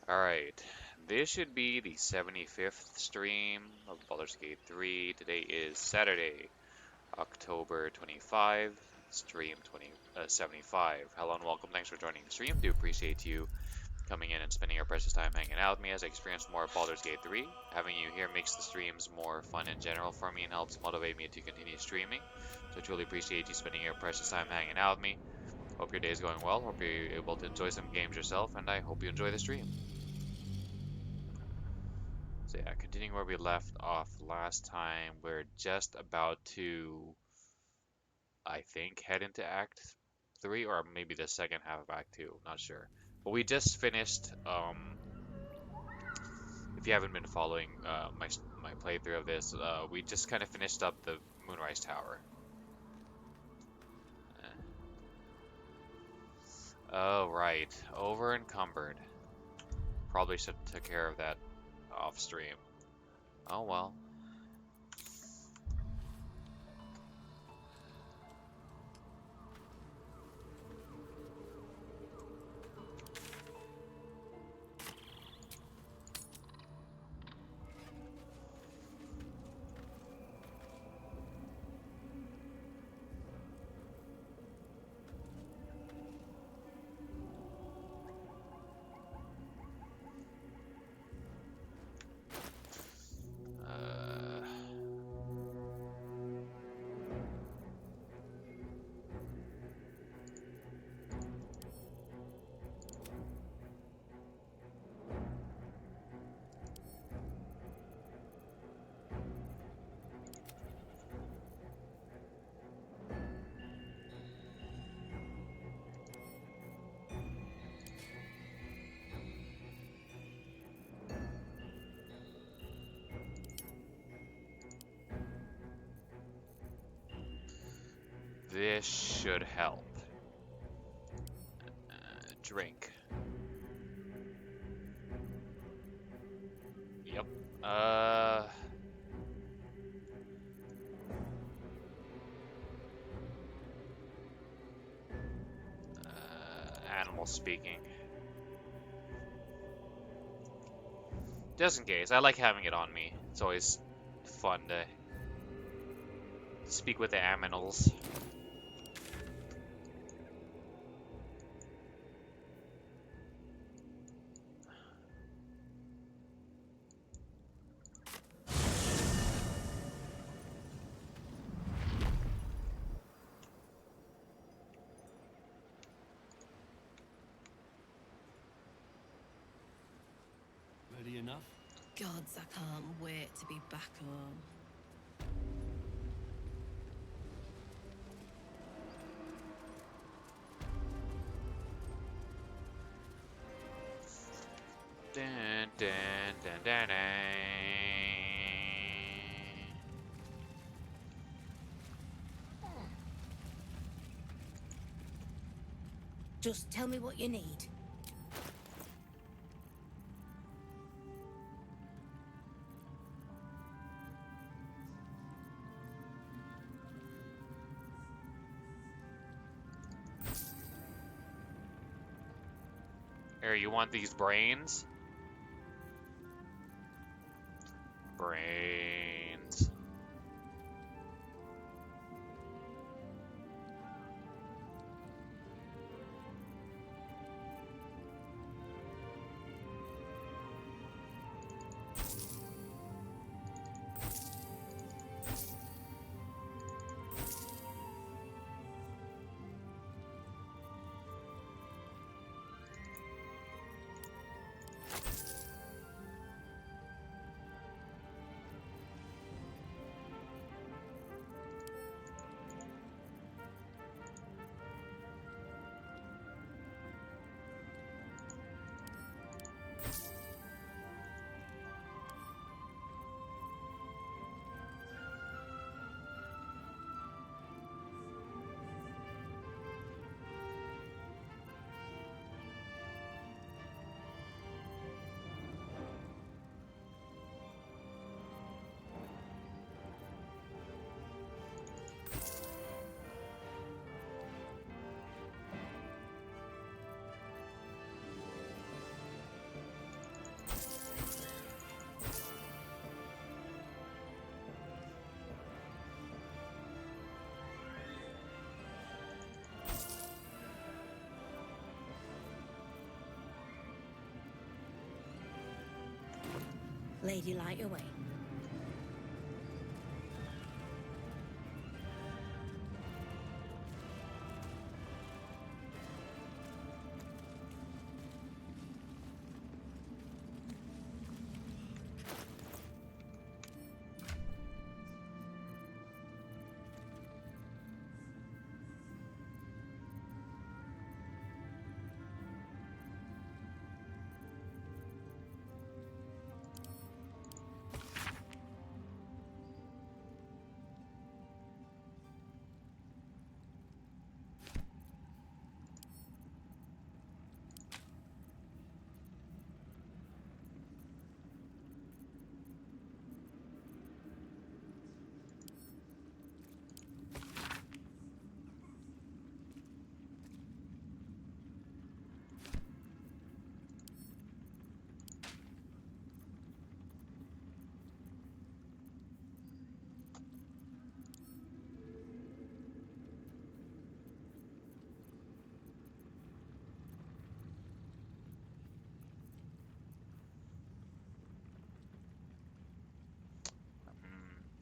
Alright, this should be the 75th stream of Baldur's Gate 3. Today is Saturday, October 25, stream 75. Hello and welcome, thanks for joining the stream. Do appreciate you coming in and spending your precious time hanging out with me as I experience more of Baldur's Gate 3. Having you here makes the streams more fun in general for me and helps motivate me to continue streaming. So I truly appreciate you spending your precious time hanging out with me. Hope your day is going well, hope you're able to enjoy some games yourself, and I hope you enjoy the stream. So yeah, continuing where we left off last time, we're just about to, I think, head into Act 3, or maybe the second half of Act 2, not sure. But we just finished, if you haven't been following my playthrough of this, we just kind of finished up the Moonrise Tower. Oh, right, over encumbered. Probably should have took care of that off stream. Oh well. Uh, this should help. Drink. Yep. Animal speaking. Just in case, I like having it on me. It's always fun to speak with the aminals. Ready enough? Gods, I can't wait to be back home. Dun, dun, dun, dun, dun. Just tell me what you need. Here, you want these brains? Brains. Lady light away.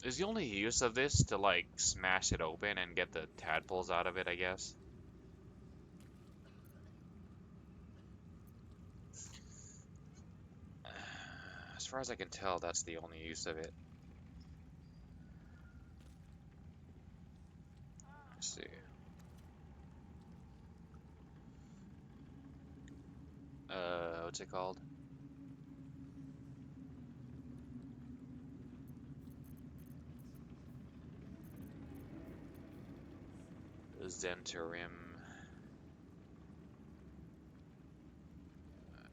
Is the only use of this to like smash it open and get the tadpoles out of it, I guess? As far as I can tell, that's the only use of it. Let's see. What's it called? Zentarim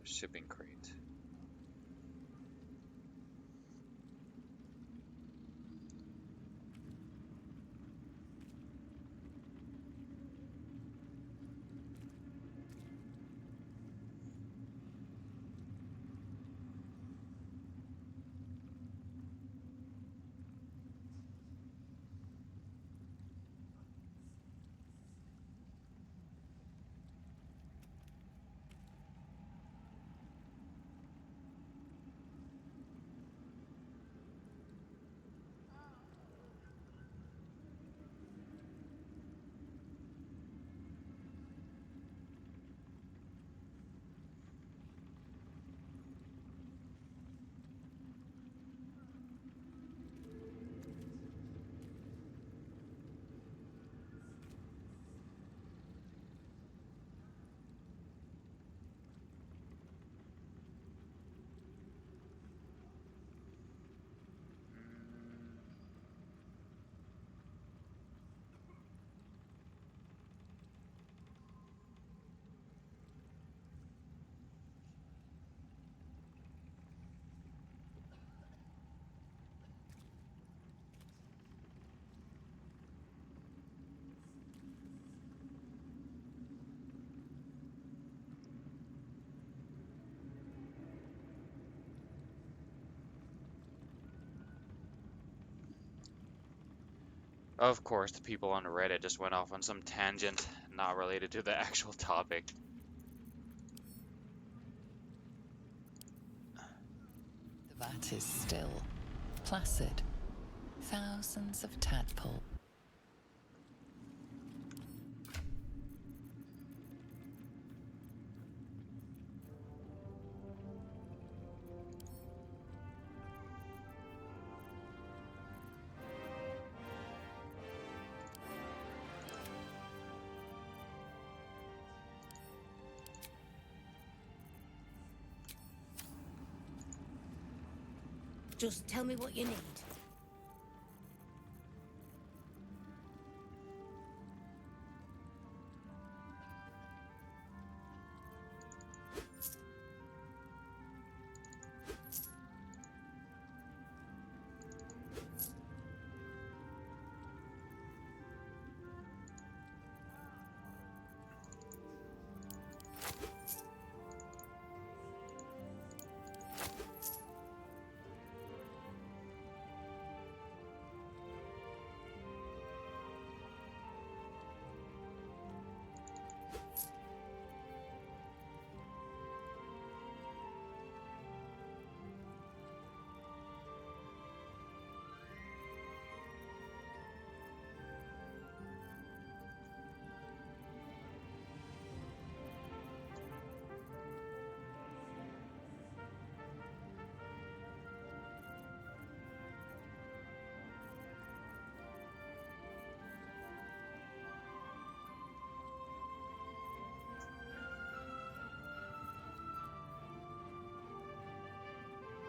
shipping crate. Of course, the people on Reddit just went off on some tangent not related to the actual topic. The vat is still, placid. Thousands of tadpoles. Just tell me what you need.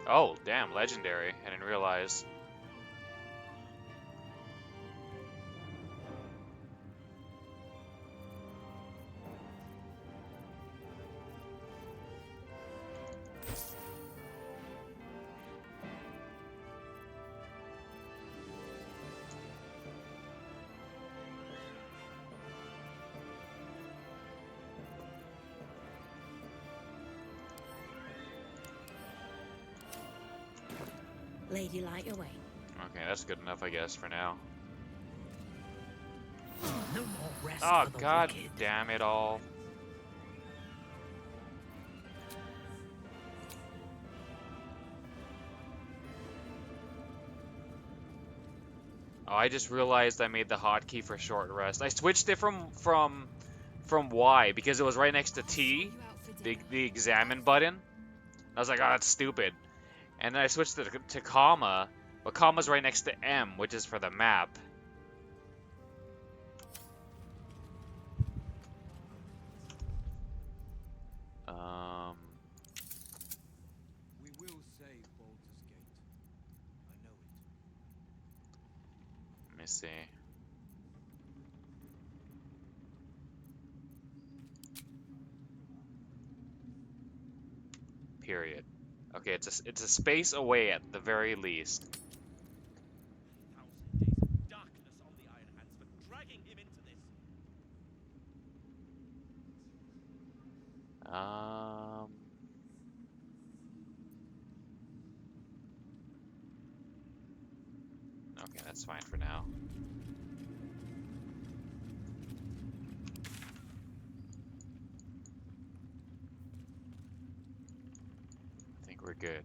Oh, damn, legendary. I didn't realize. Lady, light your way. Okay, that's good enough, I guess, for now. No more rest Oh, for the god wicked. damn it all. Oh, I just realized I made the hotkey for short rest. I switched it from Y because it was right next to T, the examine button. I was like, oh, that's stupid. And then I switched it to comma, but comma's right next to M, which is for the map. Um, We will save Baldur's Gate. I know it. let me see. Period. Okay, it's a space away at the very least. 1,000 days of darkness on the Iron Hands for dragging him into this. Okay, that's fine for now. I think we're good.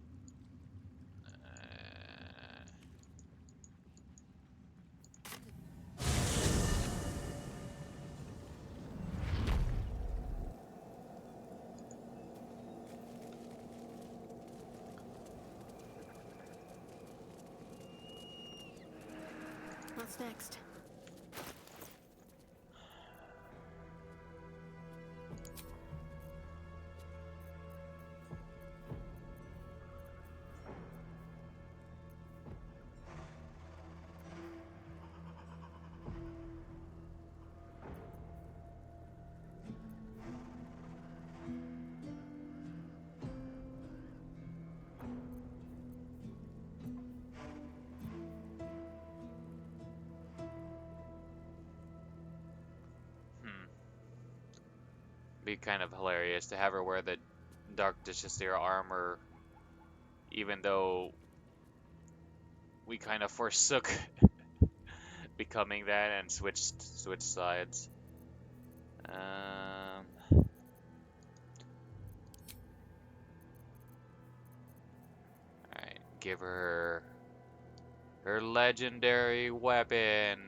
What's next? Hmm. Be kind of hilarious to have her wear the Dark Justiciar armor, even though we kind of forsook becoming that and switched sides. Alright, give her her legendary weapon.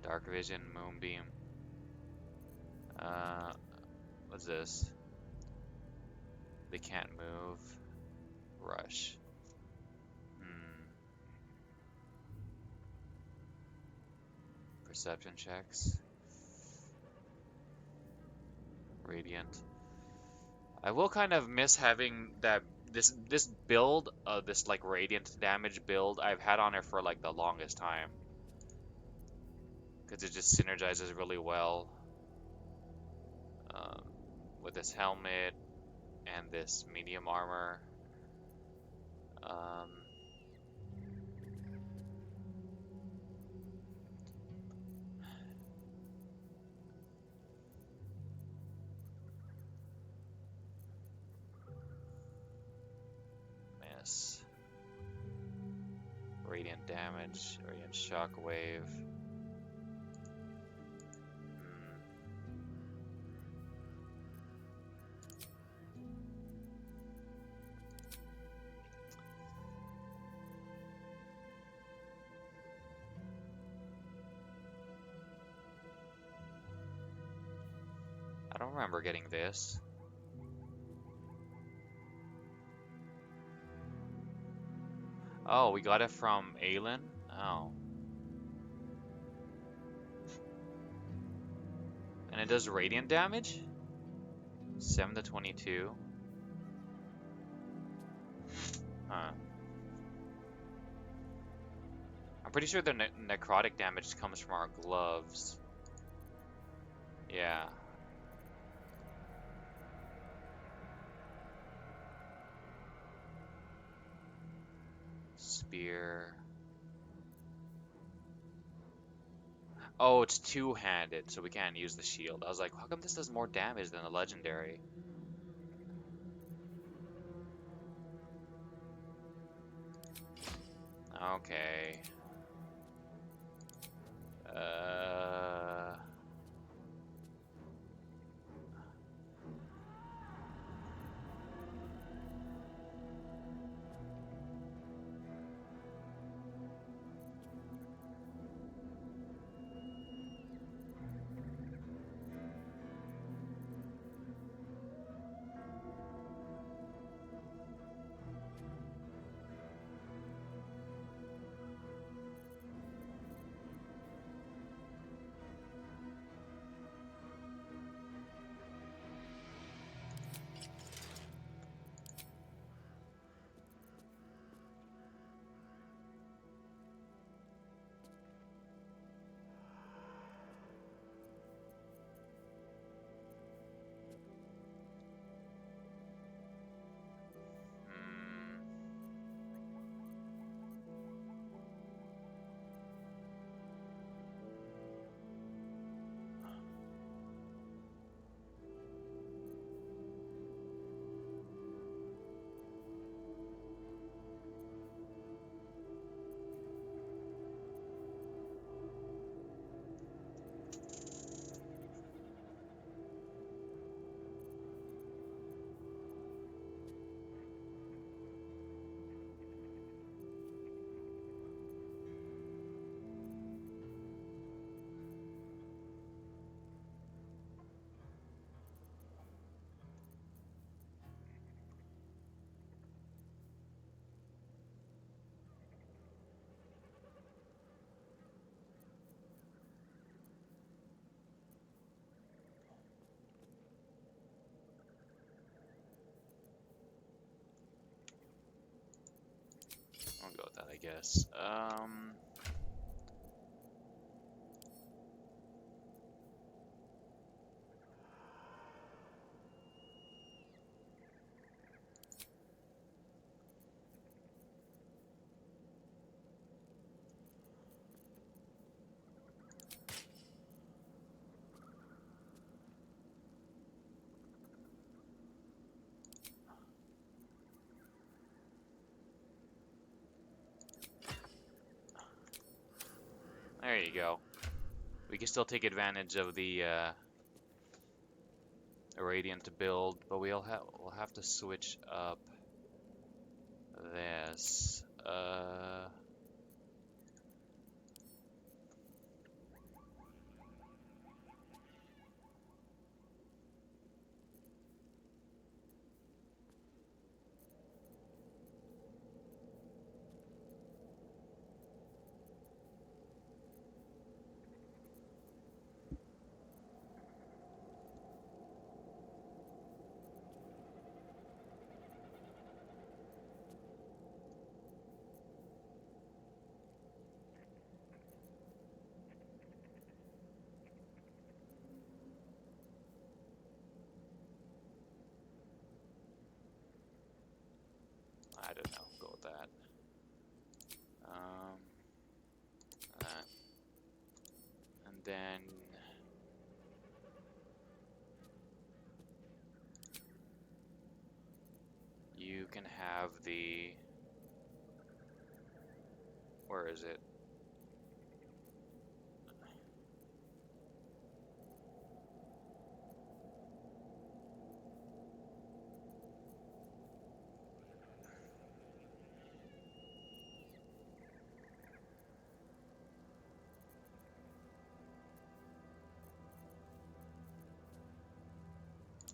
Dark Vision, Moonbeam. Uh, what's this? They can't move. Rush. Hmm. Perception checks. Radiant. I will kind of miss having that this build, this like radiant damage build I've had on her for like the longest time, because it just synergizes really well um, with this helmet and this medium armor. Um, miss. Radiant damage, radiant shockwave. I don't remember getting this. Oh, we got it from Aelin? Oh. And it does radiant damage? 7 to 22. Huh. I'm pretty sure the necrotic damage comes from our gloves. Yeah. Spear. Oh, it's two-handed, so we can't use the shield. I was like, how come this does more damage than the legendary? Okay. Uh... I'll go with that, I guess. There you go. We can still take advantage of the Radiant build, but we'll have to switch up this. I don't know. Go with that. That. And then you can have the. Where is it?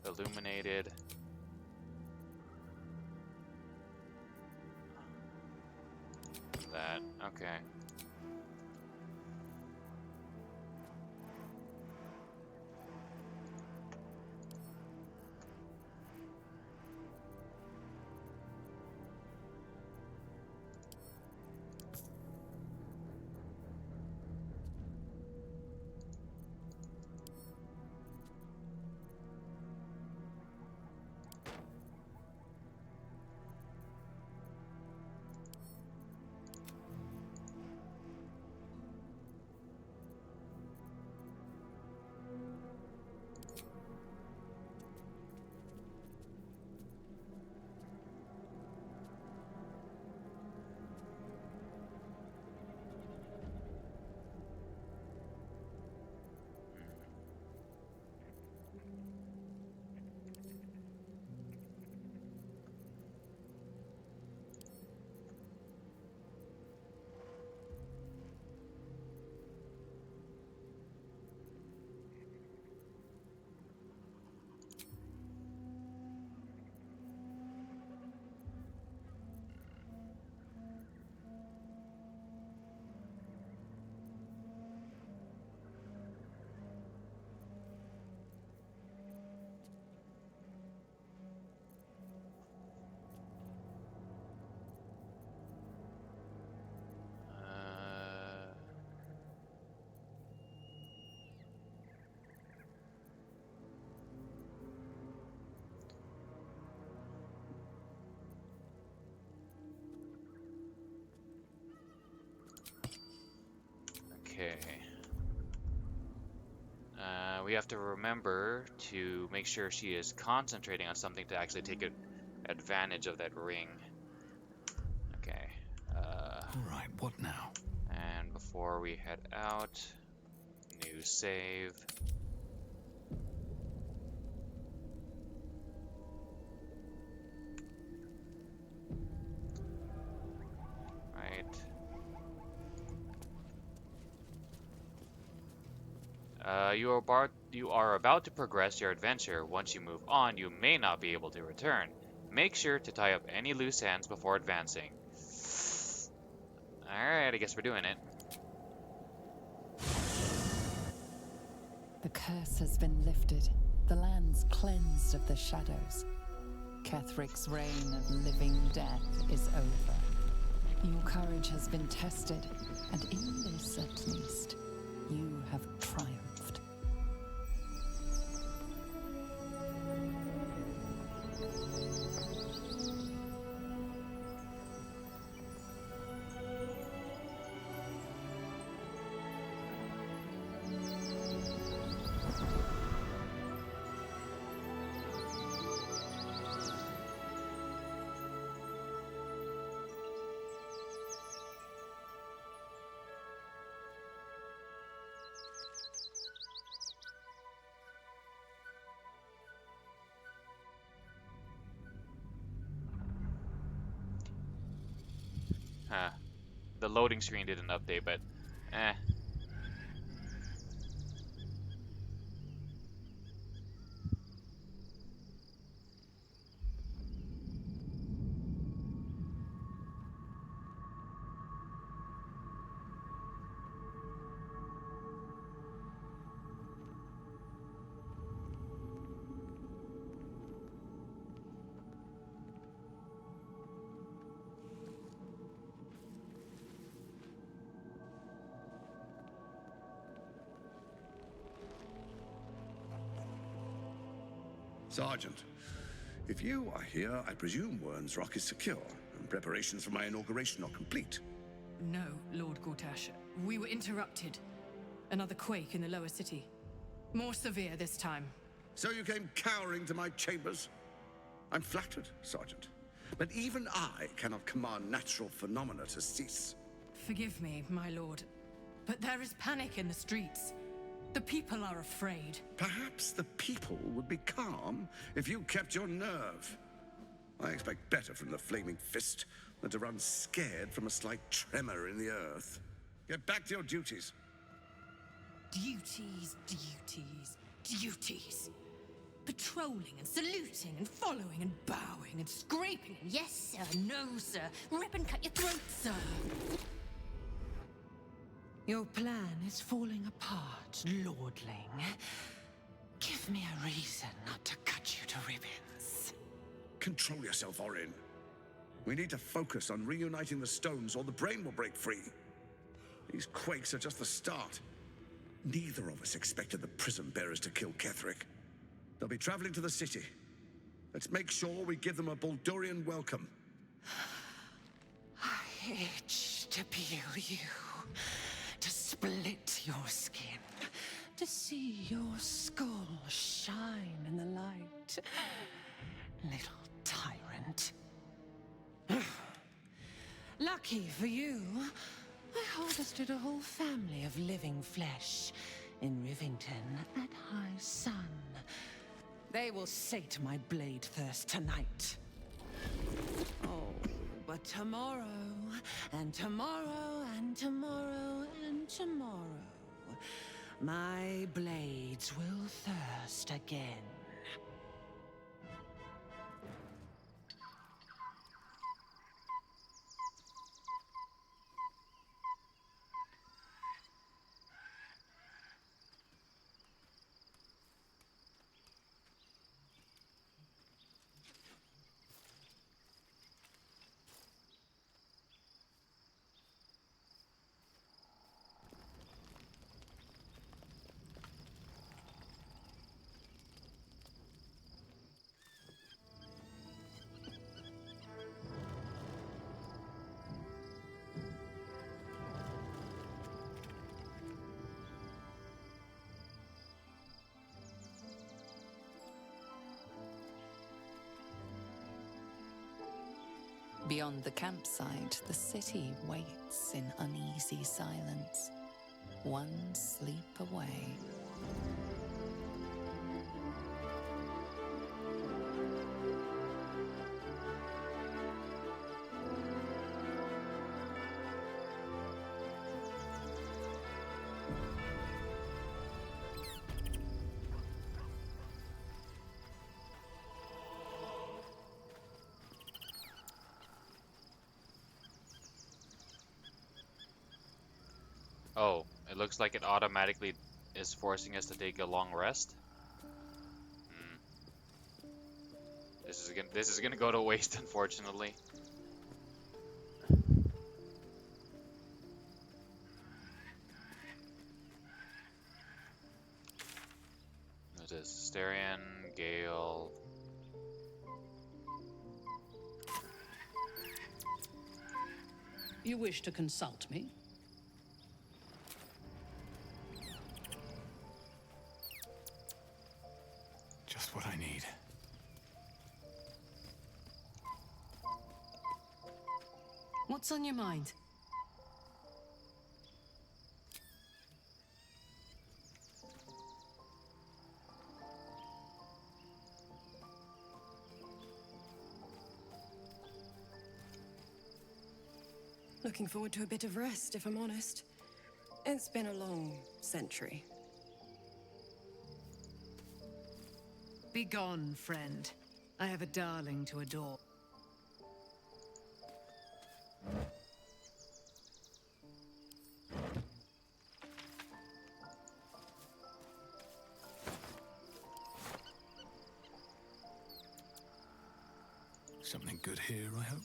Illuminated. That. Okay. Okay. We have to remember to make sure she is concentrating on something to actually take advantage of that ring. Okay. Alright, what now? And before we head out, new save. Right. You are about to progress your adventure. Once you move on, you may not be able to return. Make sure to tie up any loose ends before advancing. Alright, I guess we're doing it. The curse has been lifted, the land's cleansed of the shadows. Kethric's reign of living death is over. Your courage has been tested, and in this at least, you have triumphed. Huh. The loading screen didn't update, but eh. Sergeant, if you are here, I presume Wern's Rock is secure, and preparations for my inauguration are complete. No, Lord Gortash. We were interrupted. Another quake in the lower city. More severe this time. So you came cowering to my chambers? I'm flattered, Sergeant. But even I cannot command natural phenomena to cease. Forgive me, my lord, but there is panic in the streets. The people are afraid. Perhaps the people would be calm if you kept your nerve. I expect better from the Flaming Fist than to run scared from a slight tremor in the earth. Get back to your duties. Duties, duties. Patrolling and saluting and following and bowing and scraping and yes sir, no sir, rip and cut your throat, sir. Your plan is falling apart, lordling. Give me a reason not to cut you to ribbons. Control yourself, Orin. We need to focus on reuniting the stones or the brain will break free. These quakes are just the start. Neither of us expected the prison bearers to kill Ketheric. They'll be traveling to the city. Let's make sure we give them a Baldurian welcome. I itch to peel you, to split your skin, to see your skull shine in the light. Little tyrant. Lucky for you, I harvested a whole family of living flesh in Rivington at high sun. They will sate my blade thirst tonight. Oh, but tomorrow, and tomorrow, and tomorrow, and tomorrow, my blades will thirst again. Beyond the campsite, the city waits in uneasy silence, one sleep away. Oh, it looks like it automatically is forcing us to take a long rest. Hmm. This is gonna go to waste, unfortunately. There's a Styrian, Gale. You wish to consult me? Just what I need. What's on your mind? Looking forward to a bit of rest, if I'm honest. It's been a long century. Be gone, friend. I have a darling to adore. Something good here, I hope.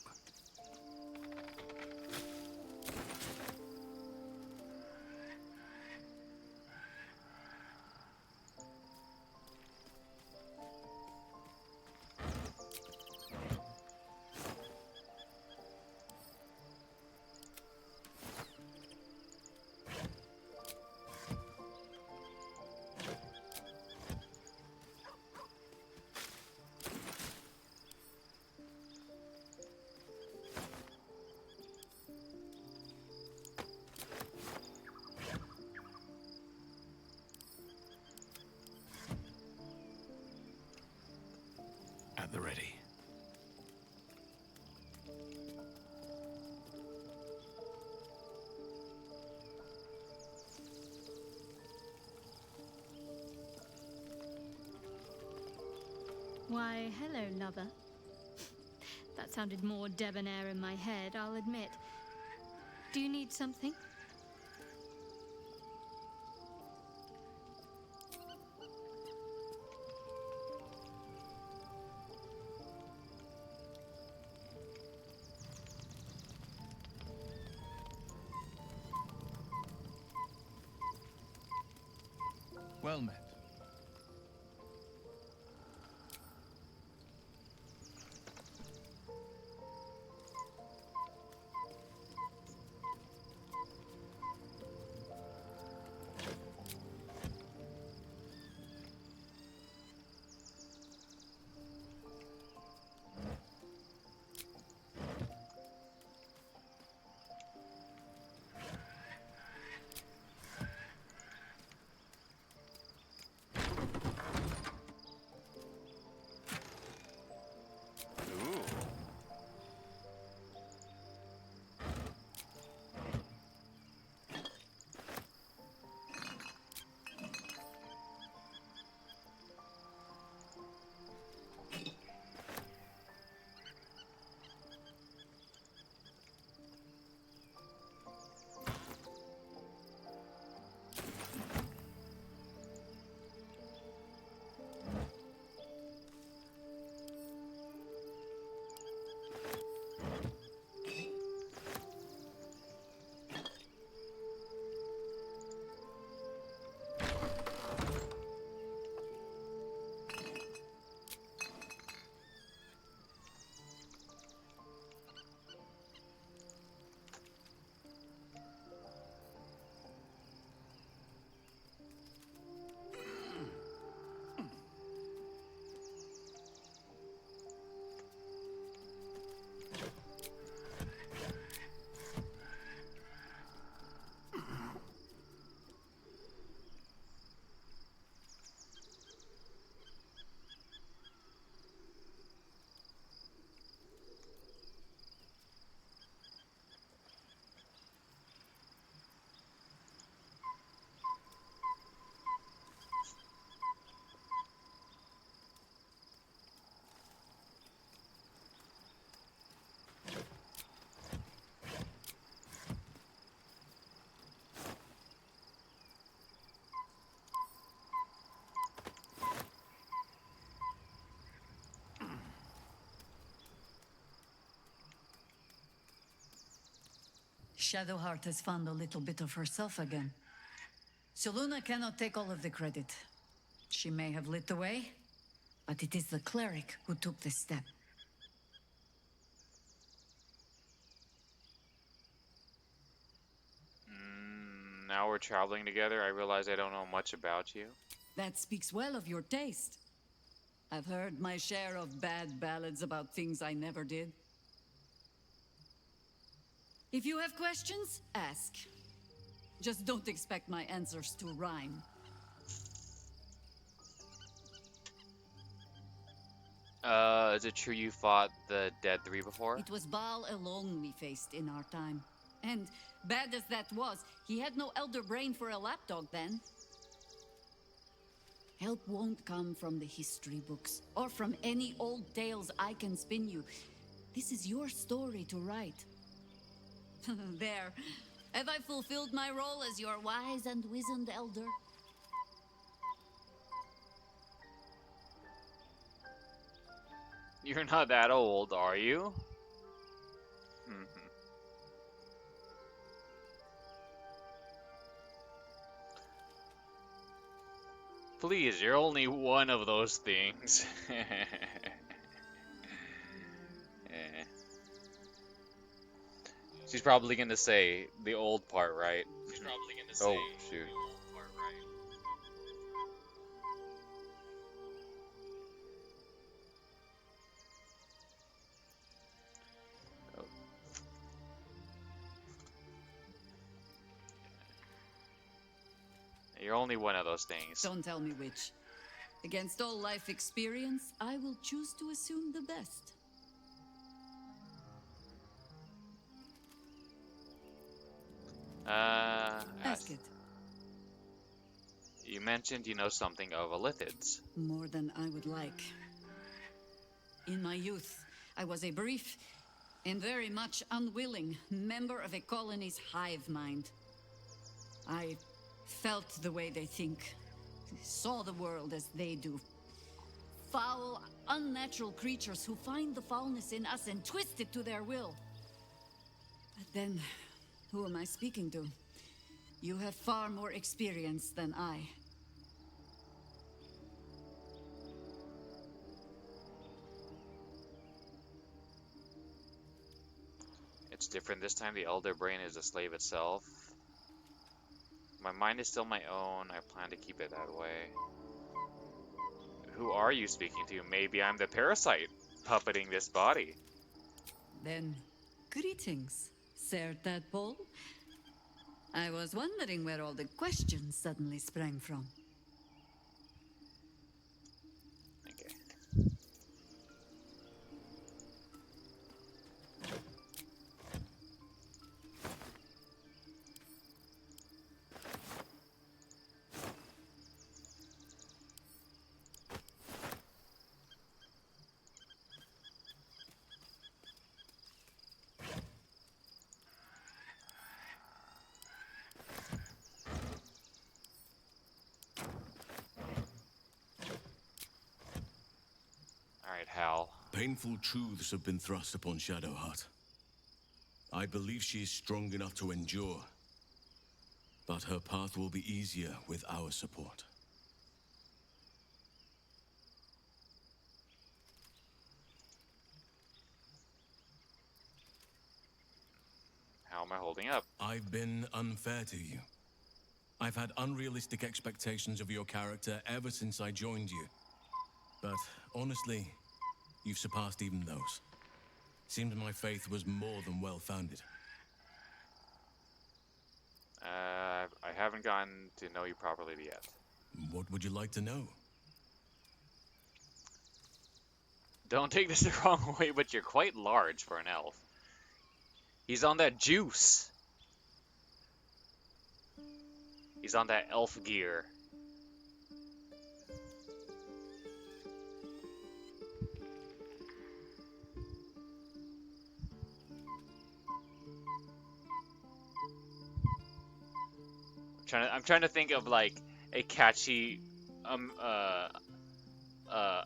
At the ready. Why, hello, lover. That sounded more debonair in my head, I'll admit. Do you need something? Well met. Shadowheart has found a little bit of herself again. Soluna cannot take all of the credit. She may have lit the way, but it is the cleric who took this step. Now we're traveling together. I realize I don't know much about you. That speaks well of your taste. I've heard my share of bad ballads about things I never did. If you have questions, ask. Just don't expect my answers to rhyme. Is it true you fought the Dead Three before? It was Baal alone we faced in our time. And bad as that was, he had no elder brain for a lapdog then. Help won't come from the history books, or from any old tales I can spin you. This is your story to write. There. Have I fulfilled my role as your wise and wizened elder? You're not that old, are you? Please, you're only one of those things. Eh. She's probably gonna say the old part, right? She's probably gonna say shoot. The old part, right? Oh. You're only one of those things. Don't tell me which. Against all life experience, I will choose to assume the best. Ask it. You mentioned you know something of Illithids. More than I would like. In my youth, I was a brief and very much unwilling member of a colony's hive mind. I felt the way they think, saw the world as they do. Foul, unnatural creatures who find the foulness in us and twist it to their will. But then, who am I speaking to? You have far more experience than I. It's different this time. The Elder Brain is a slave itself. My mind is still my own. I plan to keep it that way. Who are you speaking to? Maybe I'm the parasite puppeting this body. Then, greetings, Sir Tadpole. I was wondering where all the questions suddenly sprang from. Okay. Alright, Hal. Painful truths have been thrust upon Shadowheart. I believe she is strong enough to endure, but her path will be easier with our support. How am I holding up? I've been unfair to you. I've had unrealistic expectations of your character ever since I joined you. But honestly, you've surpassed even those. Seems my faith was more than well-founded. I haven't gotten to know you properly yet. What would you like to know? Don't take this the wrong way, but you're quite large for an elf. He's on that juice. He's on that elf gear. I'm trying to think of like a catchy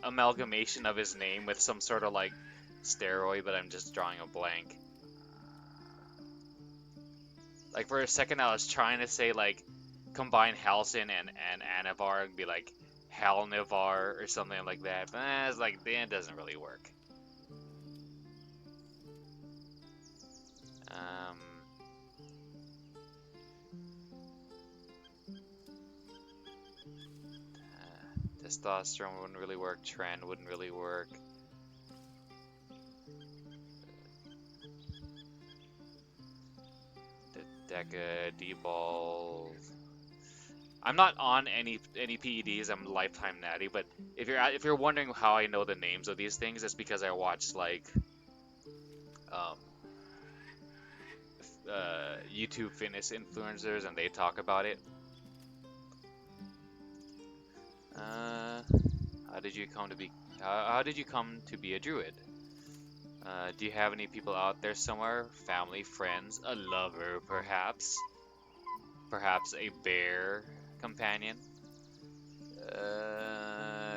amalgamation of his name with some sort of like steroid, but I'm just drawing a blank. Like for a second, I was trying to say like combine Halsin and Anavar and be like Halnivar or something like that, but it's like it doesn't really work. Um, Testosterone wouldn't really work. Trend wouldn't really work. The Deca, D-Ball. I'm not on any PEDs. I'm lifetime natty. But if you're wondering how I know the names of these things, it's because I watch like um, YouTube fitness influencers and they talk about it. How did you come to be? How did you come to be a druid? Do you have any people out there somewhere? Family, friends, a lover, perhaps? Perhaps a bear companion?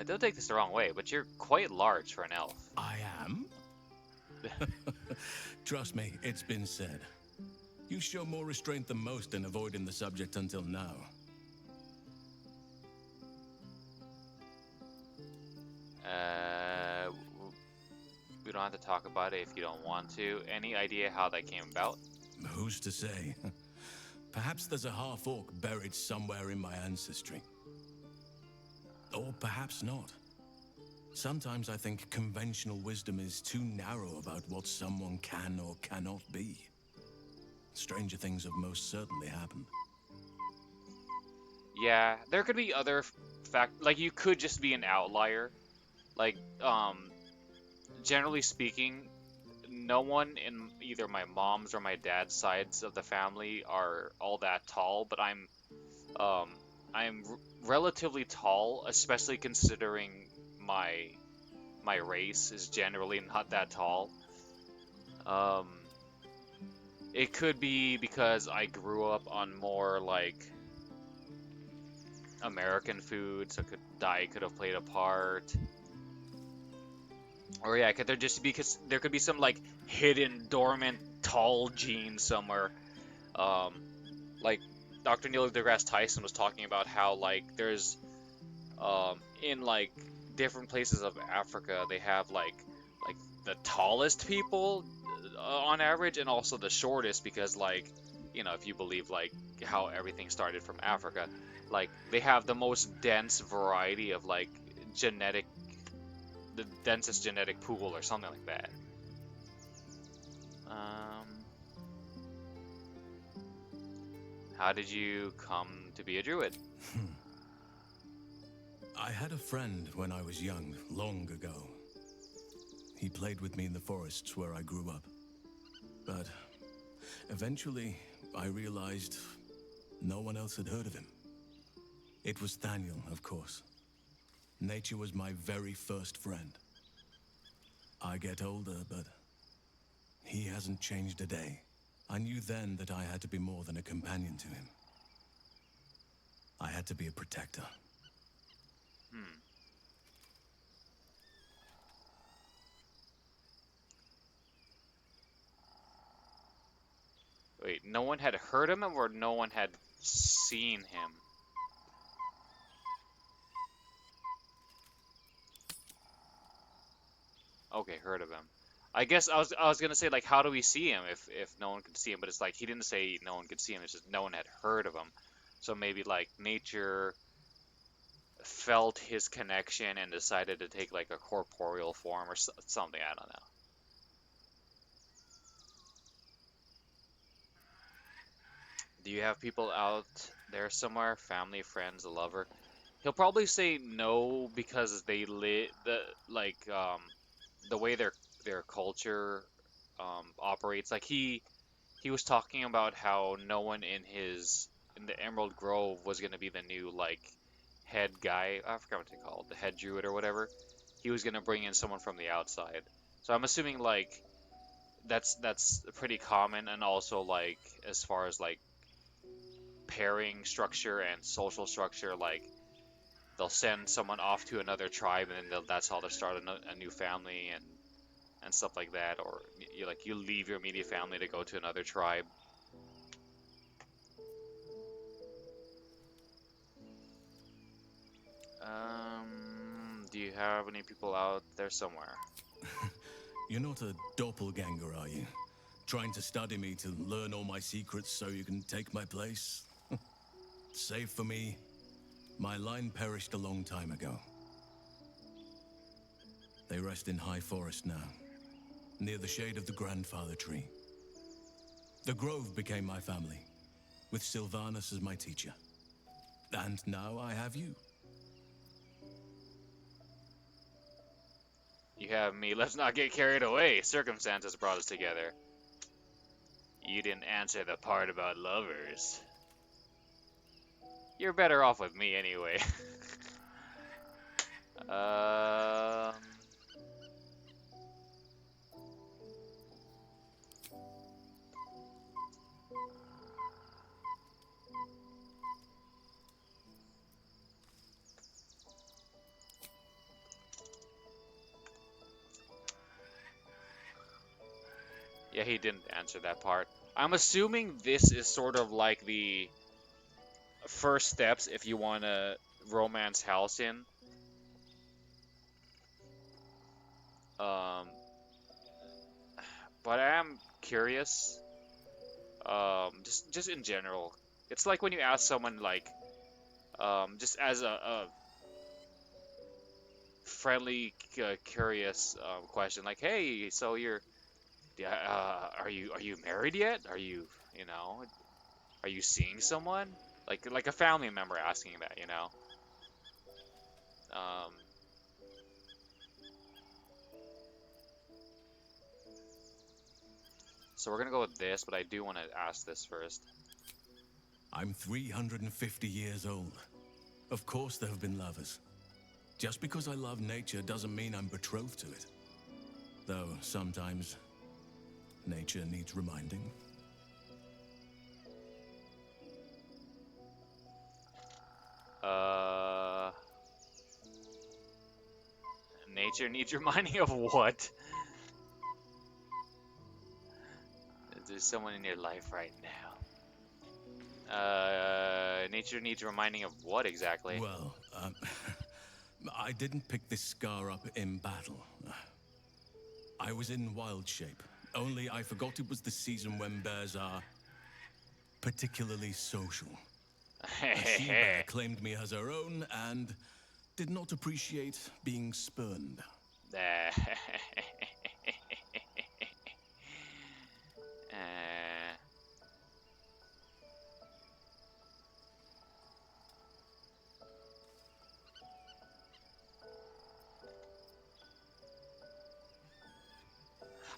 Don't take this the wrong way, but you're quite large for an elf. I am? Trust me, it's been said. You show more restraint than most in avoiding the subject until now. We don't have to talk about it if you don't want to. Any idea how that came about? Who's to say? Perhaps there's a half-orc buried somewhere in my ancestry. Or perhaps not. Sometimes I think conventional wisdom is too narrow about what someone can or cannot be. Stranger things have most certainly happened. Yeah, there could be other like you could just be an outlier. Like, generally speaking, no one in either my mom's or my dad's sides of the family are all that tall, but I'm relatively tall, especially considering my race is generally not that tall. It could be because I grew up on more like American food, so diet could have played a part. Or yeah, could there just be because there could be some like hidden dormant tall gene somewhere. Like Dr. Neil deGrasse Tyson was talking about how like there's in like different places of Africa they have like the tallest people on average and also the shortest because like you know if you believe like how everything started from Africa, like they have the most dense variety of like the densest genetic pool or something like that. How did you come to be a druid? I had a friend when I was young, long ago. He played with me in the forests where I grew up. But eventually, I realized no one else had heard of him. It was Thaniel, of course. Nature was my very first friend. I get older, but he hasn't changed a day. I knew then that I had to be more than a companion to him. I had to be a protector. Wait, no one had heard of him or no one had seen him? Okay, heard of him. I guess I was gonna say like how do we see him if no one could see him, but it's like he didn't say no one could see him. It's just no one had heard of him. So maybe like nature felt his connection and decided to take like a corporeal form or something. I don't know. Do you have people out there somewhere? Family, friends, a lover? He'll probably say no because they the way their culture operates. Like he was talking about how no one in the Emerald Grove was gonna be the new like head guy. I forgot what they call it, the head druid or whatever. He was gonna bring in someone from the outside. So I'm assuming like that's pretty common, and also like as far as like pairing structure and social structure, like they'll send someone off to another tribe, and then that's how they'll start a new family and stuff like that. Or you leave your immediate family to go to another tribe. do you have any people out there somewhere? You're not a doppelganger, are you? Trying to study me to learn all my secrets so you can take my place? Save for me, my line perished a long time ago. They rest in high forest now, near the shade of the grandfather tree. The grove became my family, with Sylvanas as my teacher. And now I have you. You have me. Let's not get carried away. Circumstances brought us together. You didn't answer the part about lovers. You're better off with me anyway. um... Yeah, he didn't answer that part. I'm assuming this is sort of like the first steps if you want to romance Halcyon. Um, but I am curious. Just in general, it's like when you ask someone like, just as a friendly, curious question, like, hey, so you're, yeah, are you married yet? Are you, you know, are you seeing someone? Like a family member asking that, you know. Um, so we're gonna go with this, but I do want to ask this first. I'm 350 years old. Of course there have been lovers. Just because I love nature doesn't mean I'm betrothed to it. Though sometimes nature needs reminding. Nature needs reminding of what? There's someone in your life right now. Nature needs reminding of what exactly? Well, I didn't pick this scar up in battle. I was in wild shape. Only I forgot it was the season when bears are particularly social. A she-bear claimed me as her own and did not appreciate being spurned.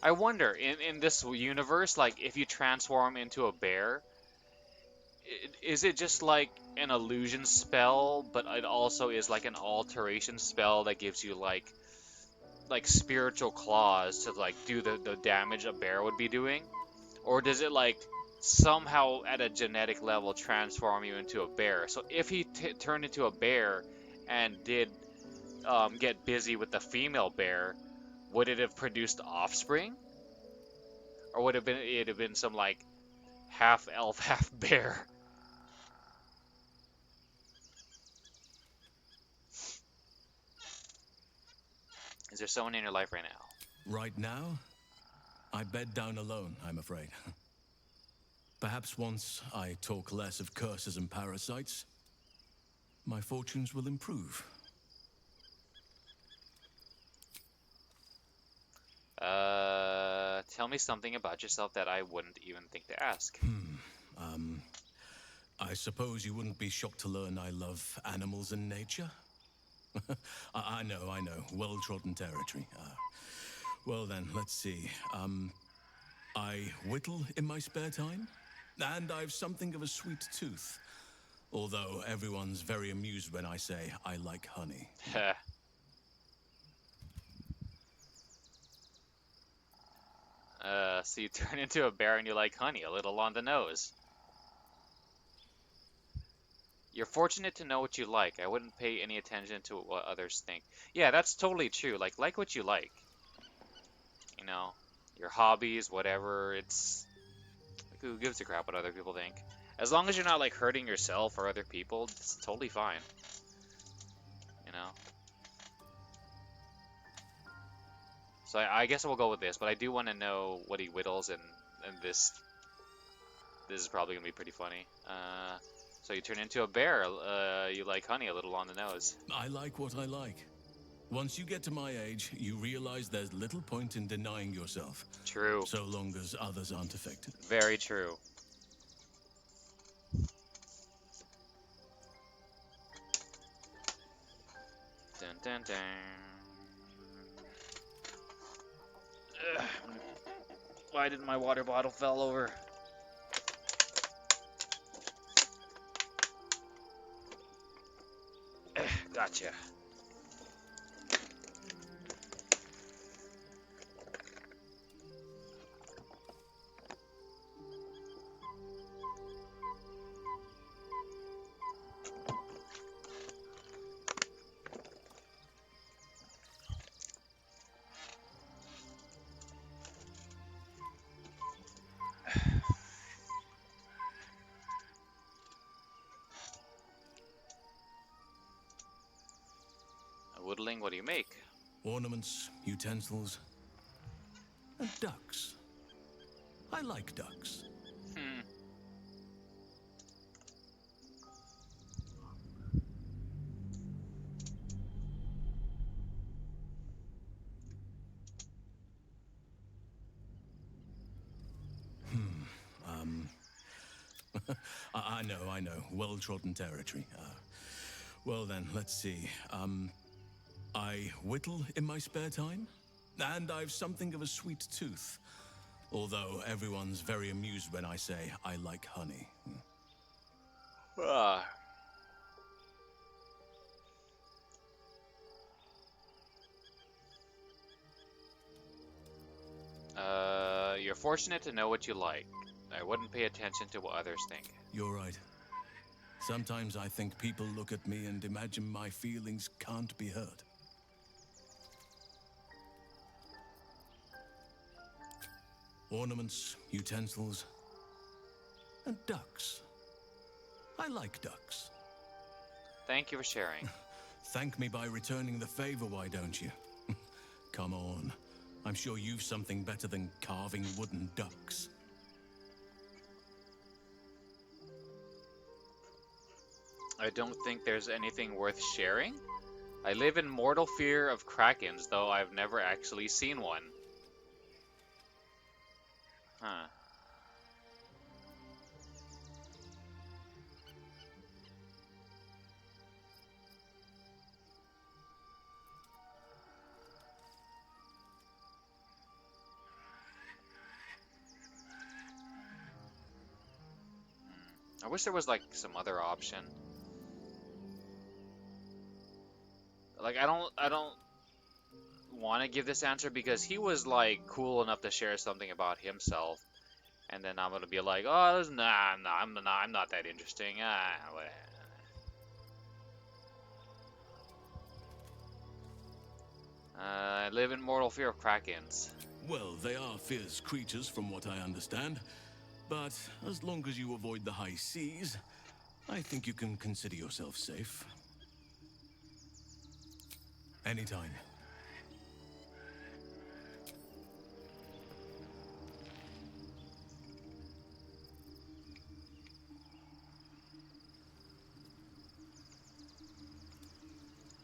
I wonder, in this universe, like, if you transform into a bear, is it just like an illusion spell, but it also is like an alteration spell that gives you like spiritual claws to like do the damage a bear would be doing? Or does it like somehow at a genetic level transform you into a bear? So if he turned into a bear and did get busy with the female bear, would it have produced offspring? Or would it have been some like half elf, half bear? Is there someone in your life right now? Right now, I bed down alone, I'm afraid. Perhaps once I talk less of curses and parasites, my fortunes will improve. Tell me something about yourself that I wouldn't even think to ask. I suppose you wouldn't be shocked to learn I love animals and nature? I know. Well-trodden territory. Well then, let's see. I whittle in my spare time, and I've something of a sweet tooth. Although everyone's very amused when I say I like honey. So you turn into a bear and you like honey, a little on the nose. You're fortunate to know what you like. I wouldn't pay any attention to what others think. Yeah, that's totally true. Like what you like. You know, your hobbies, whatever. It's like, who gives a crap what other people think? As long as you're not like hurting yourself or other people, it's totally fine. You know. So I guess we'll go with this, but I do want to know what he whittles, and this is probably gonna be pretty funny. So you turn into a bear. You like honey a little on the nose. I like what I like. Once you get to my age, you realize there's little point in denying yourself. True. So long as others aren't affected. Very true. Dun dun dun. Ugh. Why did my water bottle fell over? Gotcha. Whittling, what do you make? Ornaments, utensils, and ducks. I like ducks. I know. Well-trodden territory. Well then, let's see. I whittle in my spare time, and I've something of a sweet tooth. Although everyone's very amused when I say I like honey. You're fortunate to know what you like. I wouldn't pay attention to what others think. You're right. Sometimes I think people look at me and imagine my feelings can't be hurt. Ornaments, utensils, and ducks. I like ducks. Thank you for sharing. Thank me by returning the favor, why don't you? Come on. I'm sure you've something better than carving wooden ducks. I don't think there's anything worth sharing. I live in mortal fear of krakens, though I've never actually seen one. Huh. I wish there was like some other option. Like I don't want to give this answer because he was like cool enough to share something about himself, and then I'm gonna be like, oh, I'm not that interesting. I live in mortal fear of krakens. Well, they are fierce creatures from what I understand. But as long as you avoid the high seas, I think you can consider yourself safe. Anytime.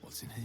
What's in here?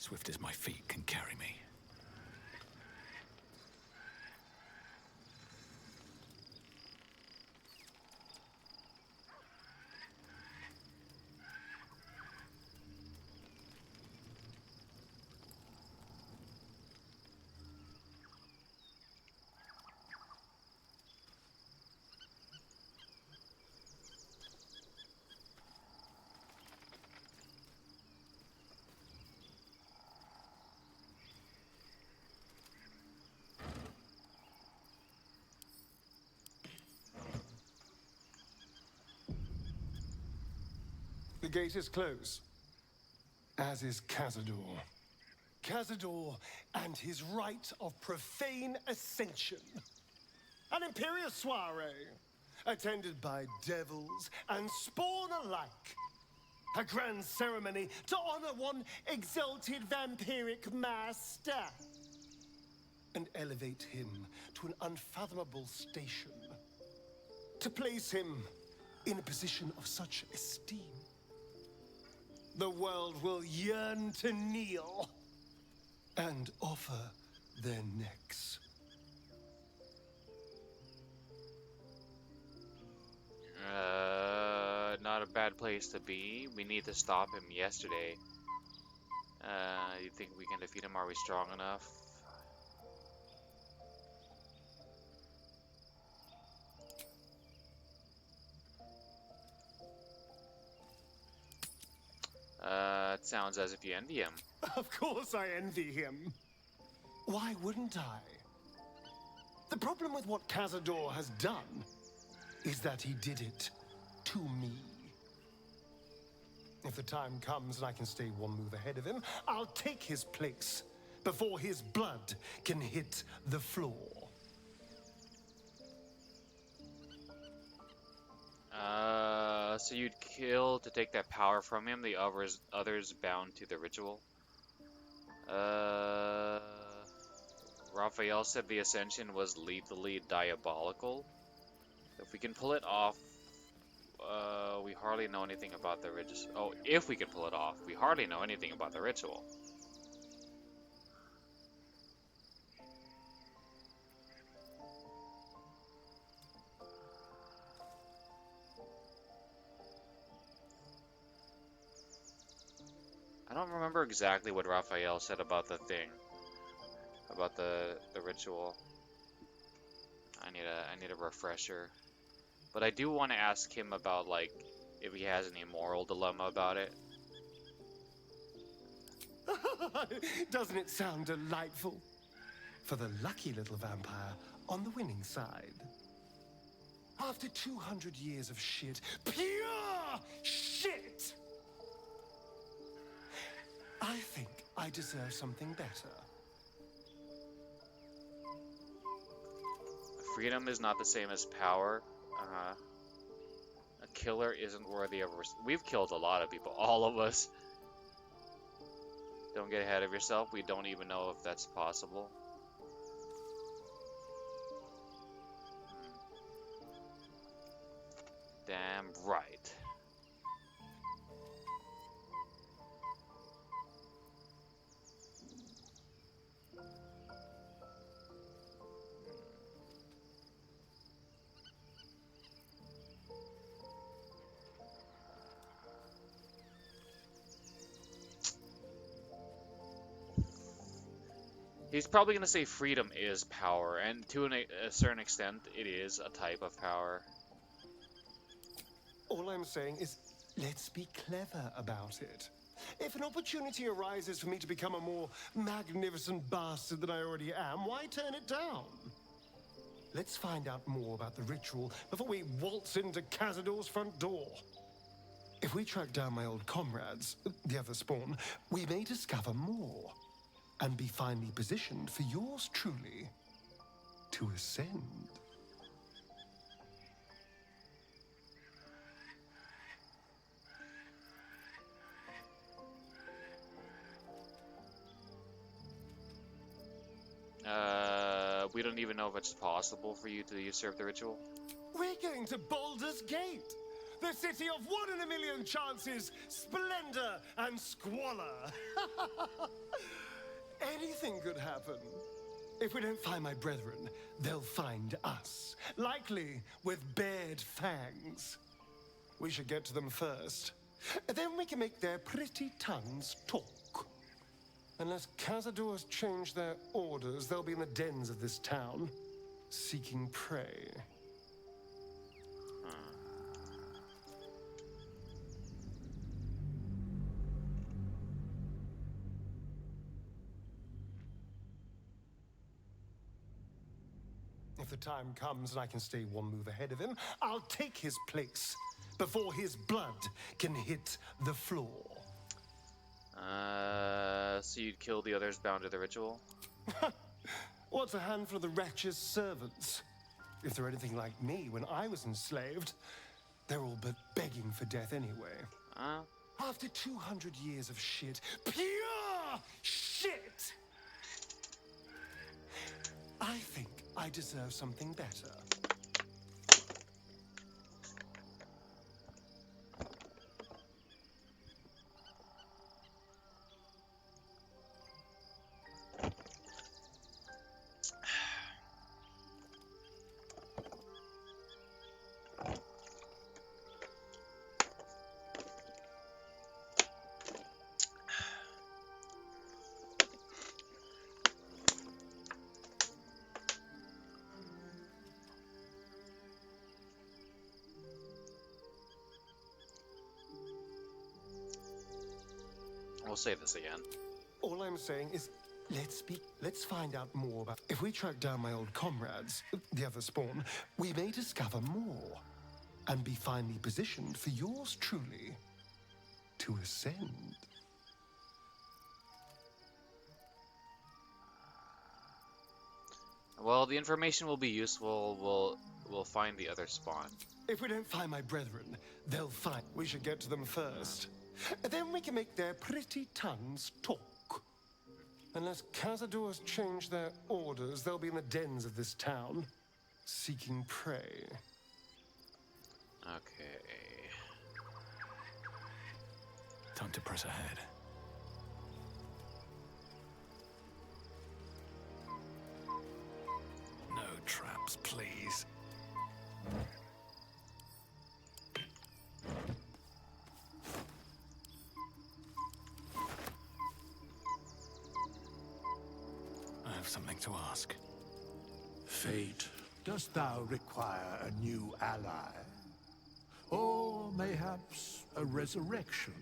Swift as my feet can carry me. The gate is closed, as is Cazador. Cazador and his rite of profane ascension. An imperial soiree, attended by devils and spawn alike. A grand ceremony to honor one exalted vampiric master. And elevate him to an unfathomable station. To place him in a position of such esteem. The world will yearn to kneel and offer their necks. Not a bad place to be. We need to stop him yesterday. You think we can defeat him? Are we strong enough? It sounds as if you envy him. Of course I envy him. Why wouldn't I? The problem with what Cazador has done is that he did it to me. If the time comes and I can stay one move ahead of him, I'll take his place before his blood can hit the floor. So you'd kill to take that power from him, the others bound to the ritual? Raphael said the Ascension was lethally diabolical. If we can pull it off, we hardly know anything about the ritual. Oh, if we can pull it off, we hardly know anything about the ritual. I don't remember exactly what Raphael said about the thing, about the ritual. I need a refresher. But I do want to ask him about, like, if he has any moral dilemma about it. Doesn't it sound delightful? For the lucky little vampire on the winning side. After 200 years of shit, pure shit! I think I deserve something better. Freedom is not the same as power. A killer isn't worthy of we've killed a lot of people, all of us. Don't get ahead of yourself. We don't even know if that's possible. Damn right. He's probably going to say freedom is power, and to a certain extent, it is a type of power. All I'm saying is, let's be clever about it. If an opportunity arises for me to become a more magnificent bastard than I already am, why turn it down? Let's find out more about the ritual before we waltz into Cazador's front door. If we track down my old comrades, the other spawn, we may discover more. And be finally positioned for yours truly to ascend. We don't even know if it's possible for you to usurp the ritual. We're going to Baldur's Gate, the city of 1 in a million chances, splendor and squalor. Anything could happen. If we don't find my brethren, they'll find us, likely with bared fangs. We should get to them first. Then we can make their pretty tongues talk. Unless Cazadors change their orders, they'll be in the dens of this town, seeking prey. If the time comes and I can stay one move ahead of him, I'll take his place before his blood can hit the floor. So you'd kill the others bound to the ritual? What's a handful of the wretch's servants? If they're anything like me when I was enslaved, they're all but begging for death anyway. After 200 years of shit, pure shit, I think I deserve something better. We'll say this again. All I'm saying is, let's find out more about... If we track down my old comrades, the other spawn, we may discover more. And be finely positioned for yours truly to ascend. Well, the information will be useful. We'll find the other spawn. If we don't find my brethren, they'll find... We should get to them first. Then we can make their pretty tongues talk. Unless Cazadors change their orders, they'll be in the dens of this town, seeking prey. Okay. Time to press ahead. No traps, please. I have something to ask. Fate, dost thou require a new ally? Or mayhaps a resurrection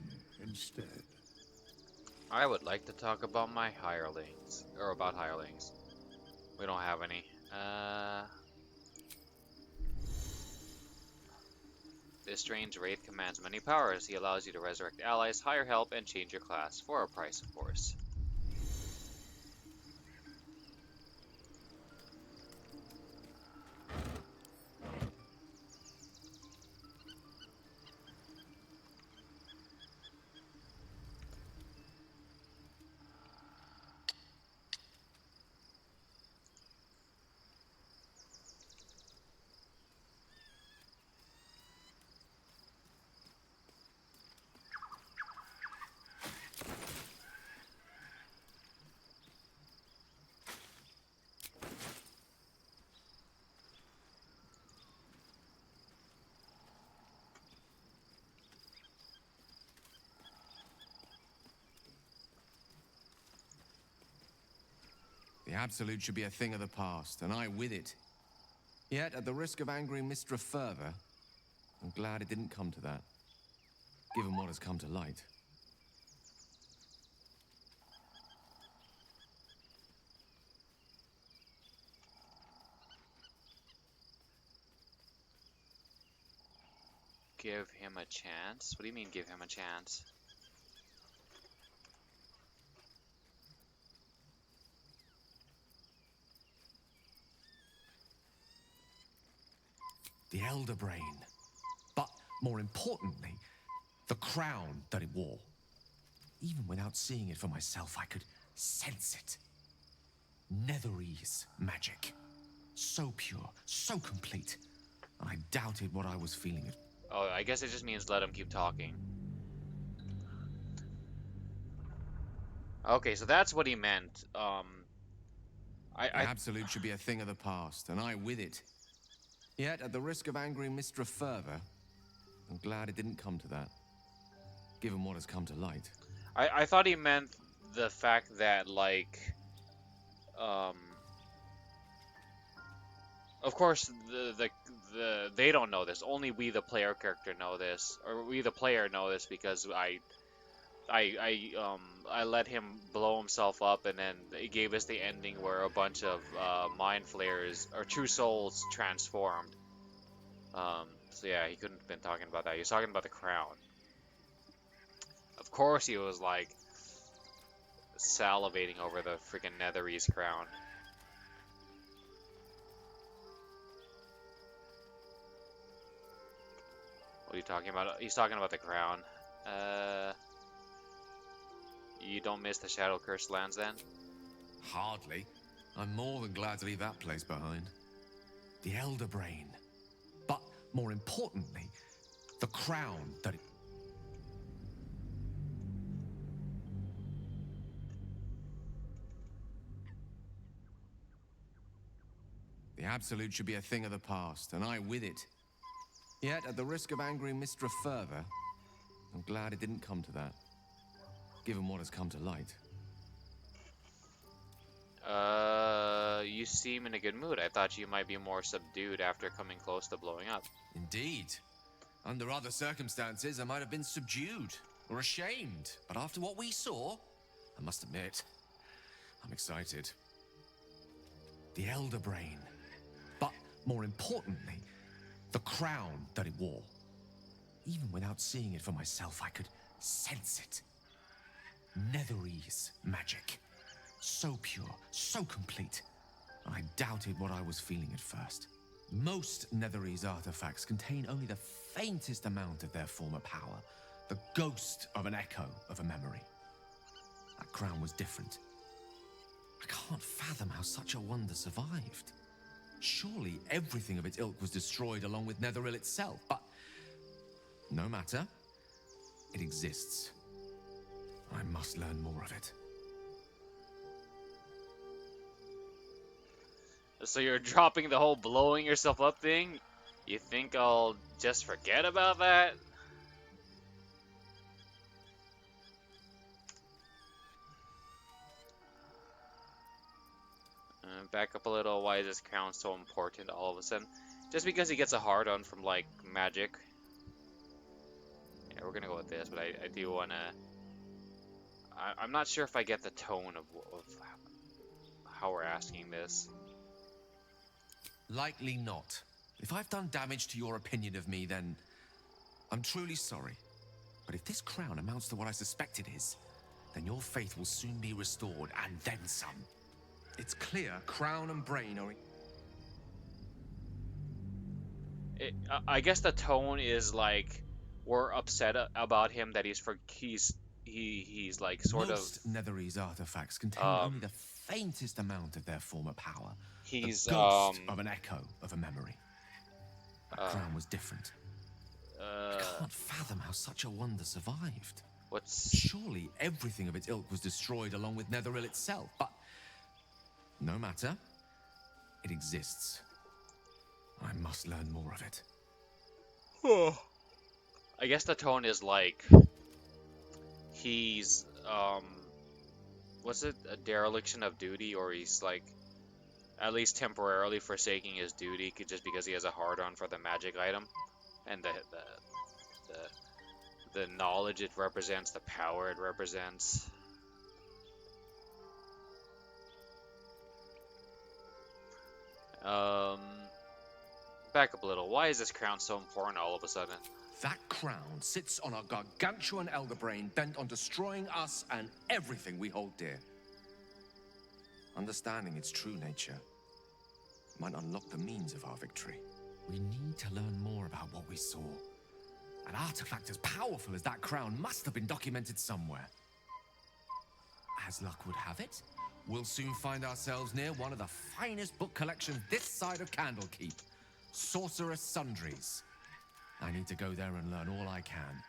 instead? I would like to talk about my hirelings, or about hirelings. We don't have any. This strange wraith commands many powers. He allows you to resurrect allies, hire help, and change your class, for a price, of course. The Absolute should be a thing of the past, and I with it. Yet, at the risk of angering Mistra further, I'm glad it didn't come to that, given what has come to light. Give him a chance? What do you mean, give him a chance? The Elder Brain. But, more importantly, the crown that it wore. Even without seeing it for myself, I could sense it. Netherese magic. So pure, so complete. I doubted what I was feeling. Oh, I guess it just means let him keep talking. Okay, so that's what he meant. The Absolute should be a thing of the past, and I with it. Yet, at the risk of angering Mistra further, I'm glad it didn't come to that, given what has come to light. I thought he meant the fact that, like, of course, they don't know this. Only we, the player character, know this, or we, the player, know this because I let him blow himself up, and then it gave us the ending where a bunch of mind flayers or true souls transformed. So yeah, he couldn't have been talking about that. He was talking about the crown. Of course he was like salivating over the freaking Netherese crown. What are you talking about? He's talking about the crown. You don't miss the Shadow Cursed lands then? Hardly. I'm more than glad to leave that place behind. The Elder Brain. But more importantly, the crown that it... The Absolute should be a thing of the past, and I with it. Yet, at the risk of angering Mistra further, I'm glad it didn't come to that. Given what has come to light. You seem in a good mood. I thought you might be more subdued after coming close to blowing up. Indeed. Under other circumstances, I might have been subdued or ashamed. But after what we saw, I must admit, I'm excited. The Elder Brain. But more importantly, the crown that it wore. Even without seeing it for myself, I could sense it. Netherese magic. So pure, so complete. I doubted what I was feeling at first. Most Netherese artifacts contain only the faintest amount of their former power, the ghost of an echo of a memory. That crown was different. I can't fathom how such a wonder survived. Surely everything of its ilk was destroyed along with Netheril itself, but no matter. It exists. I must learn more of it. So you're dropping the whole blowing yourself up thing? You think I'll just forget about that? Back up a little. Why is this crown so important all of a sudden? Just because he gets a hard on from like magic. Yeah, we're gonna go with this, but I do wanna. I'm not sure if I get the tone of how we're asking this. Likely not. If I've done damage to your opinion of me, then I'm truly sorry. But if this crown amounts to what I suspect it is, then your faith will soon be restored, and then some. It's clear crown and brain are... I guess the tone is like we're upset about him that he's like sort Most of Netherese artifacts contain only the faintest amount of their former power. He's the ghost of an echo of a memory. That crown was different. I can't fathom how such a wonder survived. Surely everything of its ilk was destroyed along with Netheril itself, but no matter. It exists. I must learn more of it. I guess the tone is like he's was it a dereliction of duty, or he's like at least temporarily forsaking his duty just because he has a hard-on for the magic item and the knowledge it represents, the power it represents. Back up a little. Why is this crown so important all of a sudden? That crown sits on a gargantuan elder brain bent on destroying us and everything we hold dear. Understanding its true nature might unlock the means of our victory. We need to learn more about what we saw. An artifact as powerful as that crown must have been documented somewhere. As luck would have it, we'll soon find ourselves near one of the finest book collections this side of Candlekeep. Sorcerous Sundries. I need to go there and learn all I can.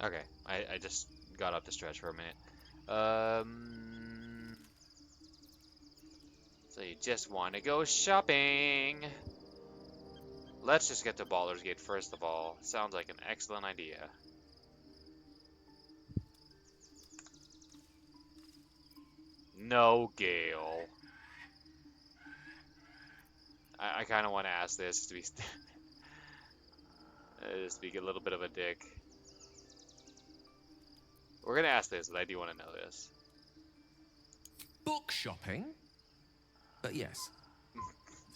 Okay, I just got up to stretch for a minute. So you just want to go shopping? Let's just get to Baldur's Gate first of all. Sounds like an excellent idea. No, Gale. I kind of want to ask this to be just to be a little bit of a dick. We're gonna ask this, but I do want to know this. Book shopping? But yes,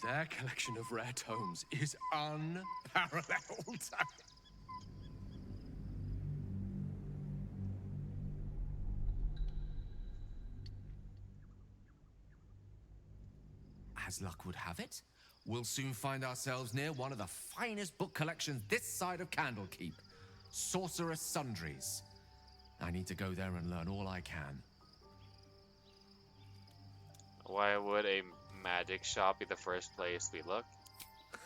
their collection of rare tomes is unparalleled. As luck would have it, we'll soon find ourselves near one of the finest book collections this side of Candlekeep, Sorcerer's Sundries. I need to go there and learn all I can. Why would a magic shop be the first place we look?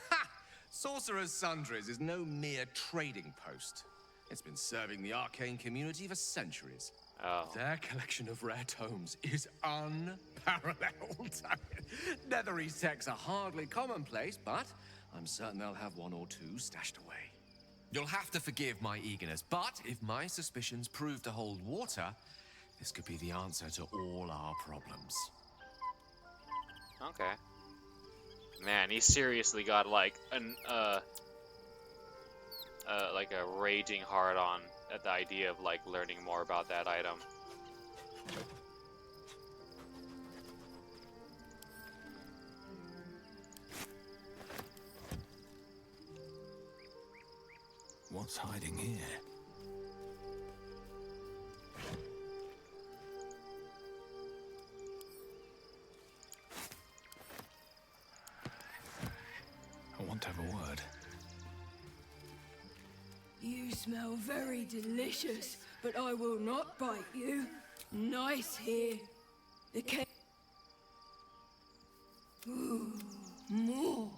Ha! Sorcerer's Sundries is no mere trading post. It's been serving the arcane community for centuries. Oh. Their collection of rare tomes is unparalleled. Netherese texts are hardly commonplace, but I'm certain they'll have one or two stashed away. You'll have to forgive my eagerness, but if my suspicions prove to hold water, this could be the answer to all our problems. Okay. Man, he seriously got like like a raging hard on at the idea of like learning more about that item. What's hiding here? I want to have a word. You smell very delicious, but I will not bite you. Nice here. The cake. Ooh, more.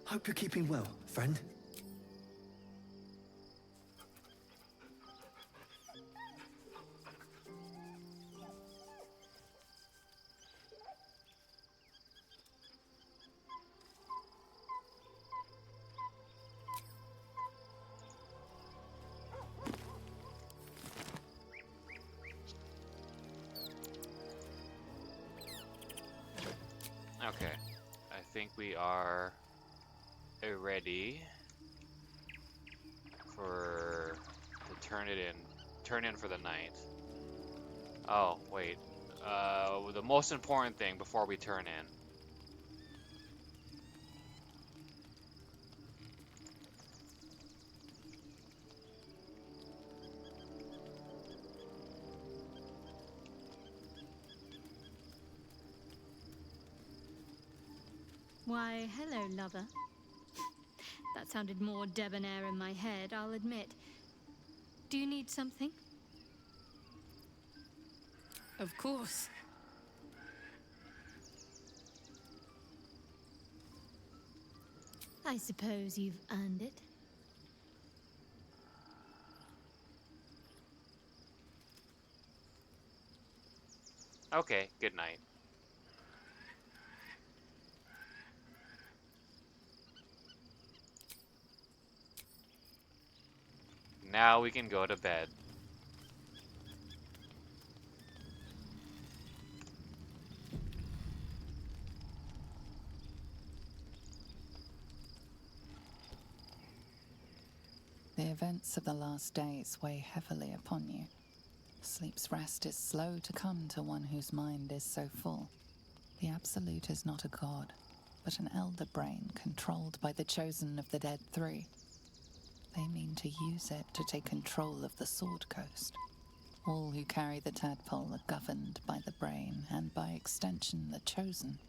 Hope you're keeping well, friend. Okay, I think we are ready for to turn in for the night. Oh, wait. The most important thing before we turn in. Why, hello, lover. That sounded more debonair in my head, I'll admit. Do you need something? Of course. I suppose you've earned it. Okay, good night. Now we can go to bed. The events of the last days weigh heavily upon you. Sleep's rest is slow to come to one whose mind is so full. The Absolute is not a god, but an elder brain controlled by the chosen of the Dead Three. They mean to use it to take control of the Sword Coast. All who carry the tadpole are governed by the brain, and by extension the chosen.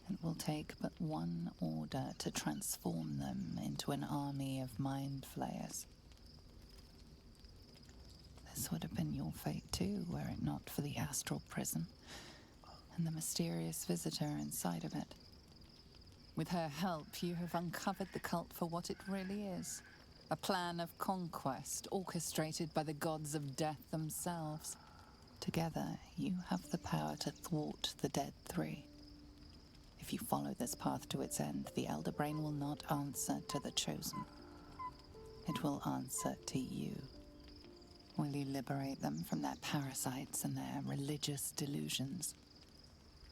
It will take but one order to transform them into an army of mind flayers. This would have been your fate too, were it not for the astral prison and the mysterious visitor inside of it. With her help, you have uncovered the cult for what it really is. A plan of conquest orchestrated by the gods of death themselves. Together, you have the power to thwart the Dead Three. If you follow this path to its end, the Elder Brain will not answer to the Chosen. It will answer to you. Will you liberate them from their parasites and their religious delusions?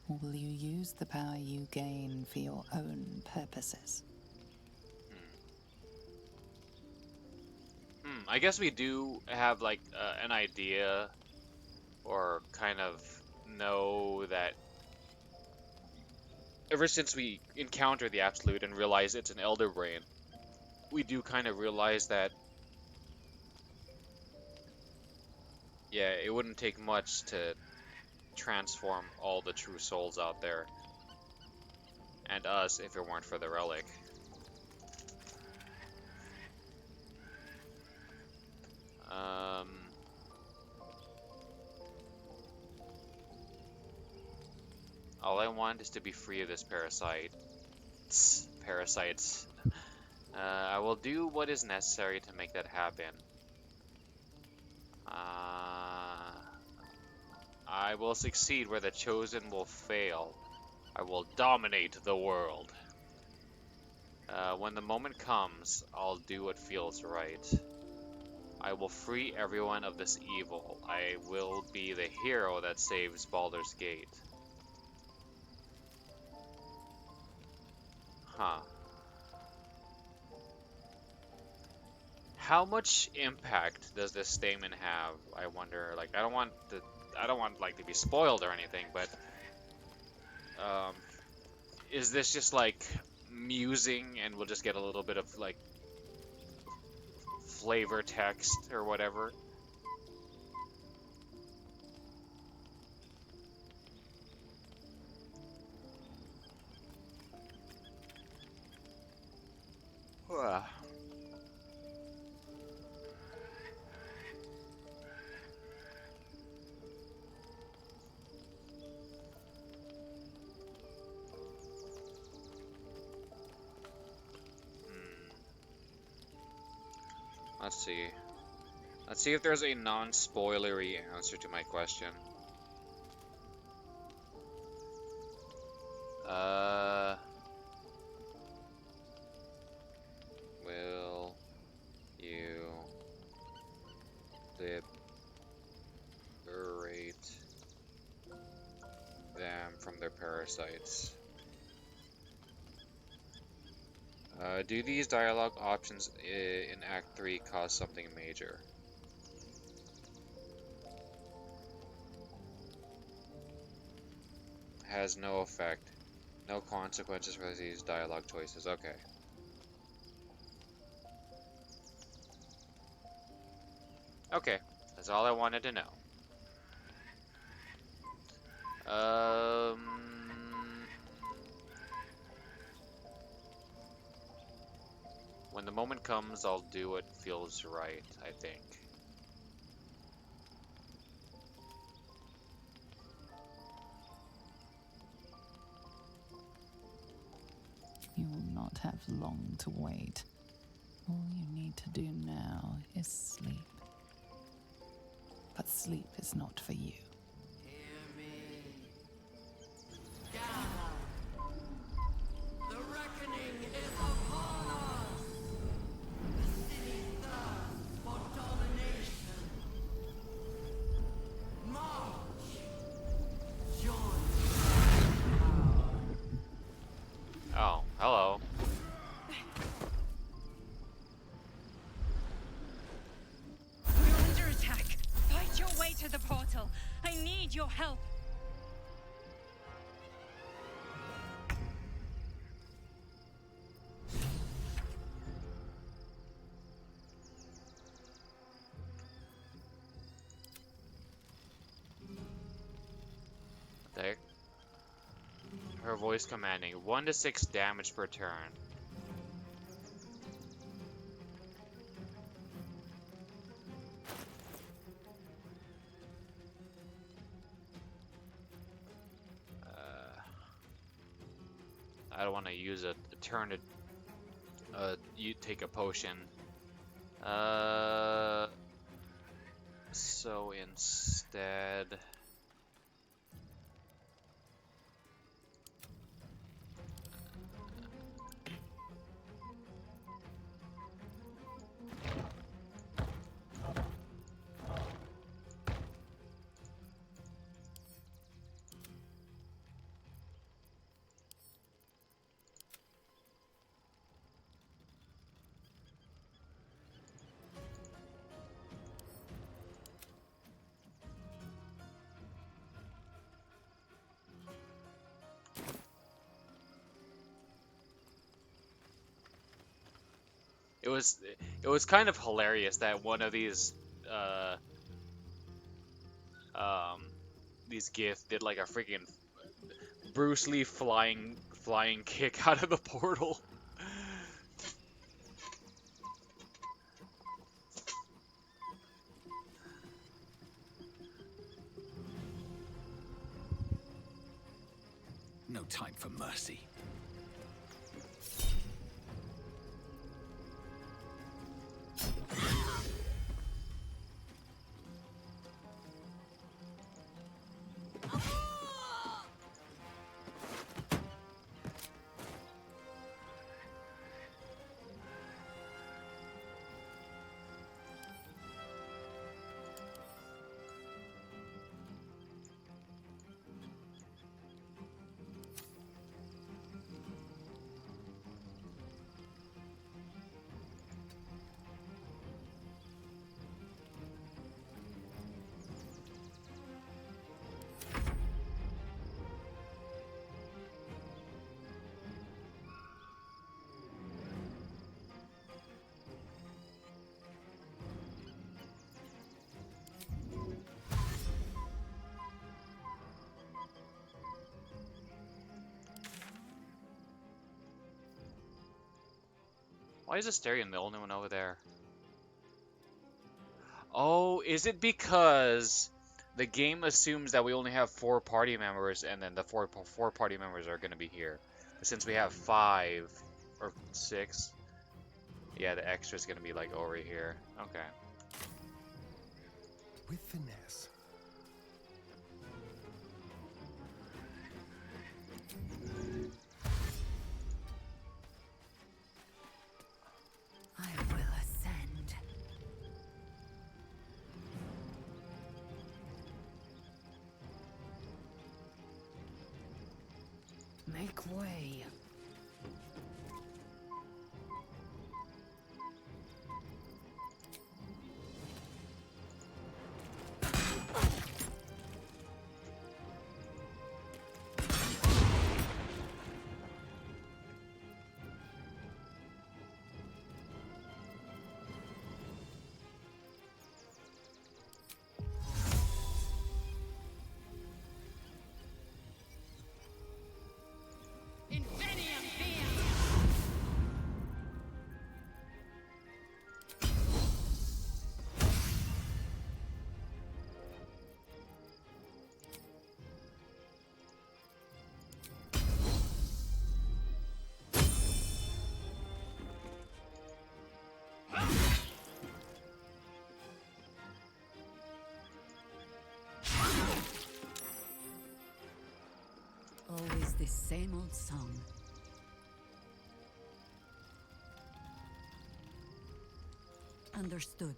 Or will you use the power you gain for your own purposes? I guess we do have like an idea, or kind of know that ever since we encounter the Absolute and realize it's an Elder Brain, we do kind of realize that, yeah, it wouldn't take much to transform all the true souls out there, and us, if it weren't for the relic. All I want is to be free of this parasites. I will do what is necessary to make that happen. I will succeed where the Chosen will fail. I will dominate the world. When the moment comes, I'll do what feels right. I will free everyone of this evil. I will be the hero that saves Baldur's Gate. Huh. How much impact does this statement have? I wonder. Like, I don't want like to be spoiled or anything, but is this just like musing and we'll just get a little bit of like flavor text or whatever? Let's see. Let's see if there's a non-spoilery answer to my question. Will you liberate them from their parasites? Do these dialogue options in Act 3 cause something major? Has no effect. No consequences for these dialogue choices. Okay. Okay. That's all I wanted to know. When the moment comes, I'll do what feels right, I think. You will not have long to wait. All you need to do now is sleep. But sleep is not for you. The reckoning is upon us! The city thirsts for domination. March! Join Oh, hello. We're under attack. Fight your way to the portal. I need your help. There. Her voice commanding 1 to 6 damage per turn. I don't want to use a turn to you take a potion So instead, it was it was kind of hilarious that one of uh um these gifts did like a freaking Bruce Lee flying kick out of the portal. No time for mercy. Why is Asterion the only one over there? Oh, is it because the game assumes that we only have 4 party members, and then the four party members are going to be here? But since we have 5 or 6, yeah, the extra is going to be like over here. Okay. With finesse. I will ascend. Make way. Always the same old song. Understood.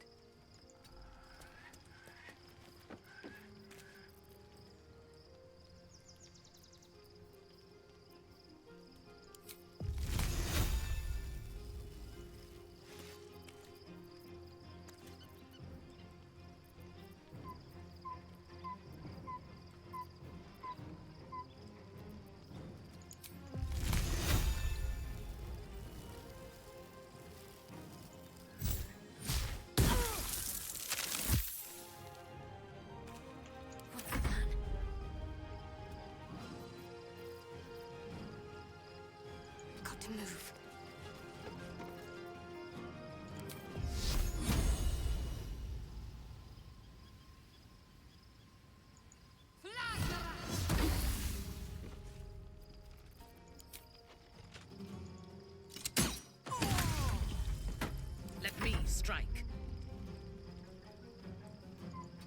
strike.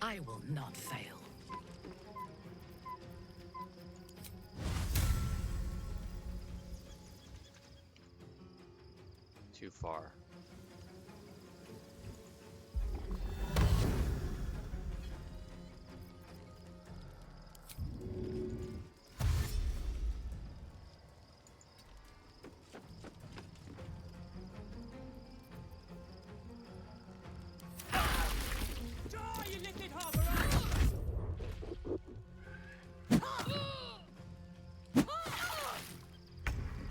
I will not fail. Too far.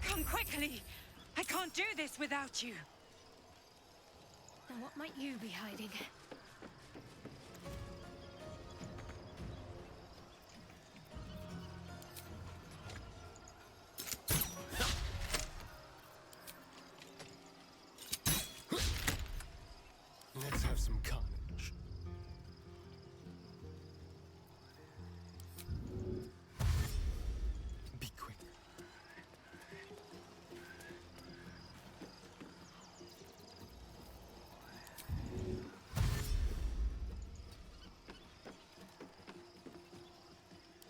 Come quickly! I can't do this without you. Now what might you be hiding? Let's have some carnage. Be quick.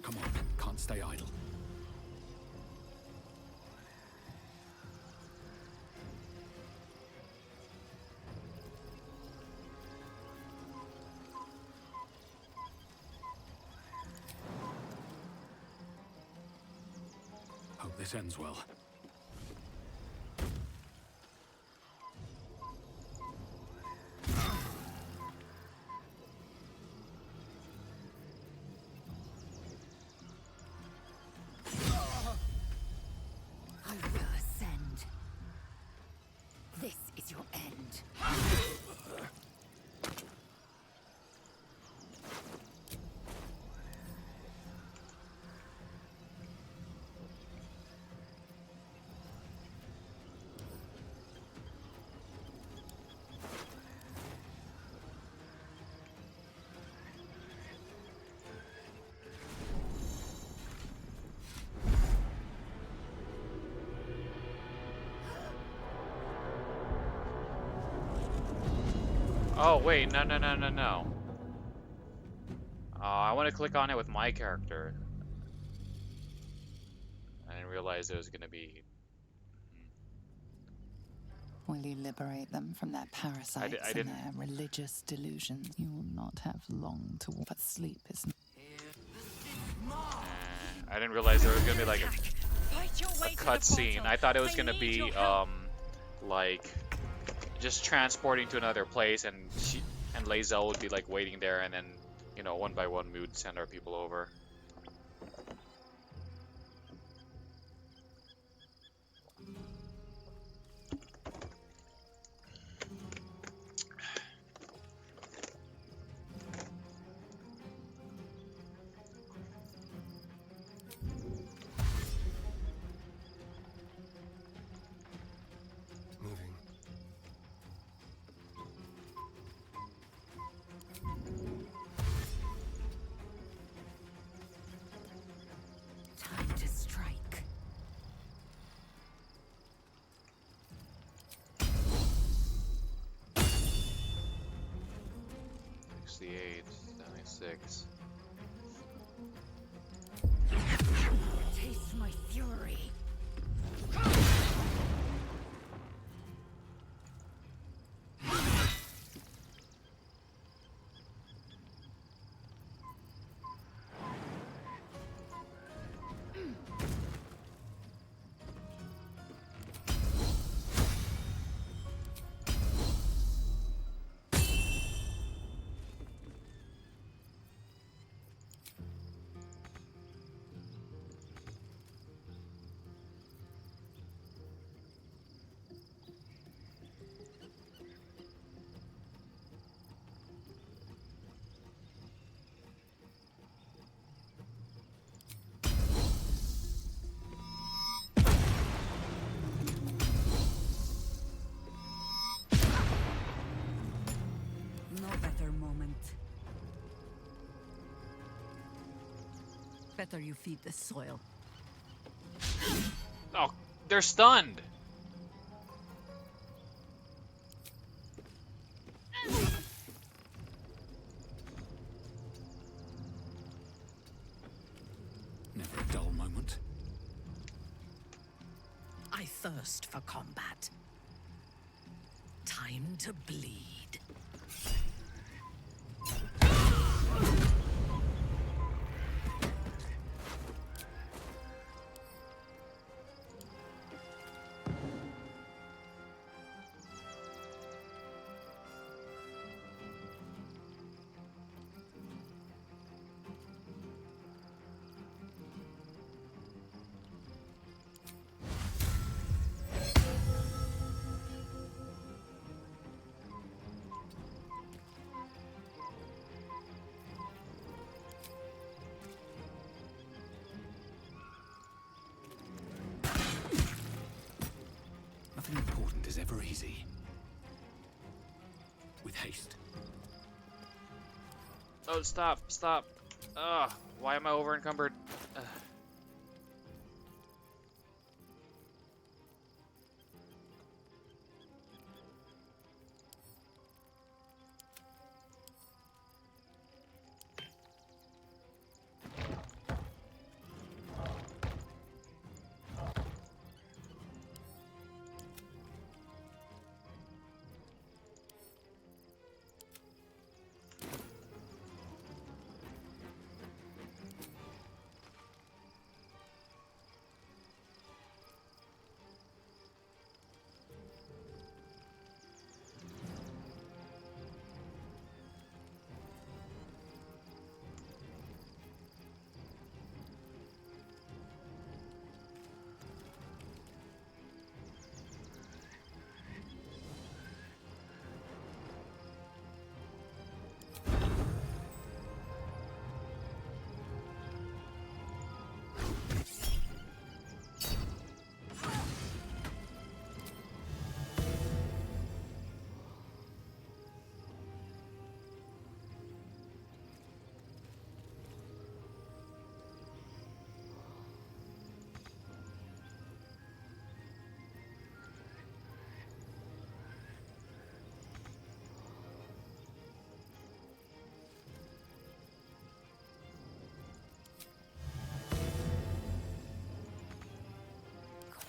Come on, can't stay idle. Hope this ends well. I will ascend. This is your end. Oh wait, no, no, no, no, no. I want to click on it with my character. I didn't realize it was gonna be. Will you liberate them from their parasites I and didn't. their religious delusions? You will not have long to walk, but sleep is I didn't realize there was gonna be like Fight your a way to the cutscene. portal. I thought it was gonna need be your help. like just transporting to another place, and Lae'zel would be like waiting there, and then one by one we would send our people over. Moving. time to strike. 68, 76. Taste my fury. No better moment. Better you feed the soil. Oh, they're stunned. thirst for combat. Time to bleed. Nothing important is ever easy. With haste. Oh, stop, stop. Ugh, why am I over encumbered? Ugh.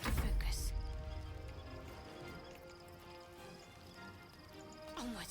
Focus. Onward.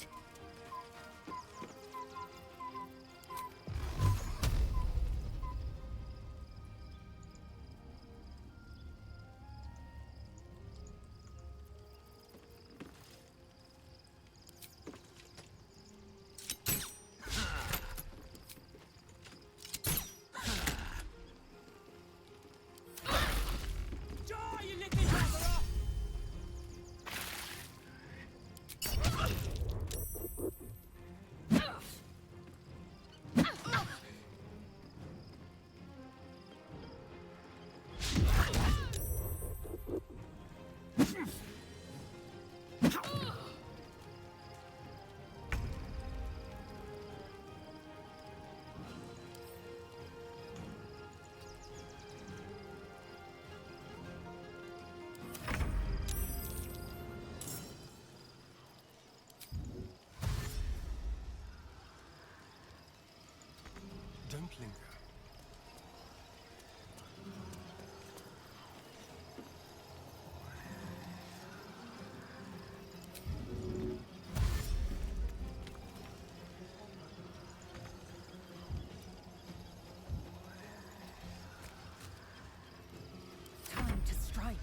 Don't linger. Time to strike.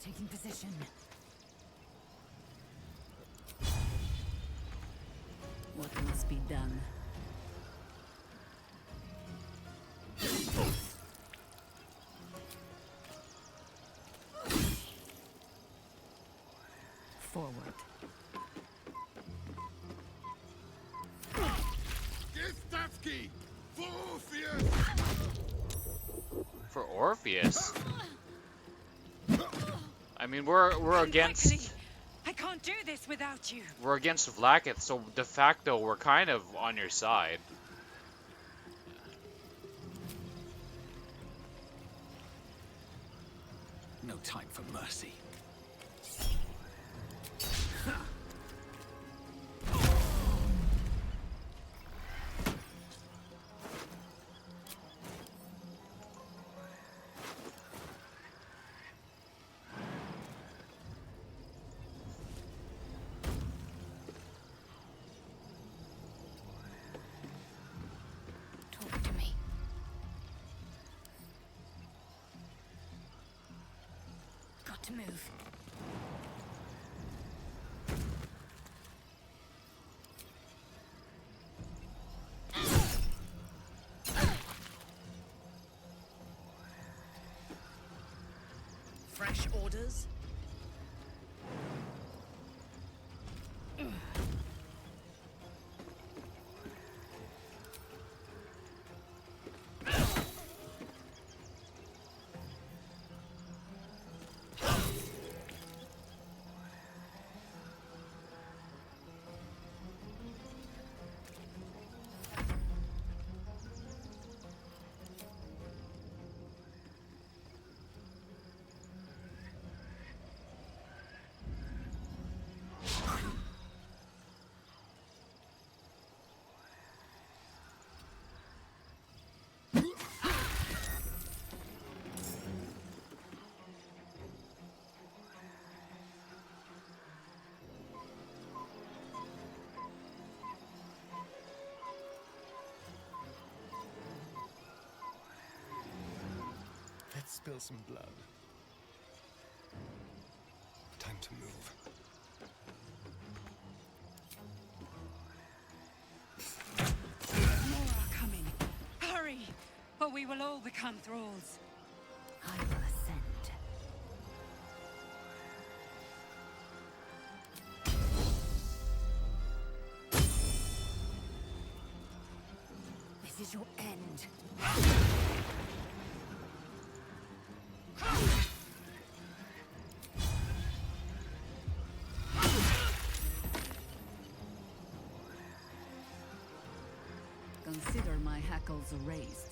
Taking position. What must be done? Forward. Gistavki! For Orpheus! For Orpheus? I mean, we're against I can't do this without you. We're against Vlaakith, so de facto we're kind of on your side. No time for mercy. Talk to me. Got to move. Fresh orders? Let's spill some blood. Time to move. More are coming. Hurry, or we will all become thralls. I will ascend. This is your end. Consider my hackles raised.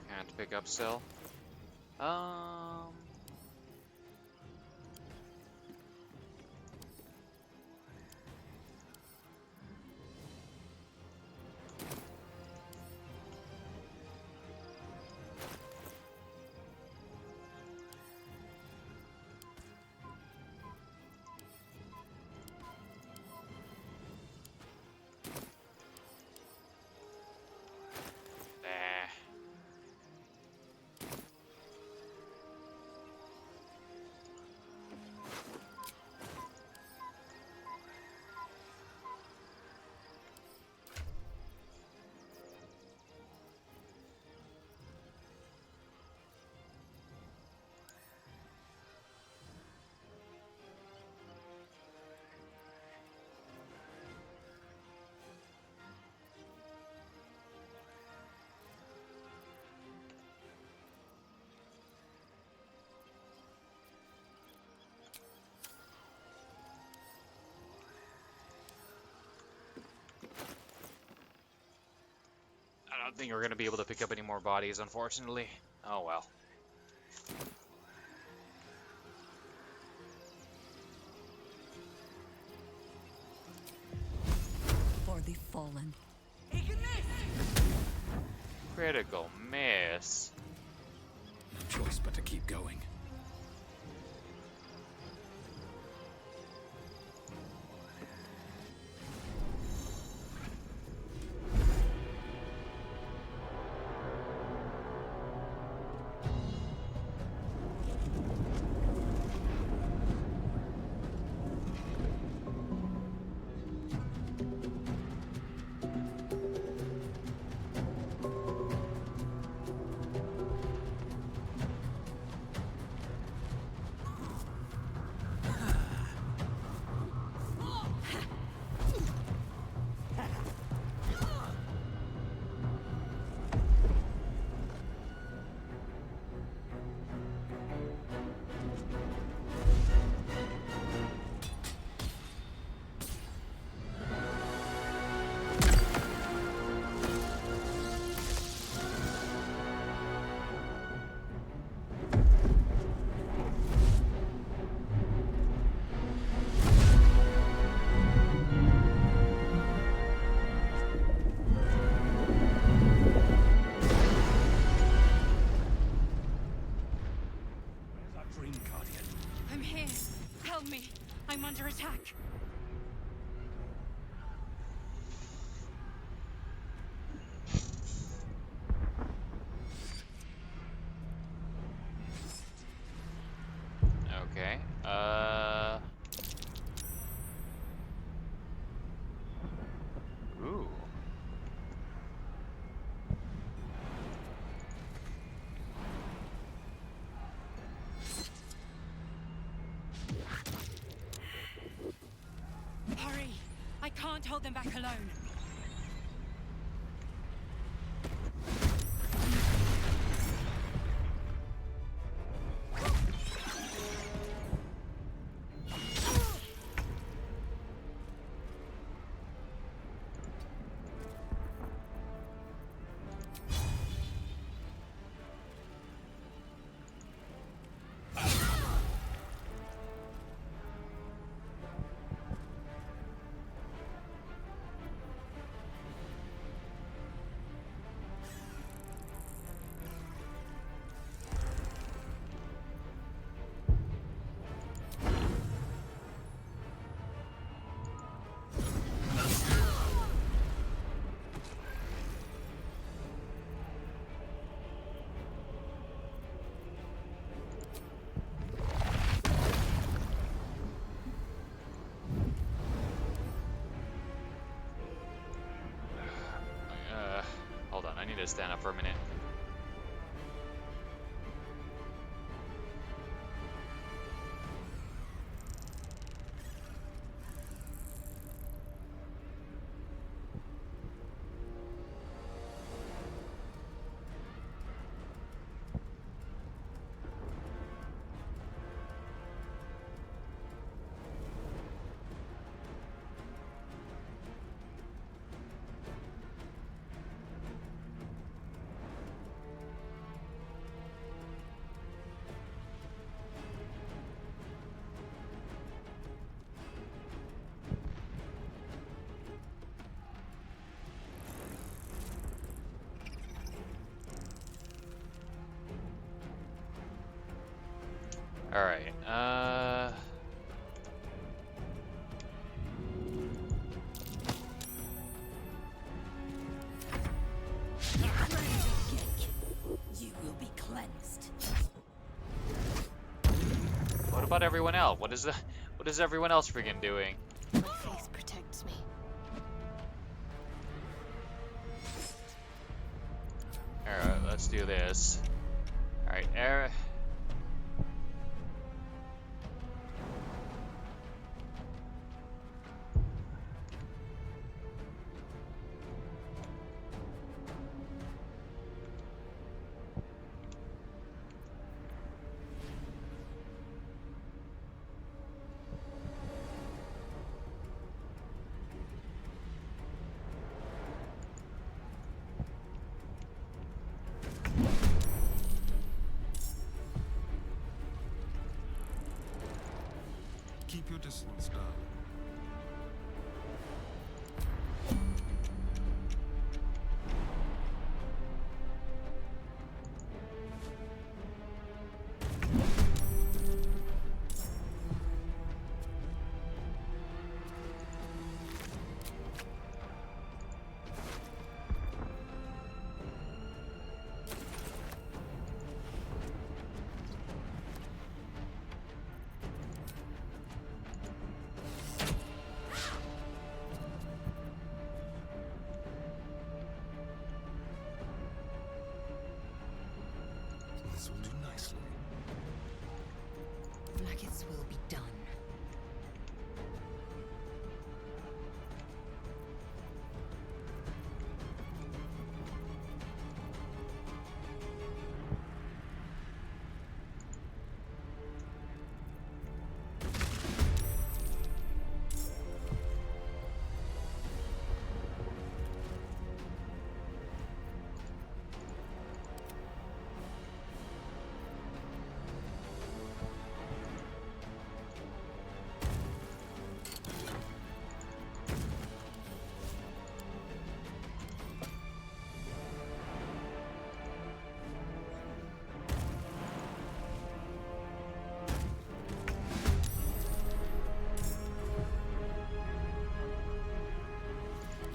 Can't pick up still. I don't think we're gonna be able to pick up any more bodies, unfortunately. Oh well. fallen. Critical miss. No choice but to keep going. I'm here. Help me. I'm under attack. Okay. Ooh. Hurry! I can't hold them back alone. Hold on, I need to stand up for a minute. Alright, You will be cleansed. what about everyone else? What is everyone else freaking doing? My face protects me. Alright, let's do this. Alright, Keep your distance, darling. Justice will be done.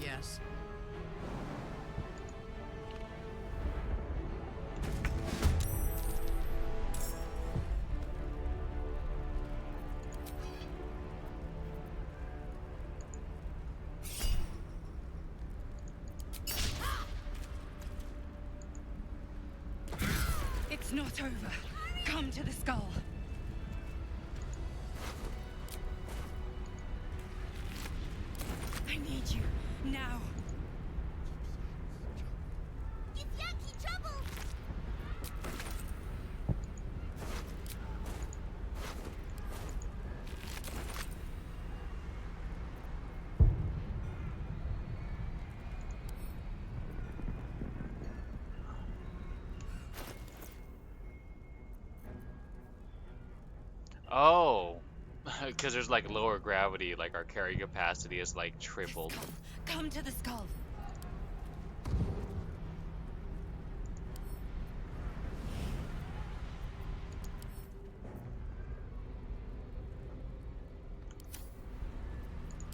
Yes. It's not over. Come to the skull. I need you now. Give Yankee trouble! Oh, because there's like lower gravity, like our carrying capacity is like tripled. Come to the skull.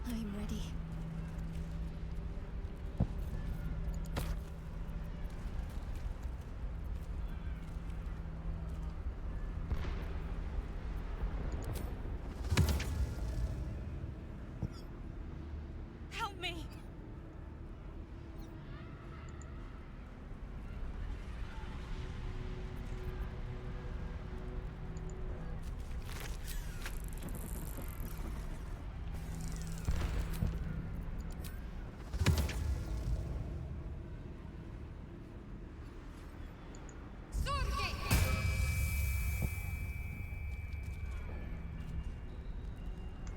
I'm ready. Help me.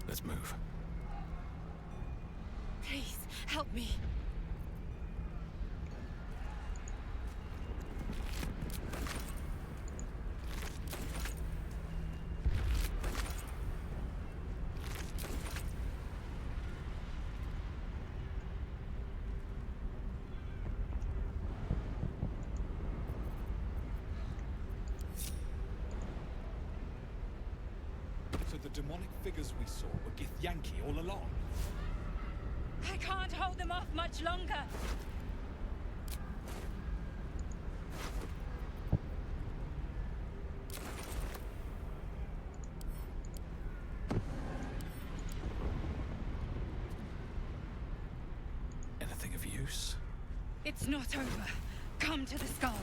Let's move. Please, help me. So the demonic figures we saw were Githyanki all along? I can't hold them off much longer. Anything of use? It's not over. Come to the skull.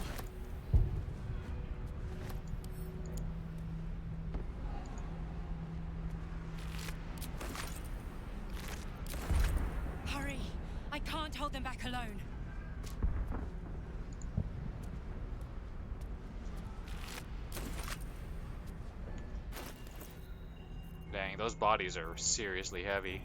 Hurry! I can't hold them back alone. Dang, those bodies are seriously heavy.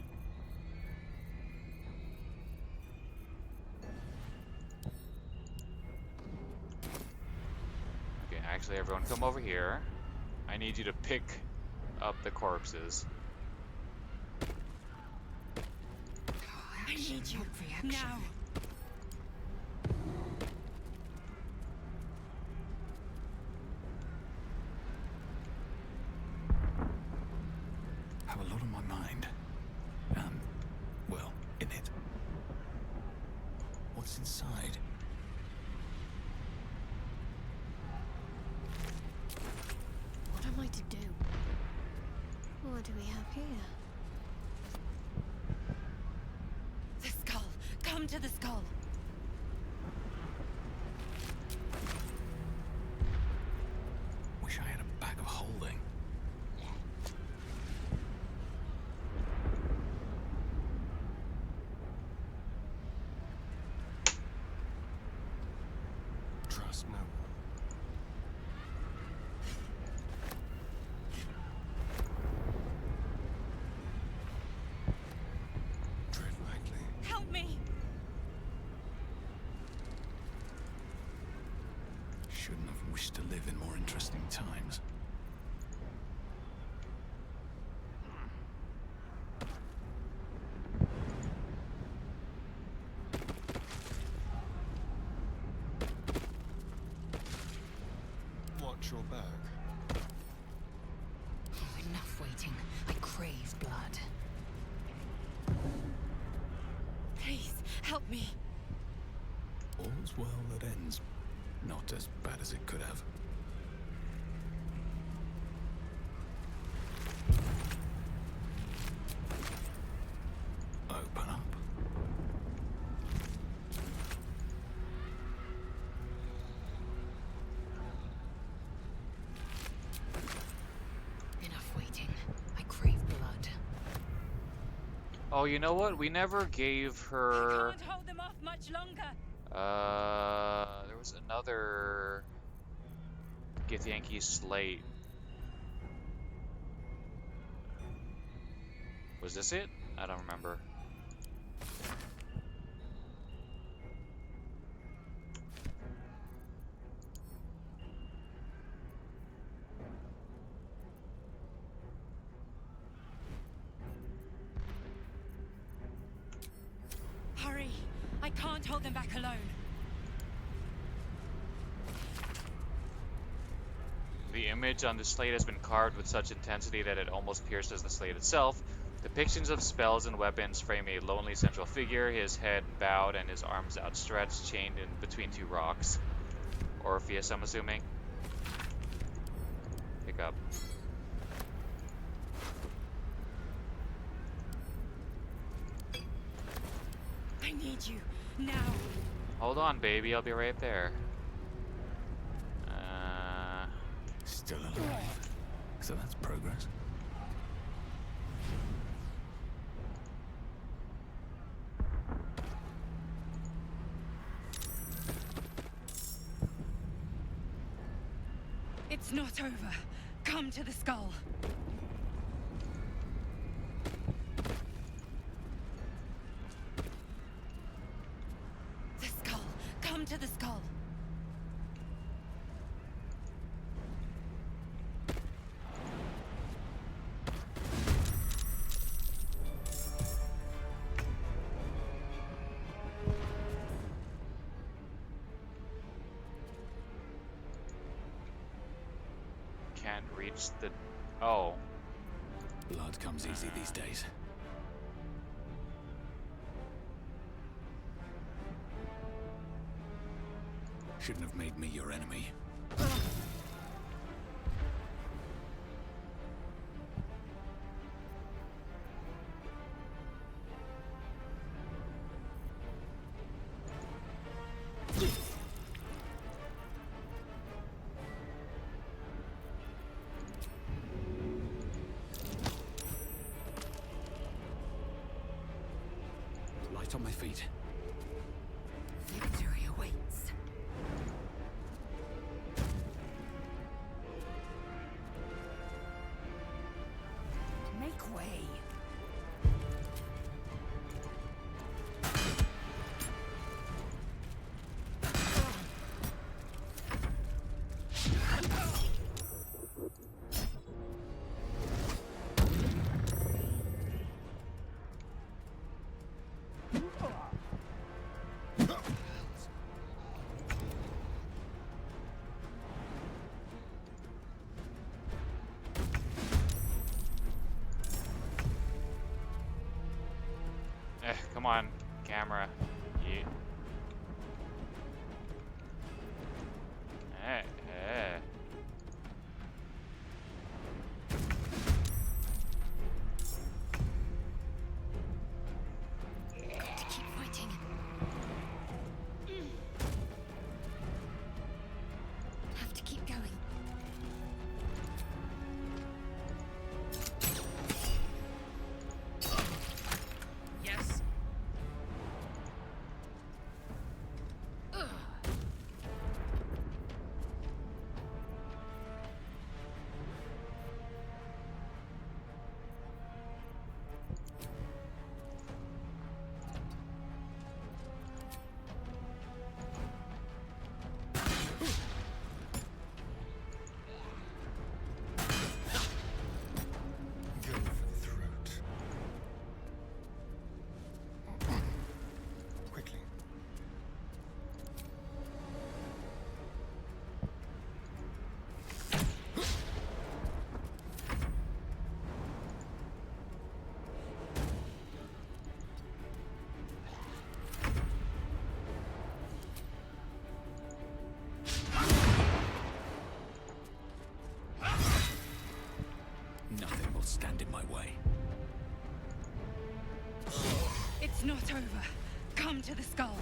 Okay, actually, everyone come over here. I need you to pick up the corpses. I need you now. Have a lot on my mind. Well, in it. What's inside? What am I to do? What do we have here? The skull. Come to the skull. Wish I had a bag of holding. Shouldn't have wished to live in more interesting times. Watch your back. Oh, enough waiting. I crave blood. Please, help me. All's well that ends. Not as bad as it could have. Open up. Enough waiting. I crave blood. Oh, you know what? We never gave her... I can't hold them off much longer. There was another Githyanki slate. Was this it? I don't remember. Hurry! I can't hold them back alone. The image on the slate has been carved with such intensity that it almost pierces the slate itself. Depictions of spells and weapons frame a lonely central figure, his head bowed and his arms outstretched, chained in between two rocks. Orpheus, I'm assuming. Pick up. I need you, now. Hold on, baby, I'll be right there. Still alive. So that's progress. It's not over. Come to the skull. The skull. Come to the skull. Can't reach the... Oh. Blood comes easy these days. Shouldn't have made me your enemy. Light on my feet. Victory awaits. Make way. Come on, camera. Yeah. Keep fighting. Have to keep going. Yes. not over. Come to the skull.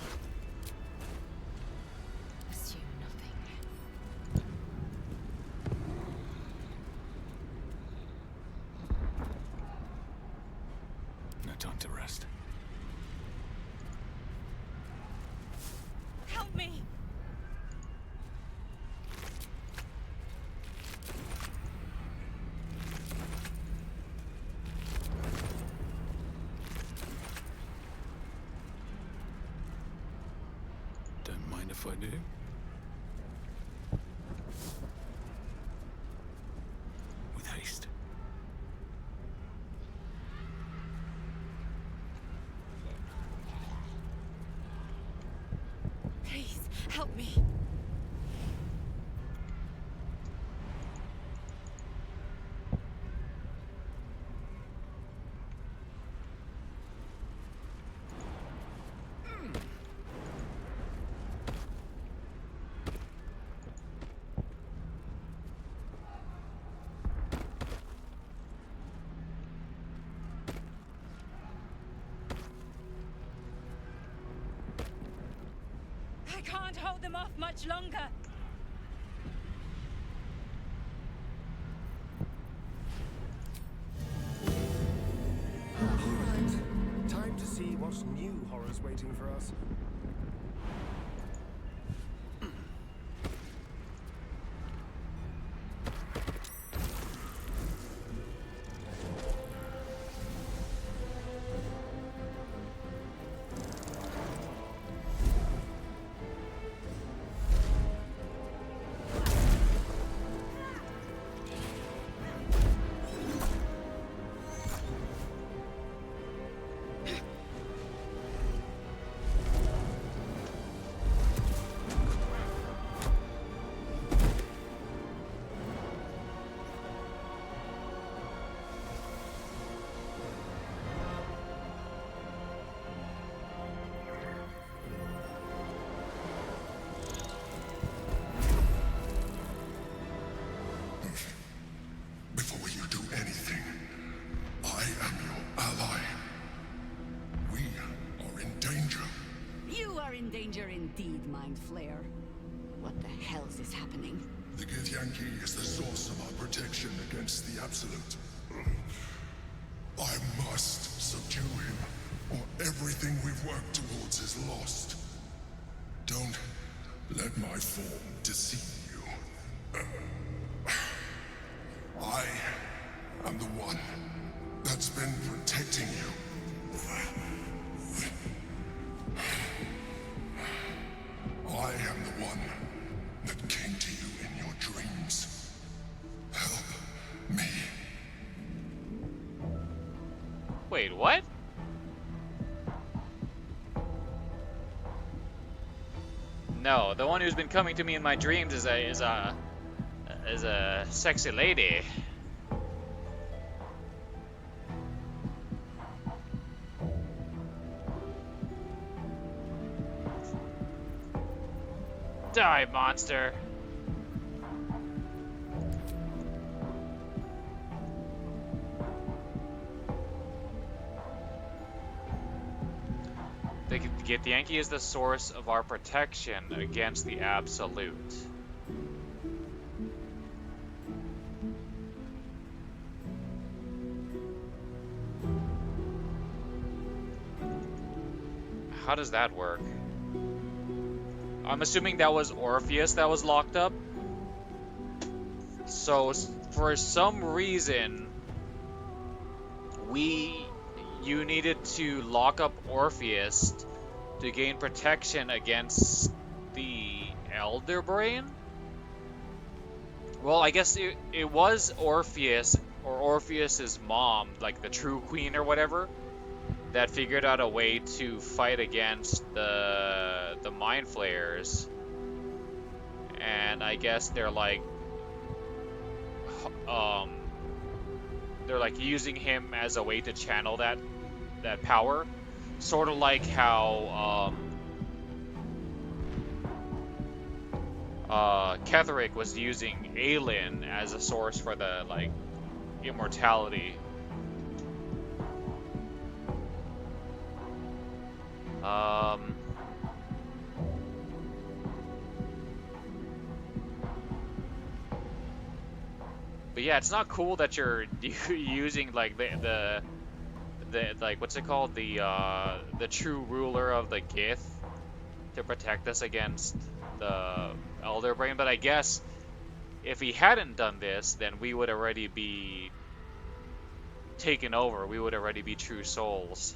Assume nothing. No time to rest. Help me! Don't mind if I do. With haste. Please, help me. I can't hold them off much longer. Alright, time to see what new horror's waiting for us. Before you do anything, I am your ally. We are in danger. You are in danger indeed, Mind Flayer. What the hell is happening? The Githyanki is the source of our protection against the Absolute. I must subdue him, or everything we've worked towards is lost. Don't let my form deceive you. I am the one that's been protecting you. I am the one that came to you in your dreams. Help me. Wait, what? No, the one who's been coming to me in my dreams is a sexy lady. Die, monster. The Githyanki is the source of our protection against the Absolute. How does that work? I'm assuming that was Orpheus that was locked up. So, for some reason, you needed to lock up Orpheus to gain protection against the Elder Brain? Well, I guess it was Orpheus, or Orpheus's mom, like the True Queen or whatever, that figured out a way to fight against the Mind Flayers. And I guess they're like using him as a way to channel that power, sort of like how Ketheric was using Aelin as a source for the immortality. Um. But yeah, it's not cool that you're using like the like what's it called, the true ruler of the Gith to protect us against the Elder Brain. But I guess if he hadn't done this, then we would already be taken over. We would already be true souls.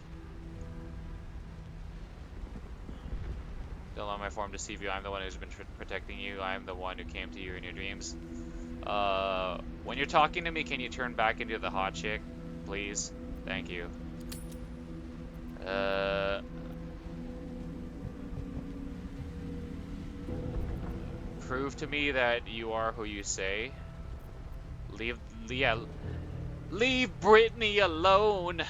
Don't allow my form to deceive you. I'm the one who's been protecting you. I'm the one who came to you in your dreams. When you're talking to me, can you turn back into the hot chick, please? Thank you. Prove to me that you are who you say. Leave Brittany alone.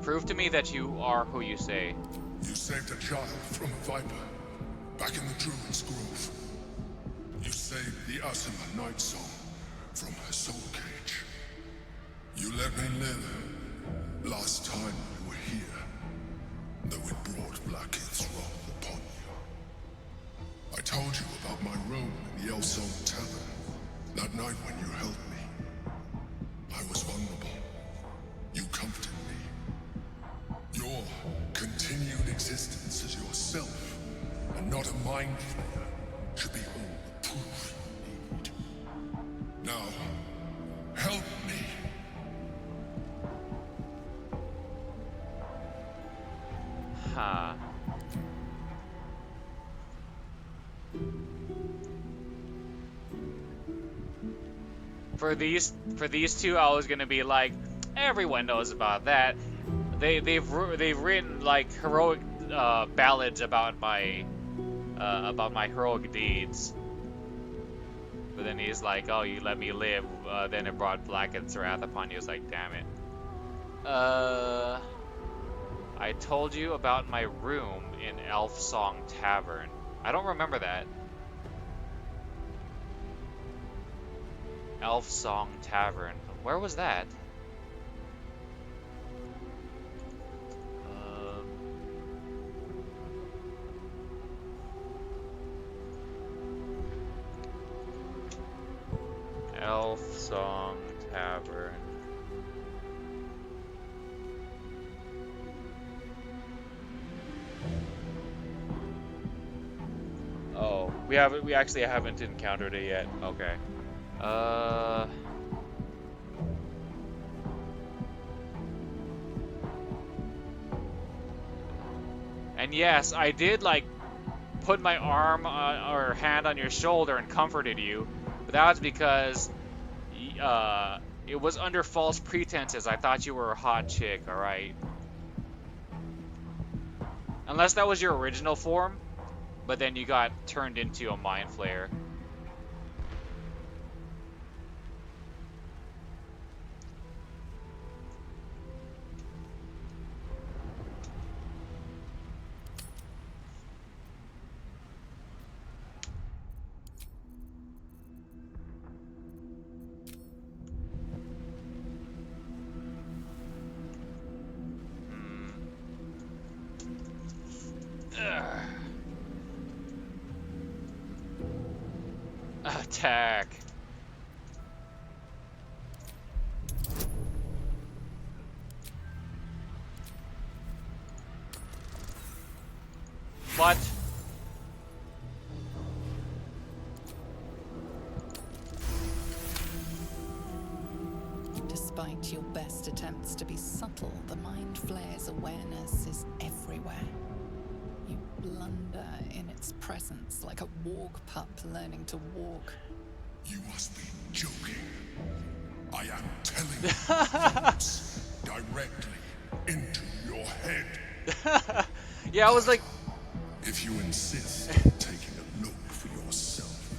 Prove to me that you are who you say. You saved a child from a viper, back in the Druid's Grove. You saved the Asima Night Soul from her soul cage. You let me live last time we were here, though it brought Blackheath's wrath upon you. I told you about my room in the Elsong Tavern, that night when you held me. I was vulnerable. You comforted me. Your continued existence as yourself, and not a mind flayer, should be all the proof you need. Now, help me. Huh. For these two, I was gonna be like, everyone knows about that. They've written like heroic ballads about my heroic deeds. But then he's like, "Oh, you let me live." Then it brought Blackheath's wrath upon you. It's like, damn it. I told you about my room in Elf Song Tavern. I don't remember that. Elf Song Tavern. Where was that? Elf Song Tavern. Oh, we actually haven't encountered it yet. Okay. And yes, I did like put my arm or hand on your shoulder and comforted you, but that was because it was under false pretenses. I thought you were a hot chick, alright? Unless that was your original form, but then you got turned into a mind flayer. Attack. What? Despite your best attempts to be subtle, the Mind Flayer's awareness is everywhere. You blunder in its presence like a warg pup learning to walk. You must be joking. I am telling you things directly into your head. Yeah, I was like... If you insist on taking a look for yourself,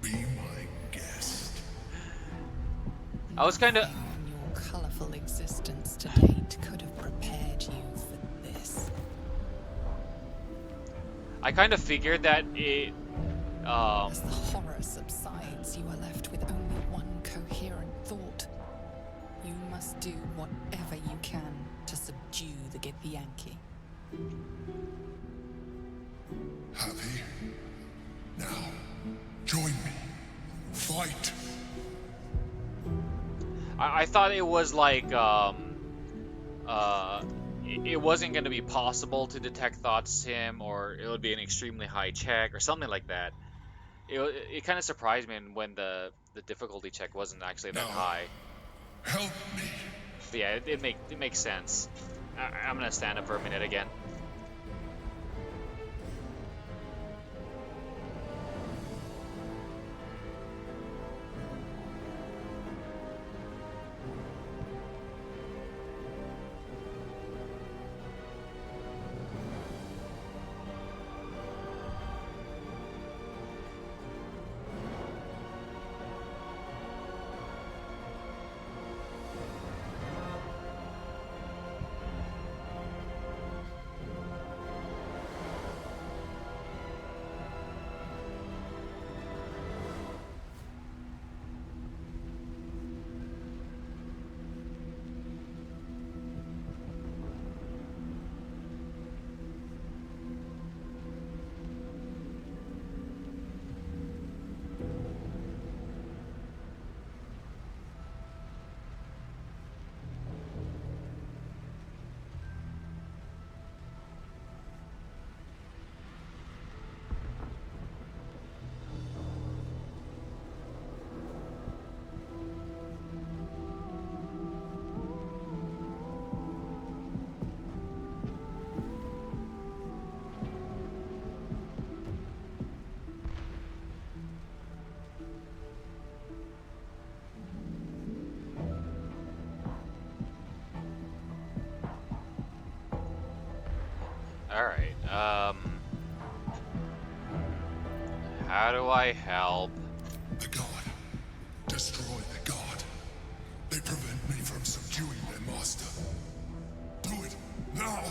be my guest. I was kind of... Your colorful existence to date could have prepared you for this. I kind of figured that As the horror subsides, you are left with only one coherent thought. You must do whatever you can to subdue the Githyanki. Happy? Now, join me. Fight! I thought it was like, it wasn't going to be possible to detect thoughts to him, or it would be an extremely high check, or something like that. It kind of surprised me when the difficulty check wasn't actually that high. Help me. But yeah, it makes sense. I'm gonna stand up for a minute again. Alright, how do I help? The god. Destroy the god. They prevent me from subduing their master. Do it, now!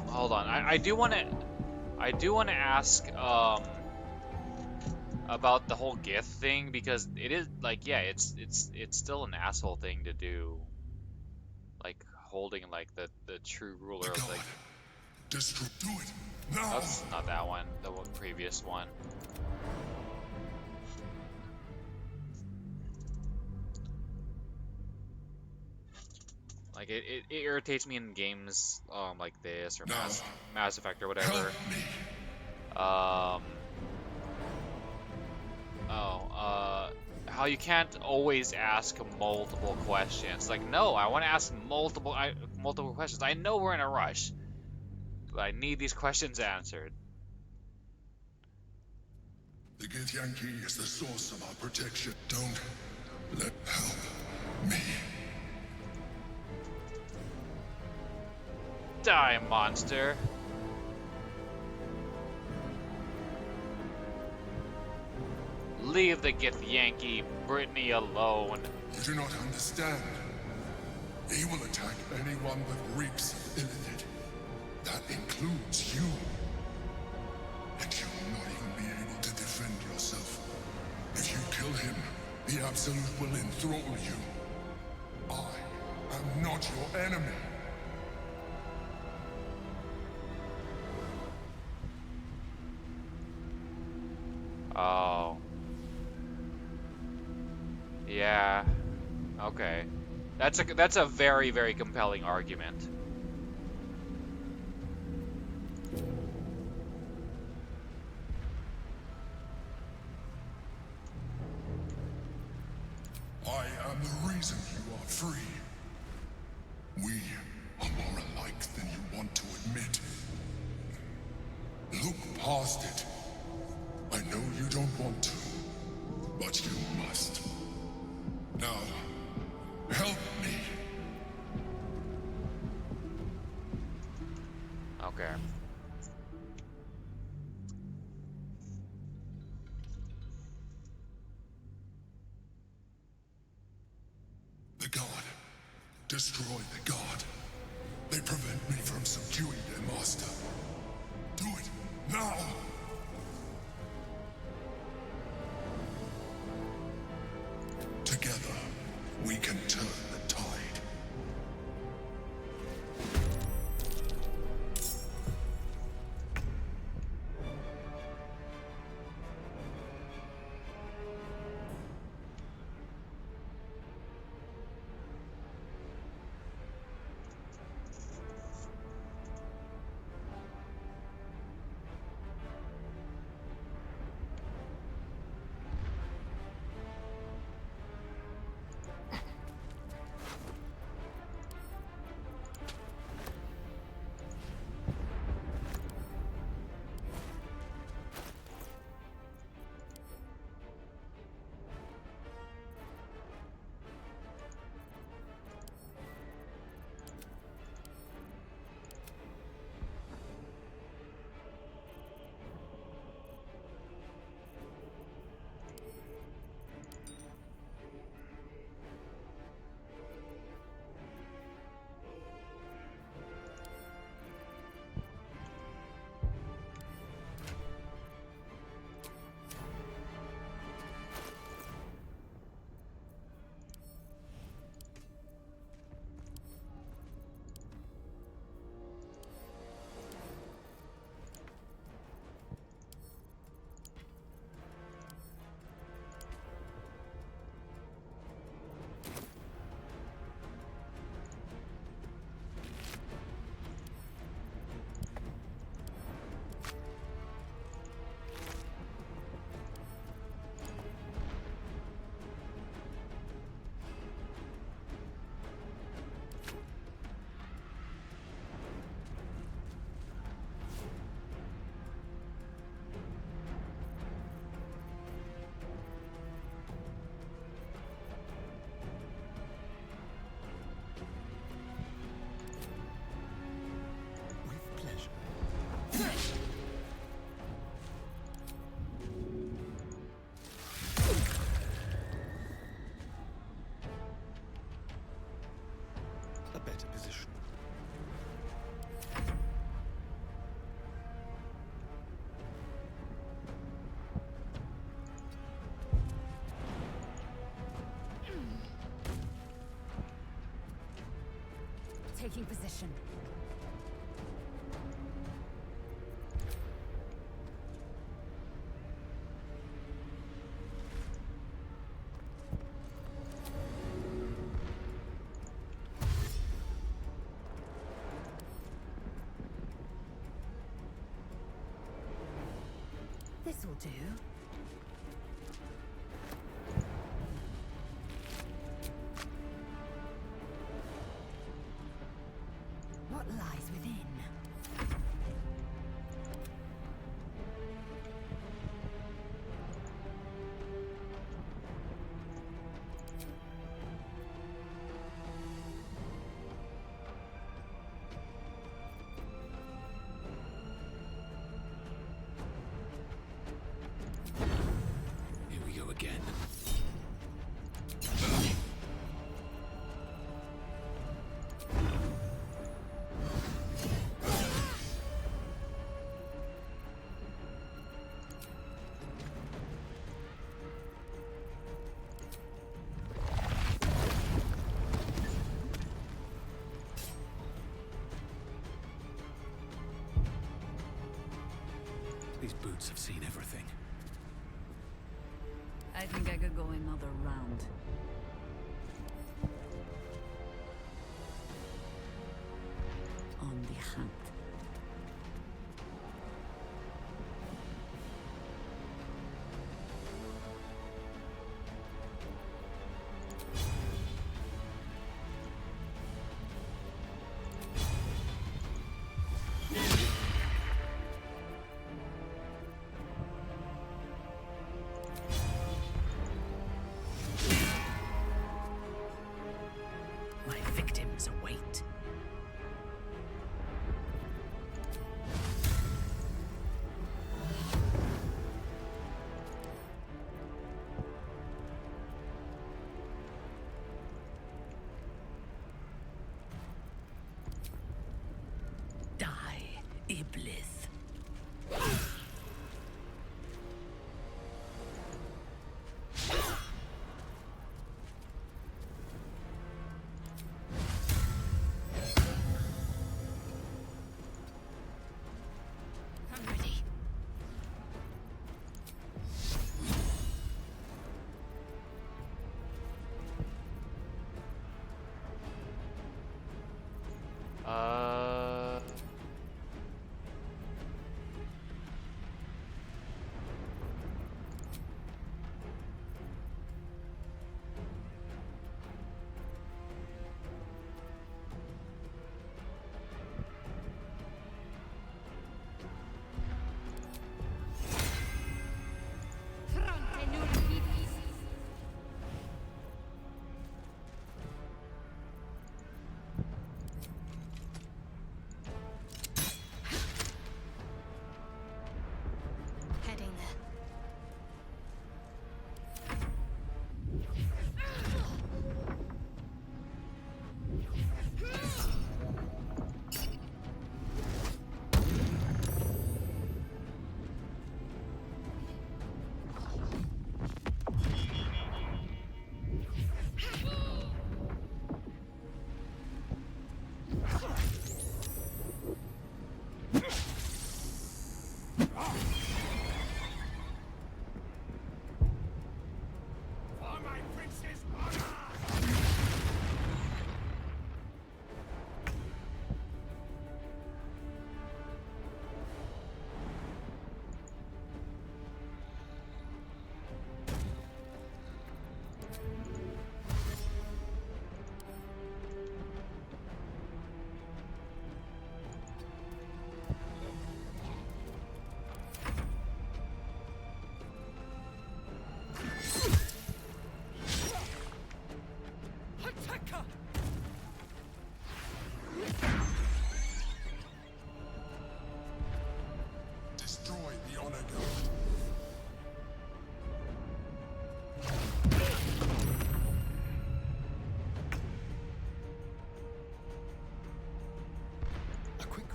Hold on, I do want to ask, about the whole gift thing, because it is like, yeah, it's still an asshole thing to do, like holding like the true ruler of like. Destroy. Do it now. That's not that one. The previous one. Like it irritates me in games like this or Mass Effect or whatever. How you can't always ask multiple questions. Like, no, I want to ask multiple questions. I know we're in a rush, but I need these questions answered. The Githyanki is the source of our protection. Don't let help me. Die, monster. Leave the Githyanki Brittany alone. You do not understand. He will attack anyone that reaps Illithid. That includes you. And you will not even be able to defend yourself. If you kill him, the Absolute will enthrall you. I am not your enemy. Oh. Yeah. Okay. That's a very, very compelling argument. I am the reason you are free. We are more alike than you want to admit. Look past it. I know you don't want to, but you must. Now, help me. Okay. The god Destroy the god. They prevent me from subduing their master. Do it now! Together, we can turn the tide. A better position. Taking position. This'll do. What lies within? Here we go again. These boots have seen everything. I think I could go another round. On the hunt. My victims await.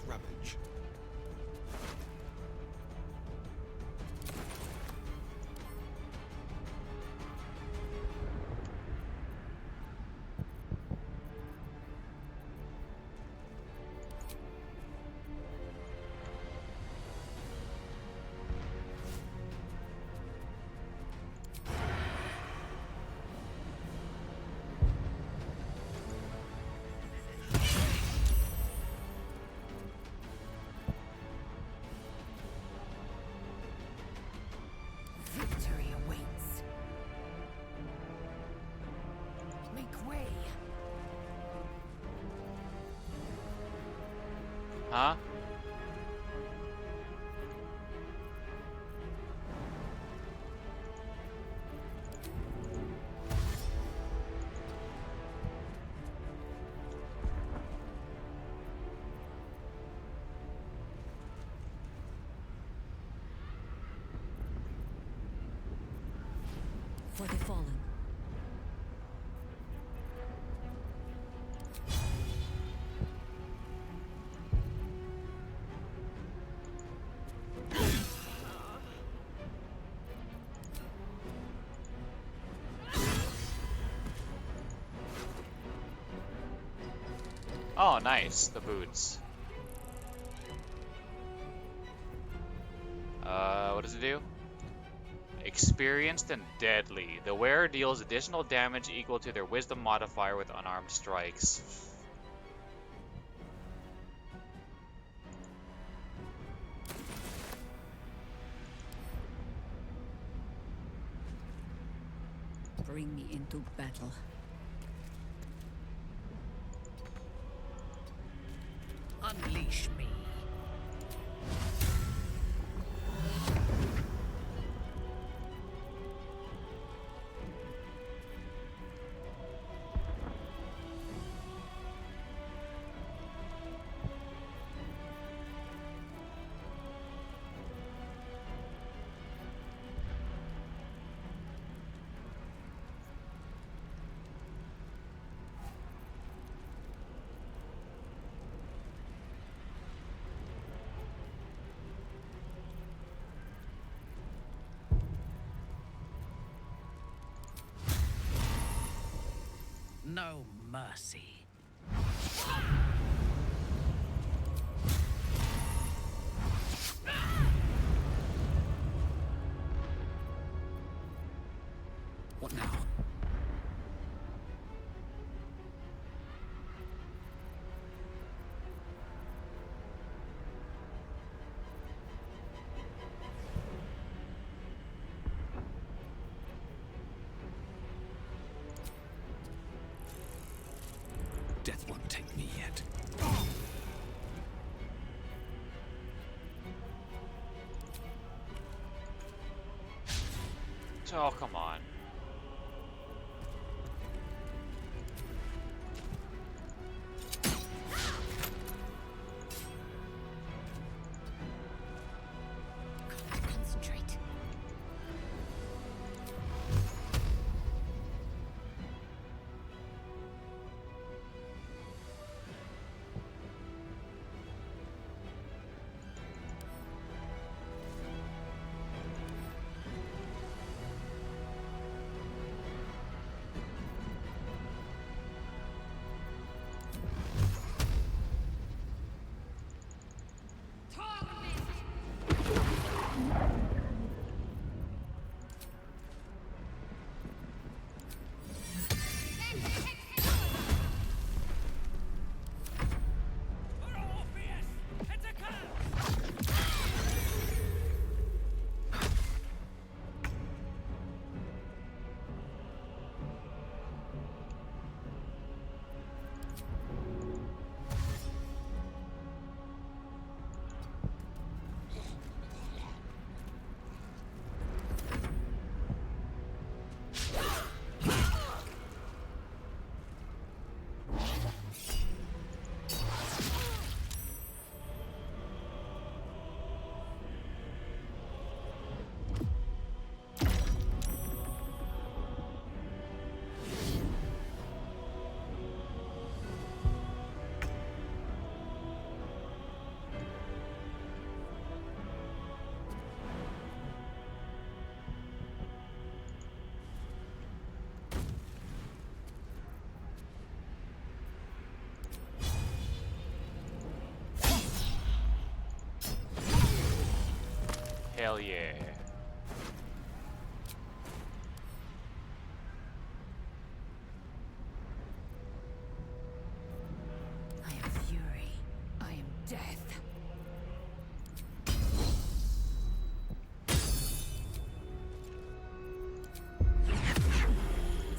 ravage. Victory awaits. Make way. Huh? For the fallen. Oh, nice. The boots. What does it do? Experienced and deadly. The wearer deals additional damage equal to their wisdom modifier with unarmed strikes. Bring me into battle. Unleash me. No mercy. What now? Death won't take me yet. Oh, come on. Concentrate. Hell yeah. I am fury. I am death.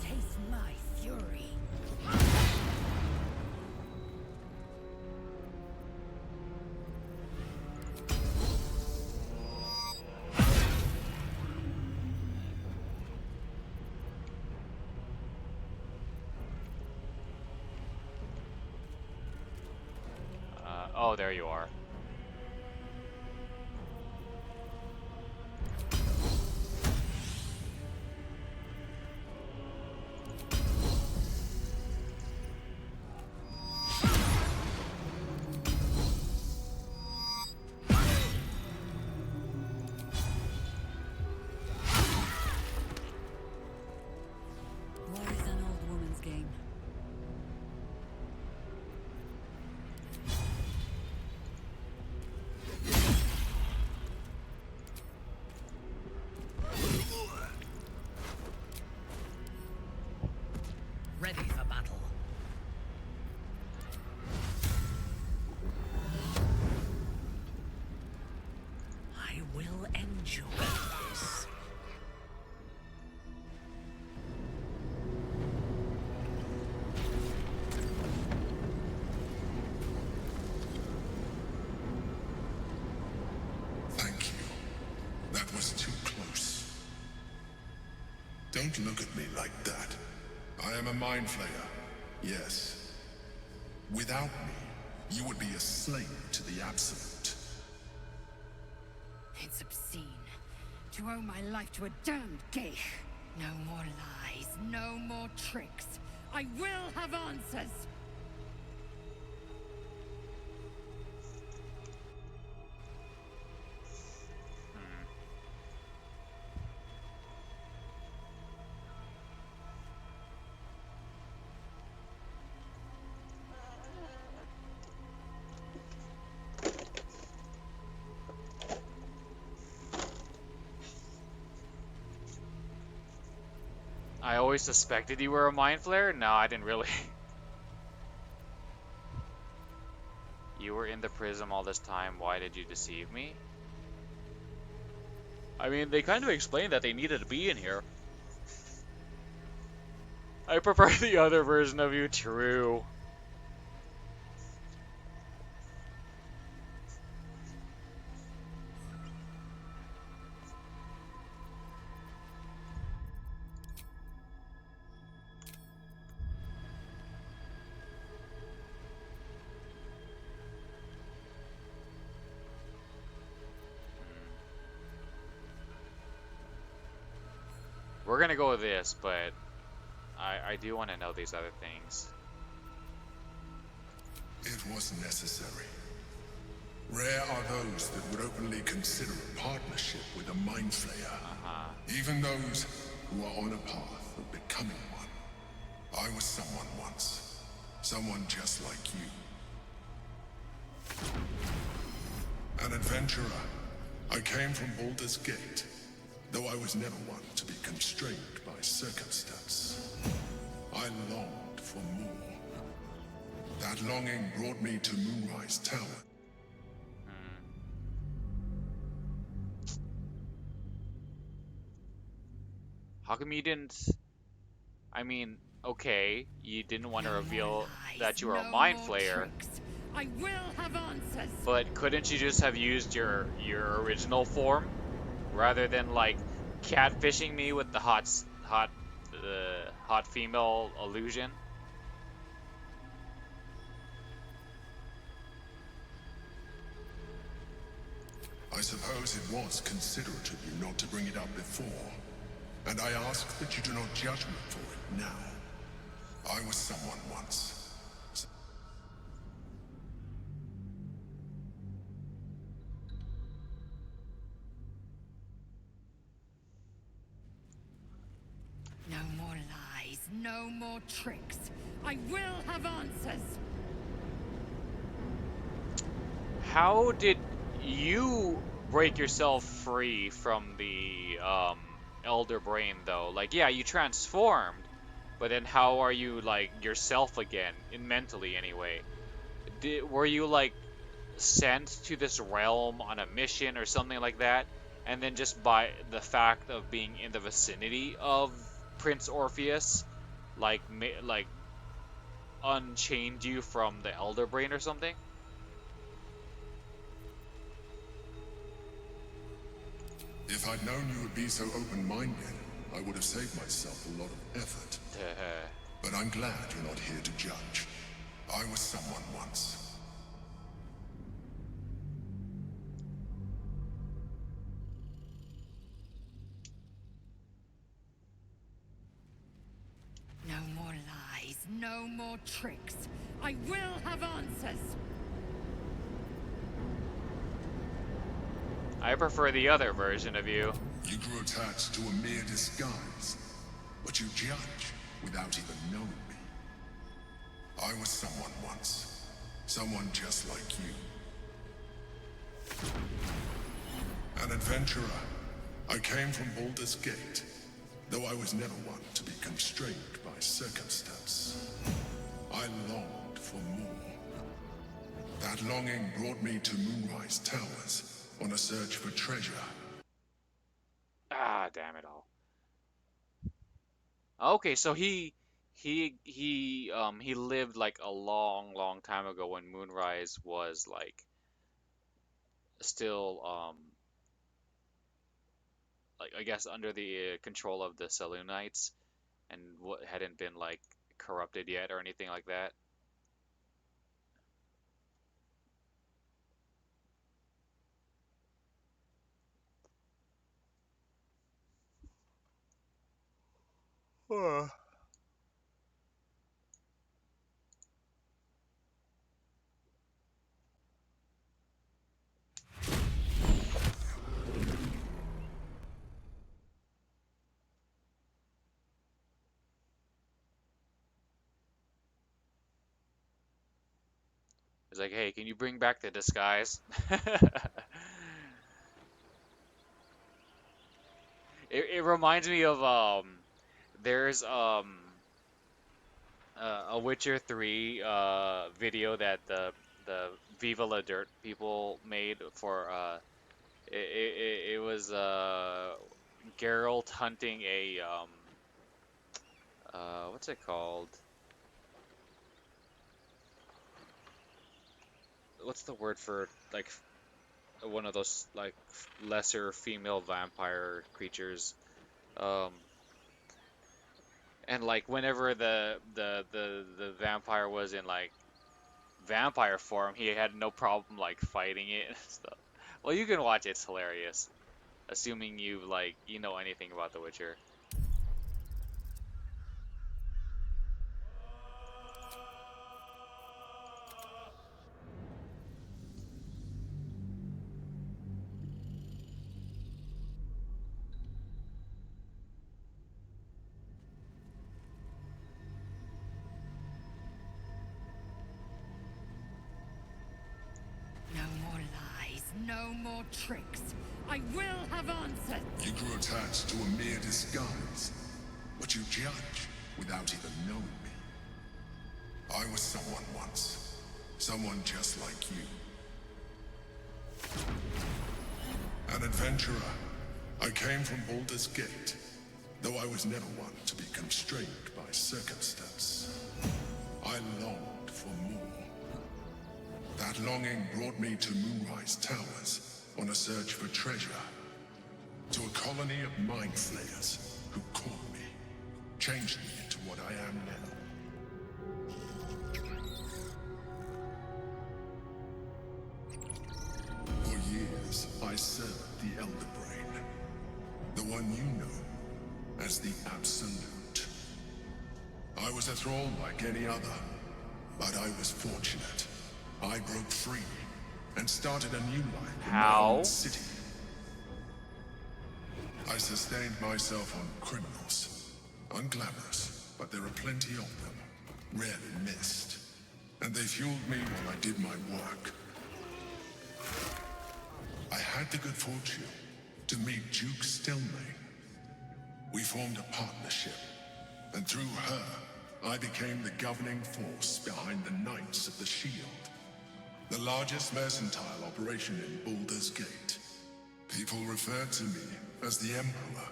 Taste my fury. Oh, there you are. War is an old woman's game. Ready for battle. I will enjoy this. Thank you. That was too close. Don't look at me like that. I am a mind flayer. Yes. Without me, you would be a slave to the Absolute. It's obscene to owe my life to a damned Gait. No more lies, no more tricks. I will have answers. I always suspected you were a mind flayer? No, I didn't really. You were in the prism all this time. Why did you deceive me? I mean, they kind of explained that they needed to be in here. I prefer the other version of you, true. We're gonna go with this, but I do want to know these other things. It was necessary. Rare are those that would openly consider a partnership with a mind flayer. Even those who are on a path of becoming one. I was someone once. Someone just like you. An adventurer. I came from Baldur's Gate, though I was never one to be constrained by circumstance. I longed for more. That longing brought me to Moonrise Tower. How come you didn't... I mean, okay, you didn't want to reveal that you were a mind flayer. I will have answers. But couldn't you just have used your original form? Rather than, like, catfishing me with the hot female illusion? I suppose it was considerate of you not to bring it up before. And I ask that you do not judge me for it now. I was someone once. No more lies, no more tricks. I will have answers. How did you break yourself free from the elder brain though? Like, yeah, you transformed, but then how are you like yourself again, in mentally anyway? Were you like sent to this realm on a mission or something like that, and then just by the fact of being in the vicinity of Prince Orpheus, like like unchained you from the elder brain or something? If I'd known you would be so open-minded, I would have saved myself a lot of effort. But I'm glad you're not here to judge. I was someone once. No more lies, no more tricks. I will have answers. I prefer the other version of you. You grew attached to a mere disguise, but you judge without even knowing me. I was someone once. Someone just like you. An adventurer. I came from Baldur's Gate, though I was never one to be constrained by circumstance. I longed for more. That longing brought me to Moonrise Towers on a search for treasure. Ah, damn it all. Okay, so he lived like a long time ago when Moonrise was like still like I guess under the control of the Selûnites, and what hadn't been like corrupted yet or anything like that. It's like, hey, can you bring back the disguise? It reminds me of there's a Witcher 3 video that the Viva La Dirt people made for it was Geralt hunting a what's it called? What's the word for like one of those like lesser female vampire creatures? Um, and like whenever the vampire was in like vampire form, he had no problem like fighting it and stuff. Well, you can watch it, it's hilarious. Assuming you know anything about The Witcher. No more lies, no more tricks. I will have answers. You grew attached to a mere disguise, but you judge without even knowing me. I was someone once. Someone just like you. An adventurer. I came from Baldur's Gate, though I was never one to be constrained by circumstance. I longed for more. That longing brought me to Moonrise Towers on a search for treasure. To a colony of mind flayers who caught me, changed me into what I am now. For years, I served the Elder Brain, the one you know as the Absolute. I was a thrall like any other, but I was fortunate. I broke free and started a new life in my own city. I sustained myself on criminals. Unglamorous, but there are plenty of them. Rarely missed. And they fueled me while I did my work. I had the good fortune to meet Duke Stelmane. We formed a partnership, and through her, I became the governing force behind the Knights of the Shield, the largest mercantile operation in Baldur's Gate. People referred to me as the Emperor.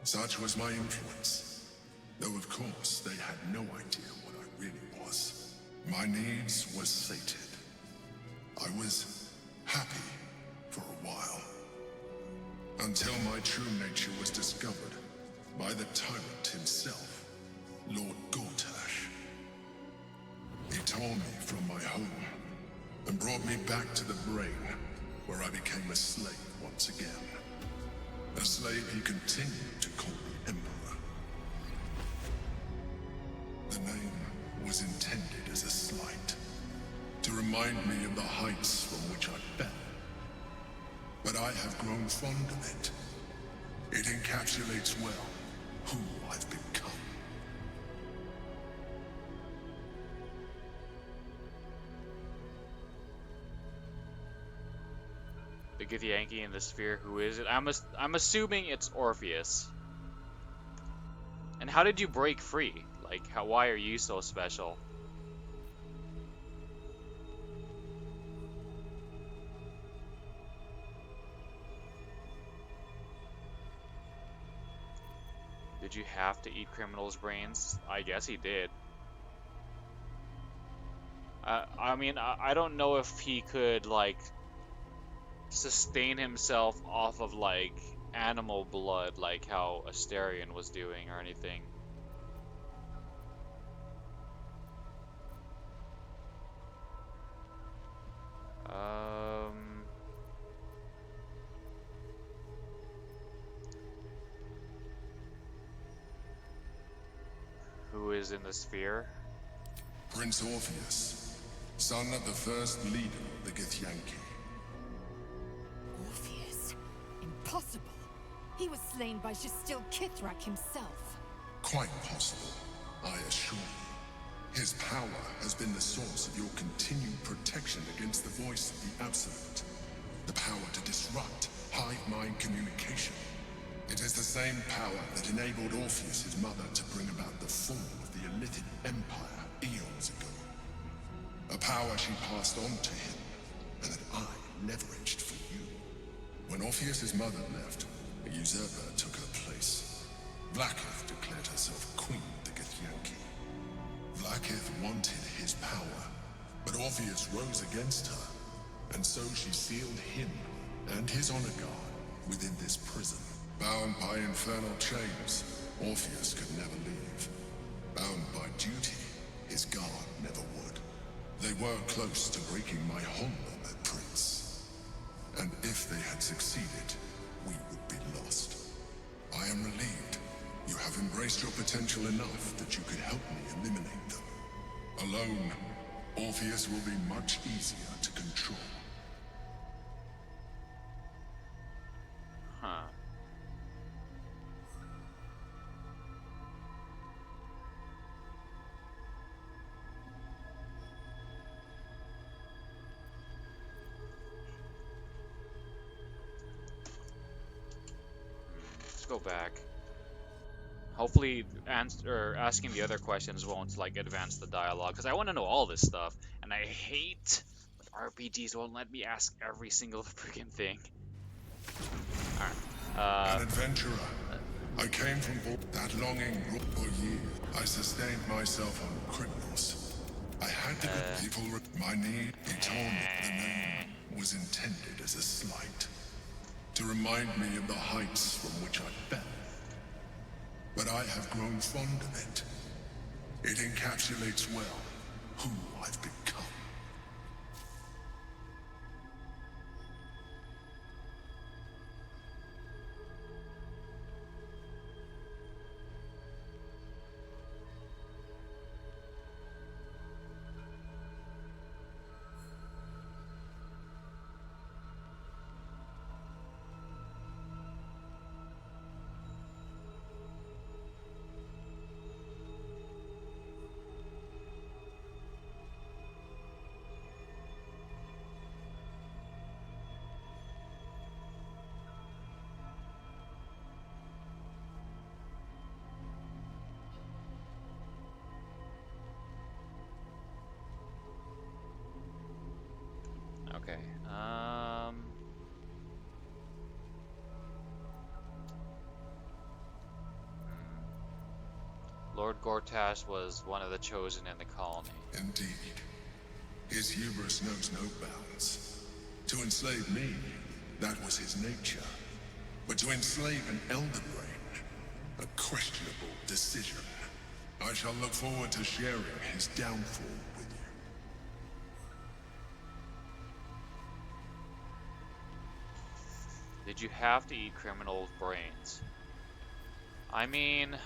Such was my influence, though of course they had no idea what I really was. My needs were sated. I was happy for a while, until my true nature was discovered by the tyrant himself, Lord Gortash. He tore me from my home and brought me back to the brain, where I became a slave once again. A slave he continued to call the Emperor. The name was intended as a slight, to remind me of the heights from which I fell. But I have grown fond of it. It encapsulates well who I've become. The Githyanki in the sphere, who is it? I'm assuming it's Orpheus. And how did you break free? Like, why are you so special? Did you have to eat criminals' brains? I guess he did. I mean, I don't know if he could, like, sustain himself off of, like, animal blood, like how Asterion was doing or anything. Who is in the sphere? Prince Orpheus, son of the first leader of the Githyanki. Orpheus? Impossible. He was slain by Justil Kithrak himself. Quite possible, I assure you. His power has been the source of your continued protection against the voice of the Absolute. The power to disrupt hive mind communication. It is the same power that enabled Orpheus's mother to bring about the fall of the Elitid Empire eons ago. A power she passed on to him, and that I leveraged for you. When Orpheus's mother left, a usurper took her place. Vlaakith declared herself queen of the Githyanki. Vlaakith wanted his power, but Orpheus rose against her, and so she sealed him and his honor guard within this prison. Bound by infernal chains, Orpheus could never leave. Bound by duty, his guard never would. They were close to breaking my honor, Prince. And if they had succeeded, we would be lost. I am relieved. You have embraced your potential enough that you could help me eliminate them. Alone, Orpheus will be much easier to control. Huh. Let's go back. Hopefully, asking the other questions won't like advance the dialogue, because I want to know all this stuff, and I hate when RPGs won't let me ask every single freaking thing. An adventurer. I came from that longing for years. I sustained myself on criminals. I had to get people. My need. He told me the name was intended as a slight, to remind me of the heights from which I fell. But I have grown fond of it. It encapsulates well who I've become. Okay. Lord Gortash was one of the chosen in the colony. Indeed. His hubris knows no bounds. To enslave me, that was his nature. But to enslave an Elder Brain, a questionable decision. I shall look forward to sharing his downfall with you. Did you have to eat criminals' brains? I mean...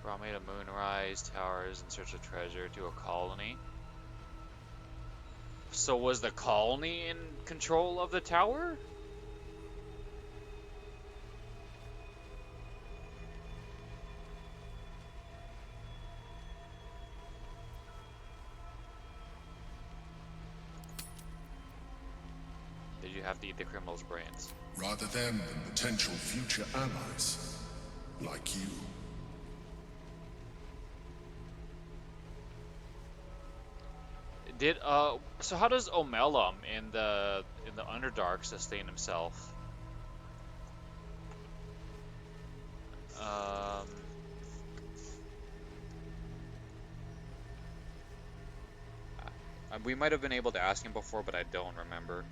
brought me to Moonrise Towers in search of treasure to a colony. So was the colony in control of the tower? Did you have to eat the criminal's brains? Rather them than potential future allies, like you. Did so how does Omelum in the Underdark sustain himself? We might have been able to ask him before, but I don't remember.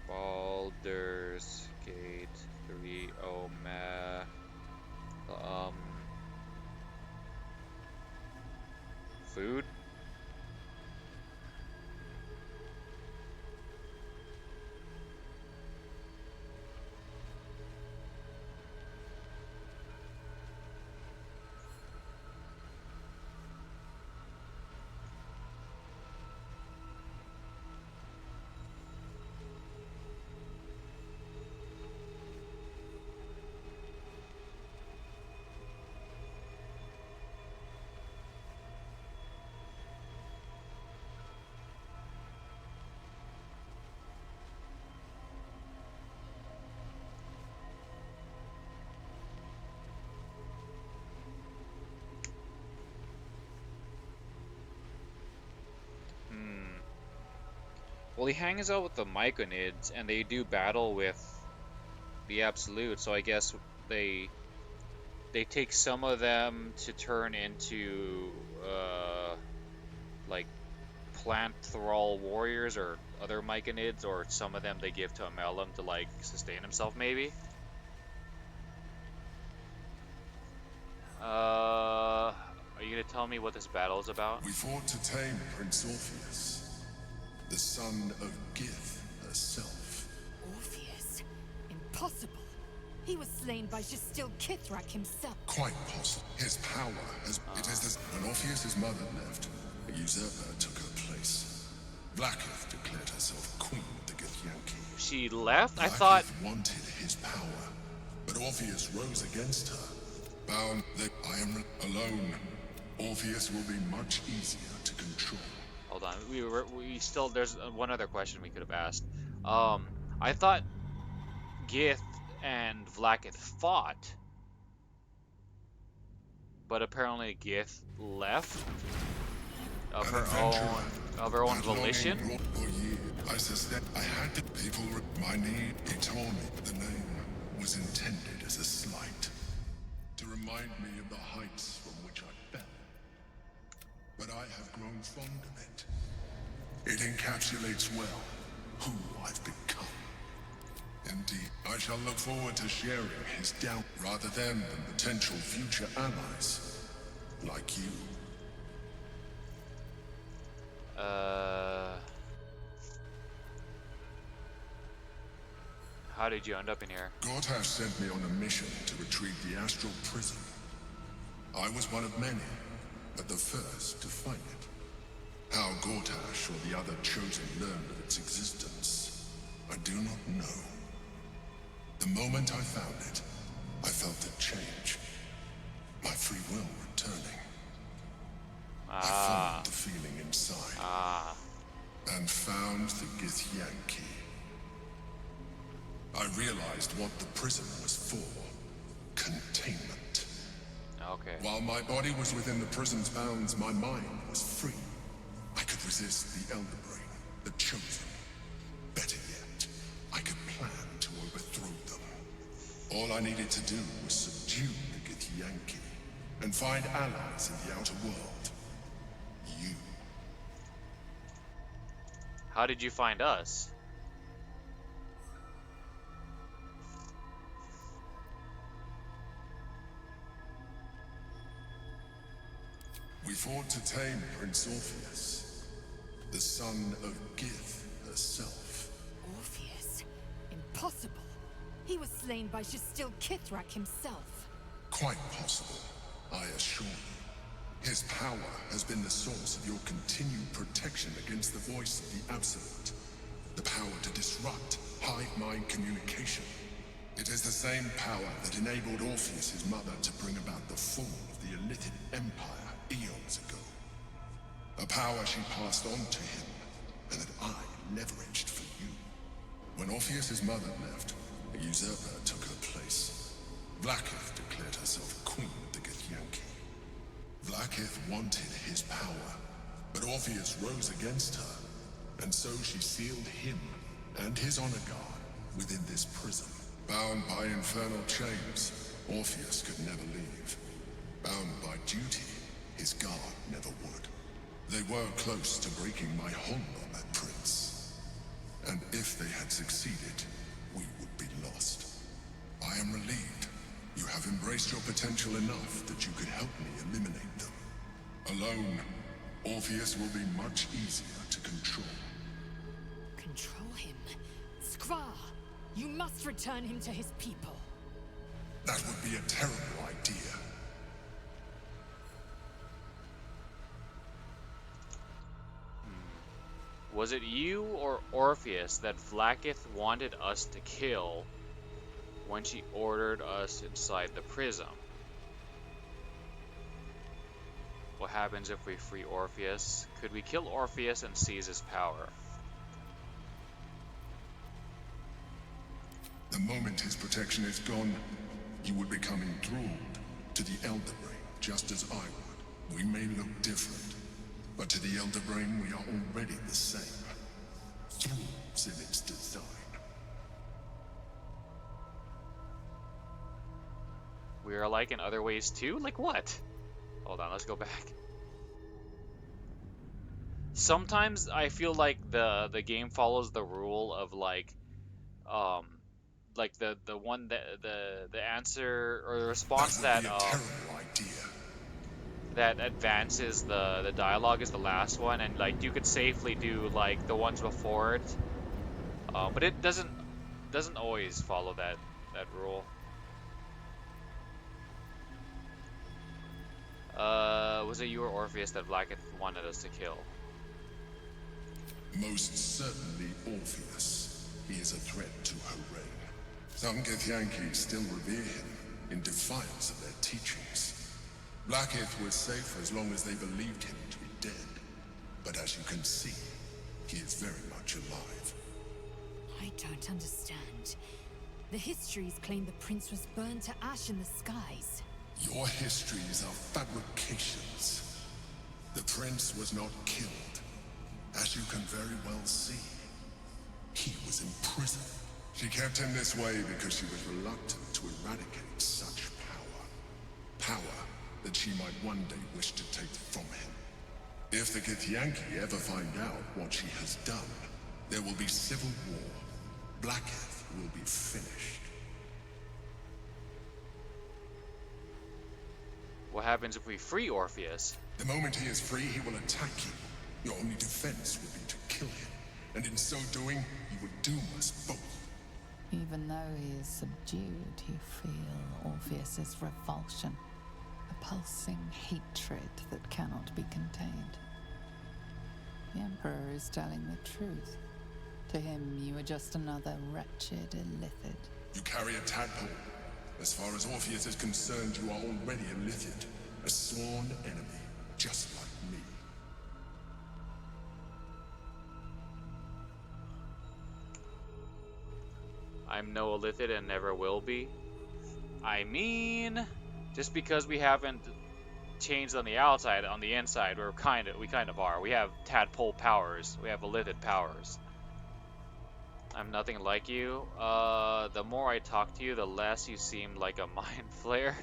Baldurs Gate 3 food? Well, he hangs out with the Myconids, and they do battle with the Absolute, so I guess they take some of them to turn into, like, plant thrall warriors or other Myconids, or some of them they give to Amelum to, like, sustain himself, maybe? Are you gonna tell me what this battle is about? We fought to tame Prince Orpheus, the son of Gith herself. Orpheus? Impossible. He was slain by Justil Kithrak himself. Quite possible. His power has... It is this... When Orpheus's mother left, a usurper took her place. Blackith declared herself queen of the Githyanki. She left? I Blackith thought... wanted his power, but Orpheus rose against her. Bound that I am alone. Orpheus will be much easier to control. Hold on, we still, there's one other question we could have asked. I thought Gith and Vlaakith fought, but apparently Gith left of her own volition. For years, I suspect I had to. People, my need. He told me the name was intended as a slight, to remind me of the heights from which I fell. But I have grown fond of it. It encapsulates well who I've become. Indeed, I shall look forward to sharing his down rather than potential future allies, like you. How did you end up in here? Gortash sent me on a mission to retrieve the astral prison. I was one of many, but the first to find it. How Gortash or the other chosen learned of its existence, I do not know. The moment I found it, I felt it change. My free will returning. I followed the feeling inside. And found the Githyanki. I realized what the prison was for. Containment. Okay. While my body was within the prison's bounds, my mind was free. I could resist the Elder Brain, the Chosen. Better yet, I could plan to overthrow them. All I needed to do was subdue the Githyanki and find allies in the outer world. You. How did you find us? We fought to tame Prince Orpheus, the son of Gith herself. Orpheus? Impossible. He was slain by Justil Kithrak himself. Quite possible, I assure you. His power has been the source of your continued protection against the voice of the Absolute. The power to disrupt hive-mind communication. It is the same power that enabled Orpheus's mother to bring about the fall of the Illithid Empire eons ago. A power she passed on to him, and that I leveraged for you. When Orpheus's mother left, a usurper took her place. Vlaakith declared herself queen of the Githyanki. Vlaakith wanted his power, but Orpheus rose against her, and so she sealed him and his honor guard within this prison. Bound by infernal chains, Orpheus could never leave. Bound by duty, his guard never would. They were close to breaking my hold on that prince. And if they had succeeded, we would be lost. I am relieved. You have embraced your potential enough that you could help me eliminate them. Alone, Orpheus will be much easier to control. Control him? Skrar! You must return him to his people. That would be a terrible idea. Was it you or Orpheus that Vlaakith wanted us to kill when she ordered us inside the prism? What happens if we free Orpheus? Could we kill Orpheus and seize his power? The moment his protection is gone, you would become enthralled to the Elder Brain, just as I would. We may look different, but to the Elder Brain we are already the same. Thralls in its design. We are alike in other ways too? Like what? Hold on, let's go back. Sometimes I feel like the game follows the rule of like the one that the answer or the response that that advances the dialogue is the last one, and like you could safely do like the ones before it, but it doesn't always follow that rule. Was it you or Orpheus that Vlaakith wanted us to kill? Most certainly Orpheus. He is a threat to her reign. Some Githyanki still revere him in defiance of their teachings. Vlaakith was safe as long as they believed him to be dead. But as you can see, he is very much alive. I don't understand. The histories claim the prince was burned to ash in the skies. Your histories are fabrications. The prince was not killed. As you can very well see, he was imprisoned. She kept him this way because she was reluctant to eradicate such power. Power that she might one day wish to take from him. If the Githyanki ever find out what she has done, there will be civil war. Vlaakith will be finished. What happens if we free Orpheus? The moment he is free, he will attack you. Your only defense will be to kill him. And in so doing, he will doom us both. Even though he is subdued, you feel Orpheus's revulsion. A pulsing hatred that cannot be contained. The Emperor is telling the truth. To him, you are just another wretched illithid. You carry a tadpole. As far as Orpheus is concerned, you are already illithid. A sworn enemy, just like me. I'm no illithid and never will be. I mean, just because we haven't changed on the outside, on the inside, we kind of are. We have tadpole powers. We have illithid powers. I'm nothing like you. The more I talk to you, the less you seem like a mind flayer.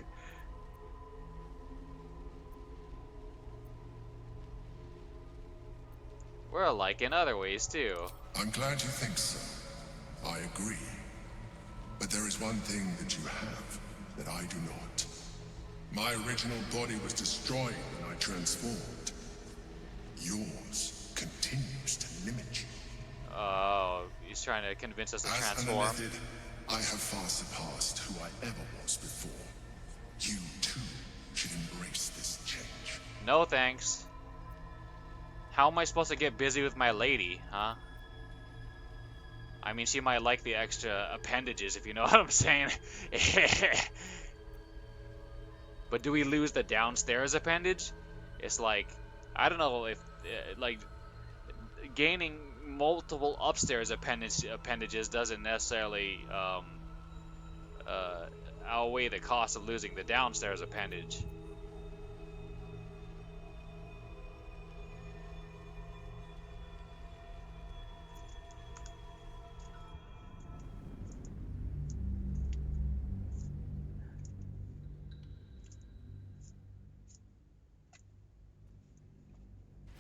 We're alike in other ways, too. I'm glad you think so. I agree. But there is one thing that you have that I do not. My original body was destroyed when I transformed. Yours continues to limit you. Oh, he's trying to convince us to transform. As an illithid, I have far surpassed who I ever was before. You, too, should embrace this change. No thanks. How am I supposed to get busy with my lady, huh? I mean, she might like the extra appendages, if you know what I'm saying. But do we lose the downstairs appendage? It's like, I don't know if, like, gaining multiple upstairs appendages doesn't necessarily outweigh the cost of losing the downstairs appendage.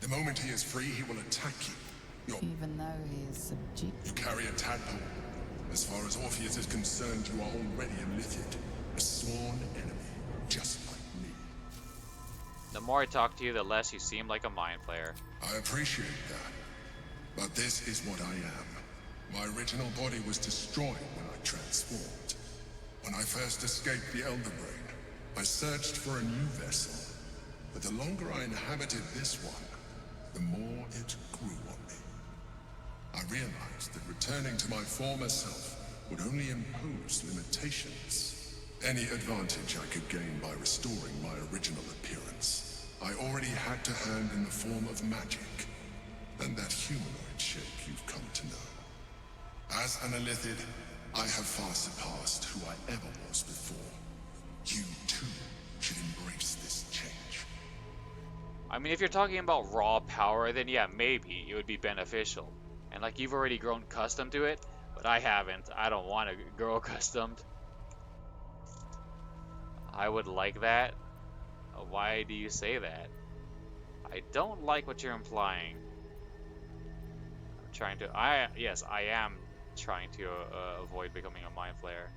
The moment he is free, he will attack you. Even though he is subdued. You carry a tadpole. As far as Orpheus is concerned, you are already illithid. A sworn enemy, just like me. The more I talk to you, the less you seem like a mind flayer. I appreciate that. But this is what I am. My original body was destroyed when I transformed. When I first escaped the Elder Brain, I searched for a new vessel. But the longer I inhabited this one, the more it grew on me. I realized that returning to my former self would only impose limitations. Any advantage I could gain by restoring my original appearance, I already had to hand in the form of magic, and that humanoid shape you've come to know. As an illithid, I have far surpassed who I ever was before. You too should embrace this change. I mean, if you're talking about raw power, then yeah, maybe it would be beneficial. And like, you've already grown accustomed to it, but I haven't. I don't want to grow accustomed. I would like that. Why do you say that? I don't like what you're implying. I'm trying to... Yes, I am trying to avoid becoming a mind flayer.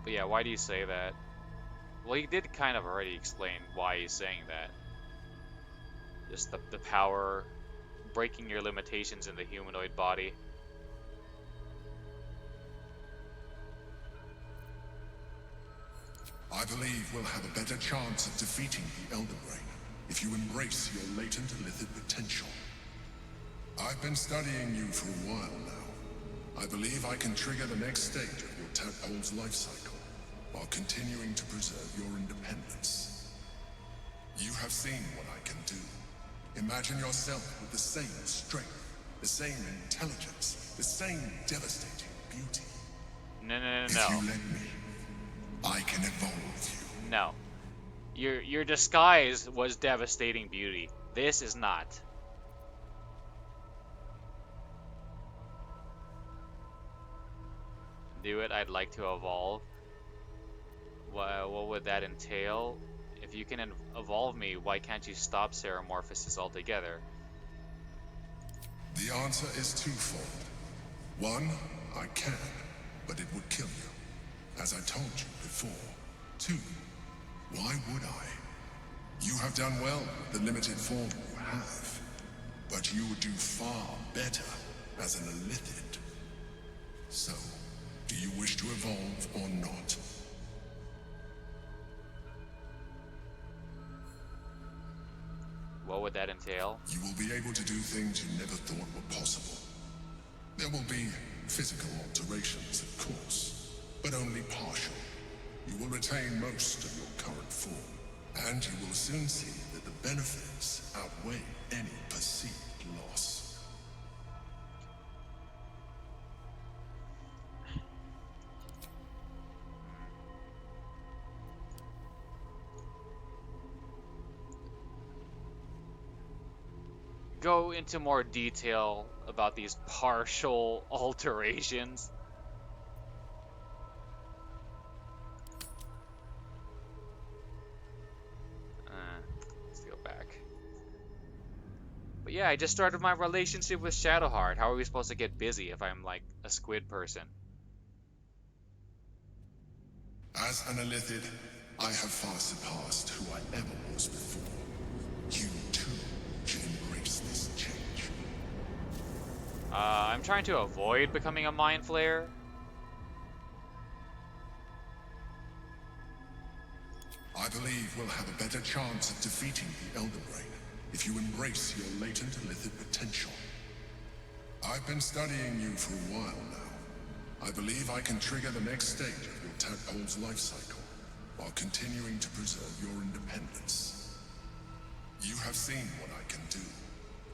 But yeah, why do you say that? Well, he did kind of already explain why he's saying that. Just the power, breaking your limitations in the humanoid body. I believe we'll have a better chance of defeating the Elder Brain if you embrace your latent illithid potential. I've been studying you for a while now. I believe I can trigger the next stage of your tadpole's life cycle, while continuing to preserve your independence. You have seen what I can do. Imagine yourself with the same strength, the same intelligence, the same devastating beauty. No. If you let me, I can evolve you. No. Your disguise was devastating beauty. This is not. Do it, I'd like to evolve. What would that entail? If you can evolve me, why can't you stop Ceramorphosis altogether? The answer is twofold. One, I can, but it would kill you, as I told you before. Two, why would I? You have done well with the limited form you have, but you would do far better as an illithid. So, do you wish to evolve or not? What would that entail? You will be able to do things you never thought were possible. There will be physical alterations, of course, but only partial. You will retain most of your current form, and you will soon see that the benefits outweigh any perceived loss. Go into more detail about these partial alterations. Let's go back. But yeah, I just started my relationship with Shadowheart. How are we supposed to get busy if I'm like a squid person? As an Illithid, I have far surpassed who I ever was before. You too should embrace this change. I'm trying to avoid becoming a Mind Flayer. I believe we'll have a better chance of defeating the Elder Brain if you embrace your latent Illithid potential. I've been studying you for a while now. I believe I can trigger the next stage of your tadpole's life cycle, while continuing to preserve your independence. You have seen what I can do.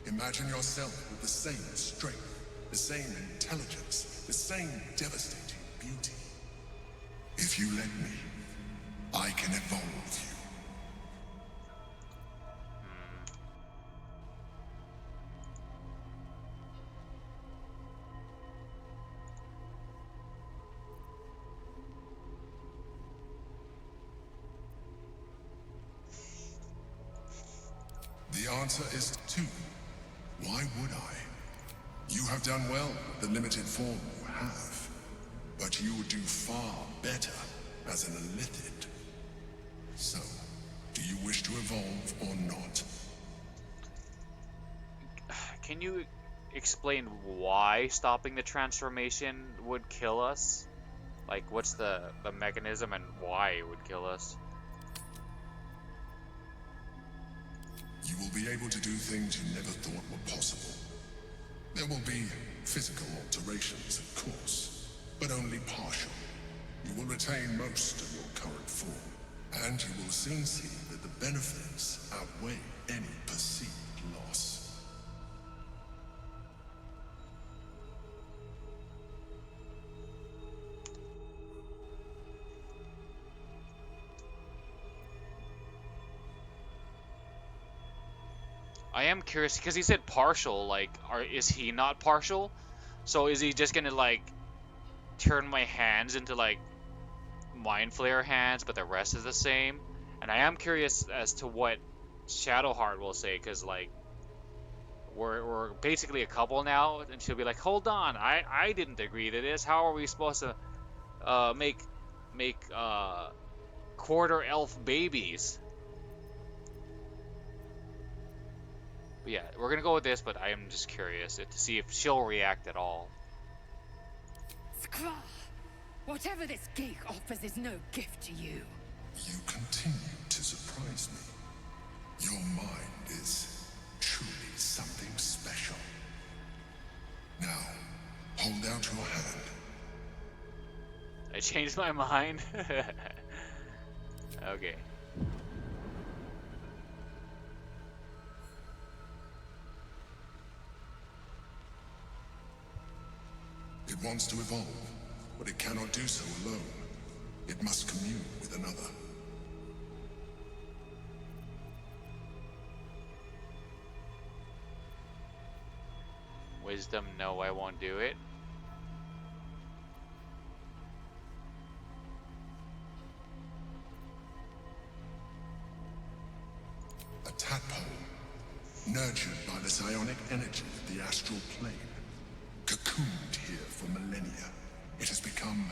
Imagine yourself with the same strength, the same intelligence, the same devastating beauty. If you let me, I can evolve you. The answer is 2. Why would I? You have done well with the limited form you have, but you would do far better as an Illithid. So, do you wish to evolve or not? Can you explain why stopping the transformation would kill us? Like, what's the mechanism and why it would kill us? You will be able to do things you never thought were possible. There will be physical alterations, of course, but only partial. You will retain most of your current form, and you will soon see that the benefits outweigh any perceived loss. I am curious because he said partial. Like, is he not partial? So is he just gonna like turn my hands into like Mind Flayer hands, but the rest is the same? And I am curious as to what Shadowheart will say, because like we're basically a couple now, and she'll be like, "Hold on, I didn't agree to this. How are we supposed to make quarter elf babies?" But yeah, we're gonna go with this, but I am just curious to see if she'll react at all. Skra! Whatever this gig offers is no gift to you. You continue to surprise me. Your mind is truly something special. Now, hold out your hand. I changed my mind. Okay. It wants to evolve, but it cannot do so alone. It must commune with another. Wisdom, no, I won't do it. A tadpole, nurtured by the psionic energy of the astral plane. Cocooned here for millennia, it has become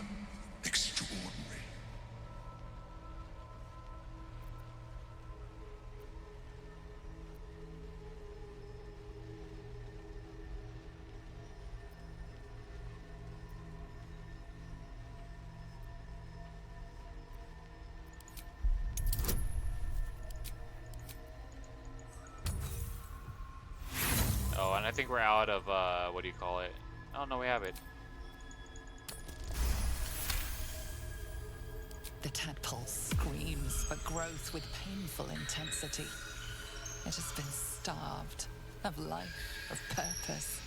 extraordinary. Oh, and I think we're out of, what do you call it? Oh, no, we have it. The tadpole screams for growth with painful intensity. It has been starved of life, of purpose.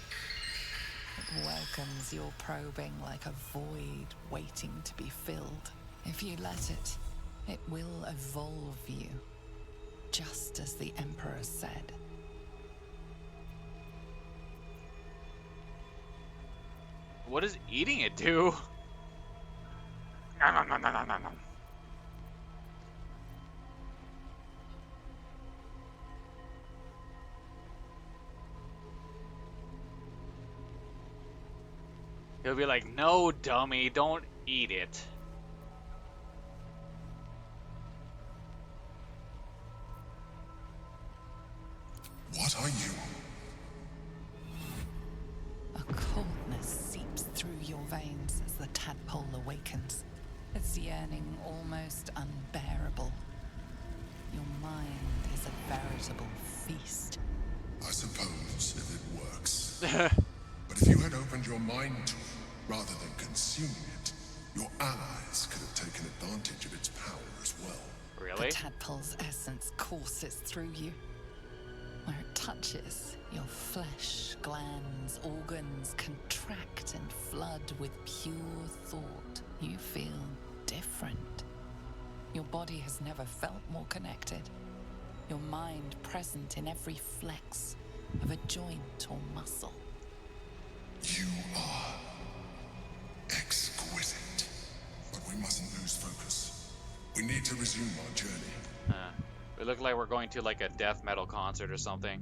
It welcomes your probing like a void waiting to be filled. If you let it, it will evolve you, just as the Emperor said. What does eating it do? Nom, nom, nom, nom, nom, nom. He'll be like, no, dummy, don't eat it. What are you? A coldness seeps through your veins as the tadpole awakens, its yearning almost unbearable. Your mind is a veritable feast. I suppose if it works. But if you had opened your mind to it, rather than consuming it, your allies could have taken advantage of its power as well. Really? The tadpole's essence courses through you. Where it touches, your flesh, glands, organs contract and flood with pure thought. You feel different. Your body has never felt more connected. Your mind present in every flex of a joint or muscle. You are exquisite. But we mustn't lose focus. We need to resume our journey. We look like we're going to like a death metal concert or something.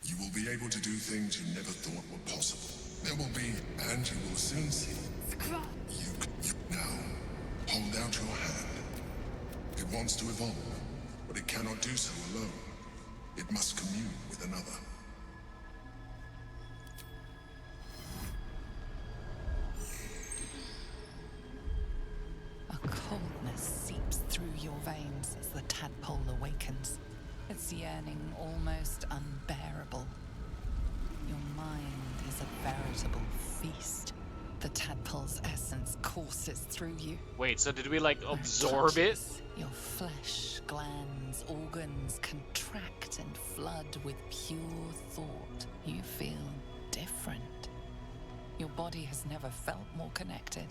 You will be able to do things you never thought were possible. There will be, and you will soon see. You now, hold out your hand. It wants to evolve, but it cannot do so alone. It must commune with another. A coldness seeps through your veins as the tadpole awakens, its yearning almost unbearable. Your mind is a veritable feast. The tadpole's essence courses through you. Wait, so did we like absorb it? Your flesh, glands, organs contract and flood with pure thought. You feel different. Your body has never felt more connected.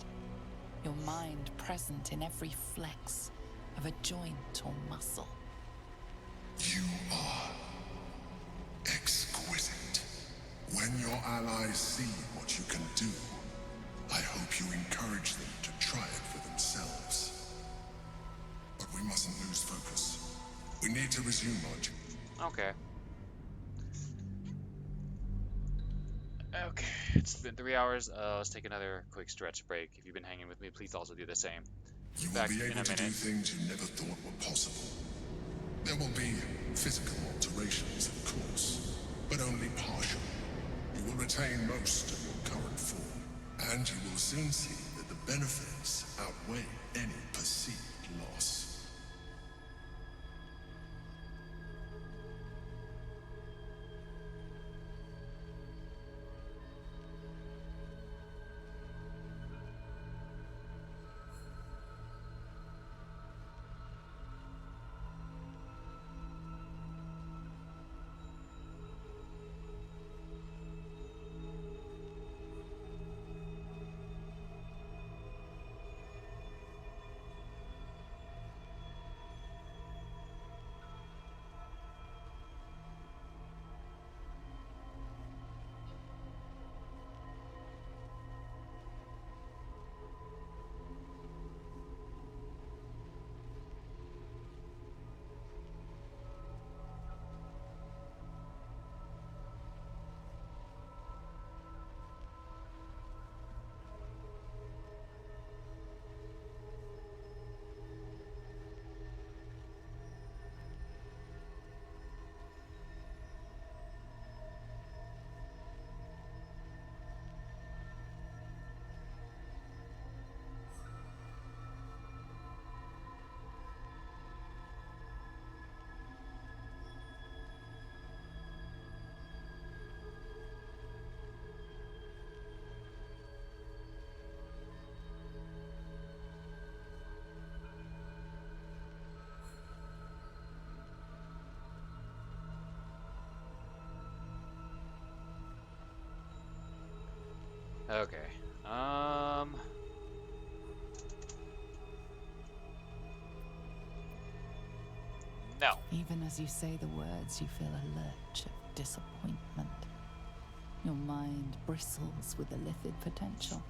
Your mind present in every flex of a joint or muscle. You are exquisite. When your allies see what you can do, I hope you encourage them to try it for themselves. But we mustn't lose focus. We need to resume our journey. Okay. Okay, it's been 3 hours. Let's take another quick stretch break. If you've been hanging with me, please also do the same. You will Back be in able a to do minute. things you never thought were possible. There will be physical alterations, of course, but only partial. You will retain most of your current form, and you will soon see that the benefits outweigh any perceived loss. Okay. No. Even as you say the words, you feel a lurch of disappointment. Your mind bristles with illithid potential.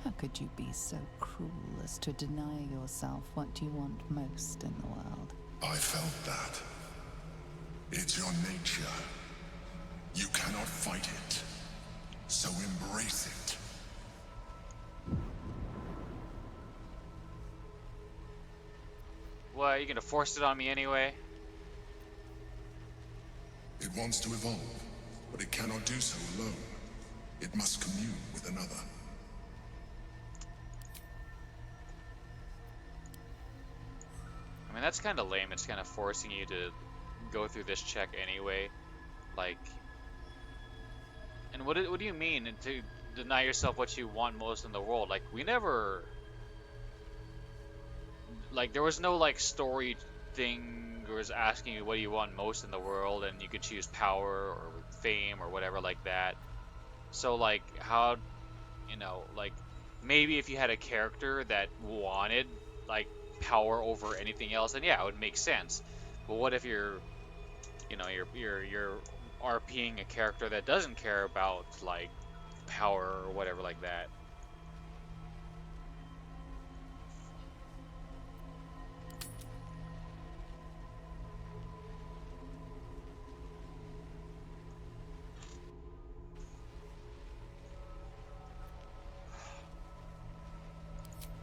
How could you be so cruel as to deny yourself what you want most in the world? I felt that. It's your nature. You cannot fight it. So embrace it. What, are you gonna force it on me anyway? It wants to evolve, but it cannot do so alone. It must commune with another. I mean, that's kind of lame. It's kind of forcing you to go through this check anyway. Like, and what do you mean to deny yourself what you want most in the world? Like, we never, like, there was no like story thing that was asking you what do you want most in the world, and you could choose power or fame or whatever like that. So like, how, you know, like, maybe if you had a character that wanted like power over anything else, then yeah, it would make sense. But what if you're, you know, you're RPing a character that doesn't care about like power or whatever like that?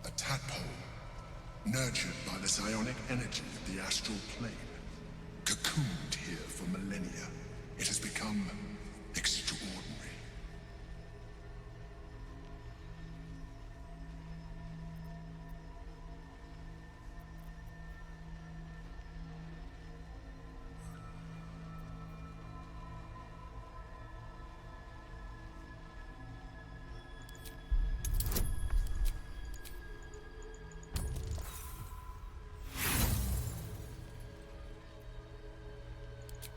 A tadpole, nurtured by the psionic energy of the astral plane, cocooned here for millennia. It has become extraordinary.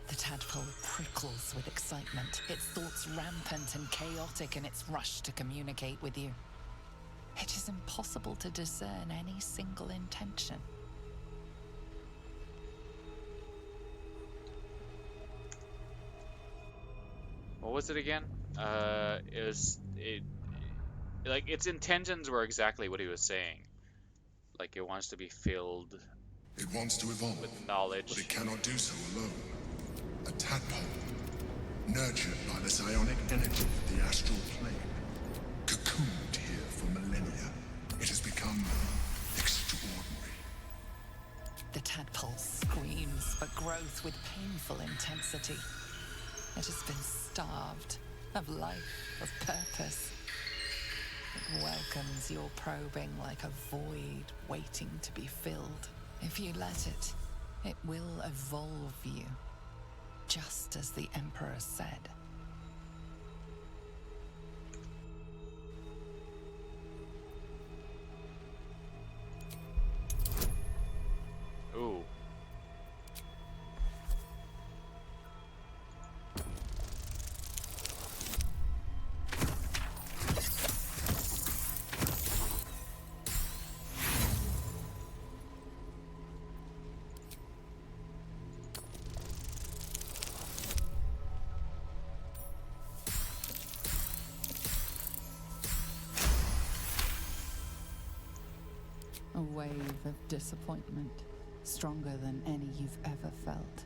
The tadpole prickles with excitement, its thoughts rampant and chaotic in its rush to communicate with you. It is impossible to discern any single intention. What was it again? It like its intentions were exactly what he was saying. Like it wants to be filled. It wants to evolve with knowledge, but it cannot do so alone. A tadpole, nurtured by the psionic energy of the astral plane, cocooned here for millennia. It has become extraordinary. The tadpole screams for growth with painful intensity. It has been starved of life, of purpose. It welcomes your probing like a void waiting to be filled. If you let it, it will evolve you, just as the Emperor said. Ooh. A wave of disappointment, stronger than any you've ever felt.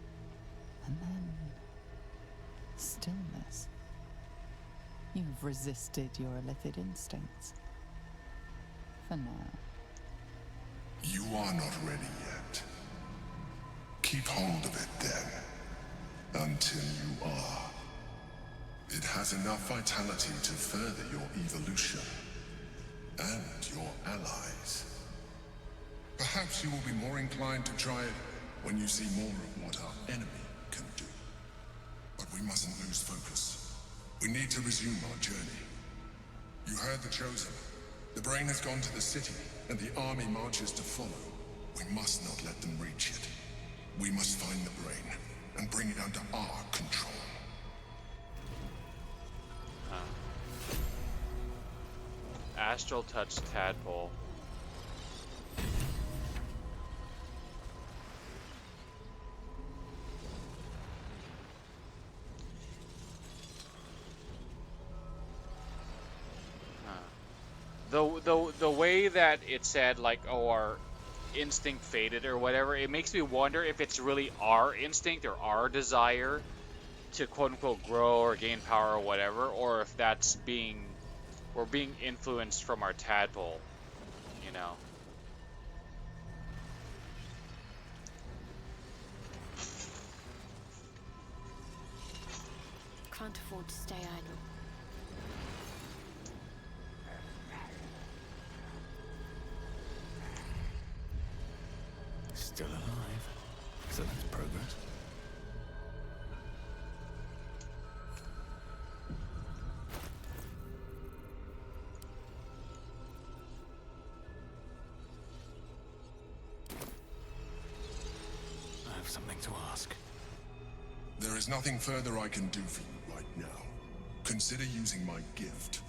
And then, stillness. You've resisted your illithid instincts. For now. You are not ready yet. Keep hold of it then, until you are. It has enough vitality to further your evolution, and your allies. Perhaps you will be more inclined to try it when you see more of what our enemy can do. But we mustn't lose focus. We need to resume our journey. You heard the Chosen. The brain has gone to the city, and the army marches to follow. We must not let them reach it. We must find the brain, and bring it under our control. Astral Touch Tadpole. The way that it said like, oh, our instinct faded or whatever, it makes me wonder if it's really our instinct or our desire to quote unquote grow or gain power or whatever, or if that's we're being influenced from our tadpole, you know. Can't afford to stay idle. Still alive. So that's progress. I have something to ask. There is nothing further I can do for you right now. Consider using my gift.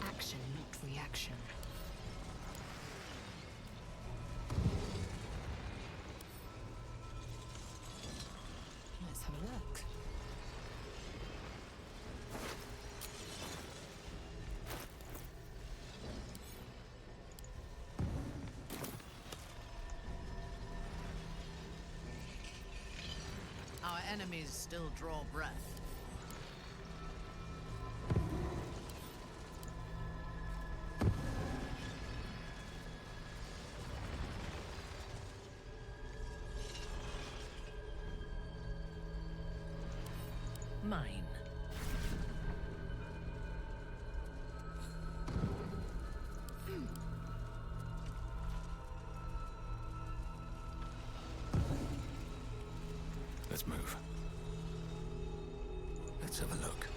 Action, not reaction. Let's have a look. Our enemies still draw breath. Mine. Let's move. Let's have a look.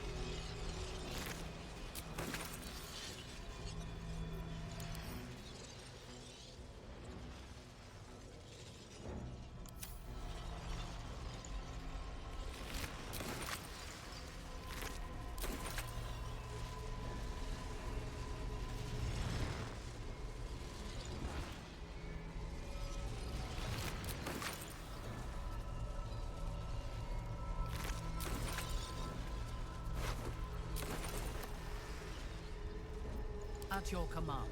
At your command.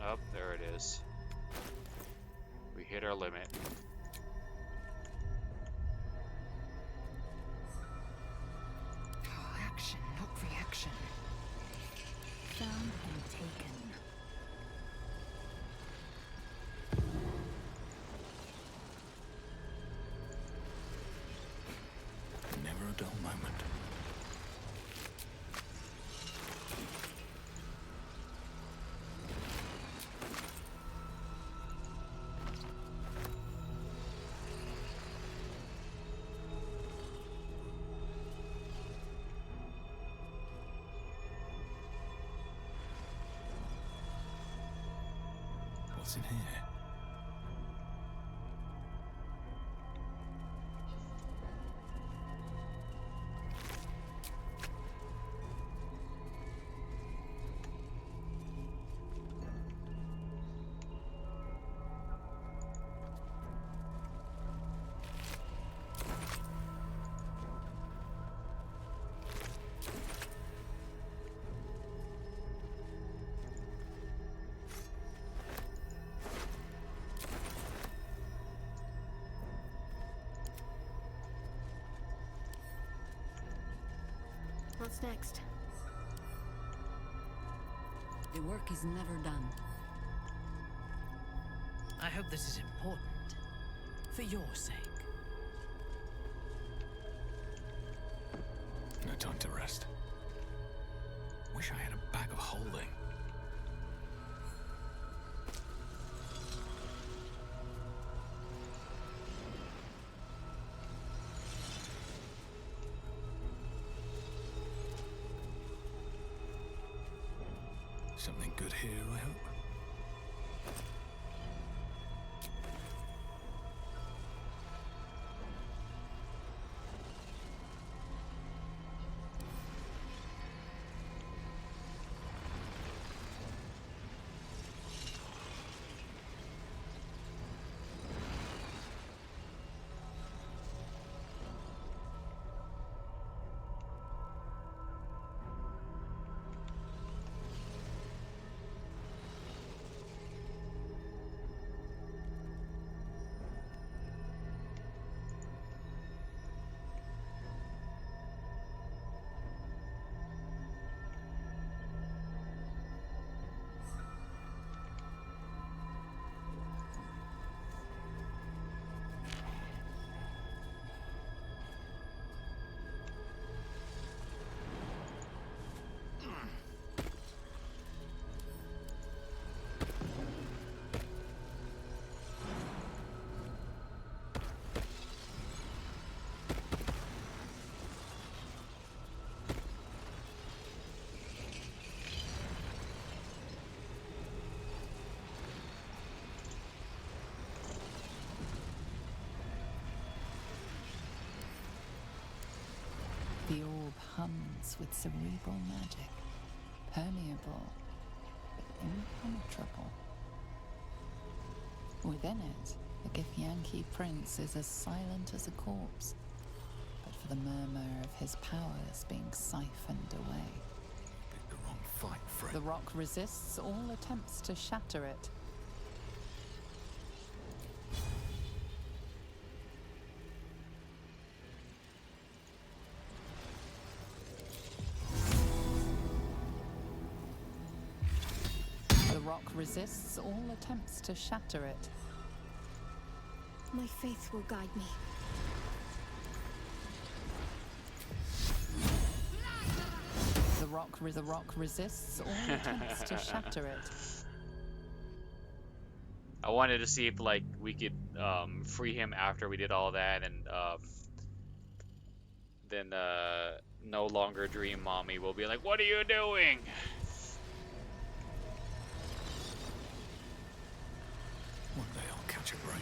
Oh, there it is. We hit our limit. Action, not reaction. Found and taken. Never a dull moment. What's in here? What's next? The work is never done. I hope this is important. For your sake. No time to rest. Wish I had a bag of holding. something good here, I hope. The orb hums with cerebral magic, permeable, impenetrable. Within it, the Githyanki prince is as silent as a corpse, but for the murmur of his powers being siphoned away. Picked the wrong fight, friend. The rock resists all attempts to shatter it. The rock resists all attempts to shatter it. My faith will guide me. The rock resists all attempts to shatter it. I wanted to see if like we could free him after we did all that, and then no longer Dream Mommy will be like, "What are you doing?" One day I'll catch a break.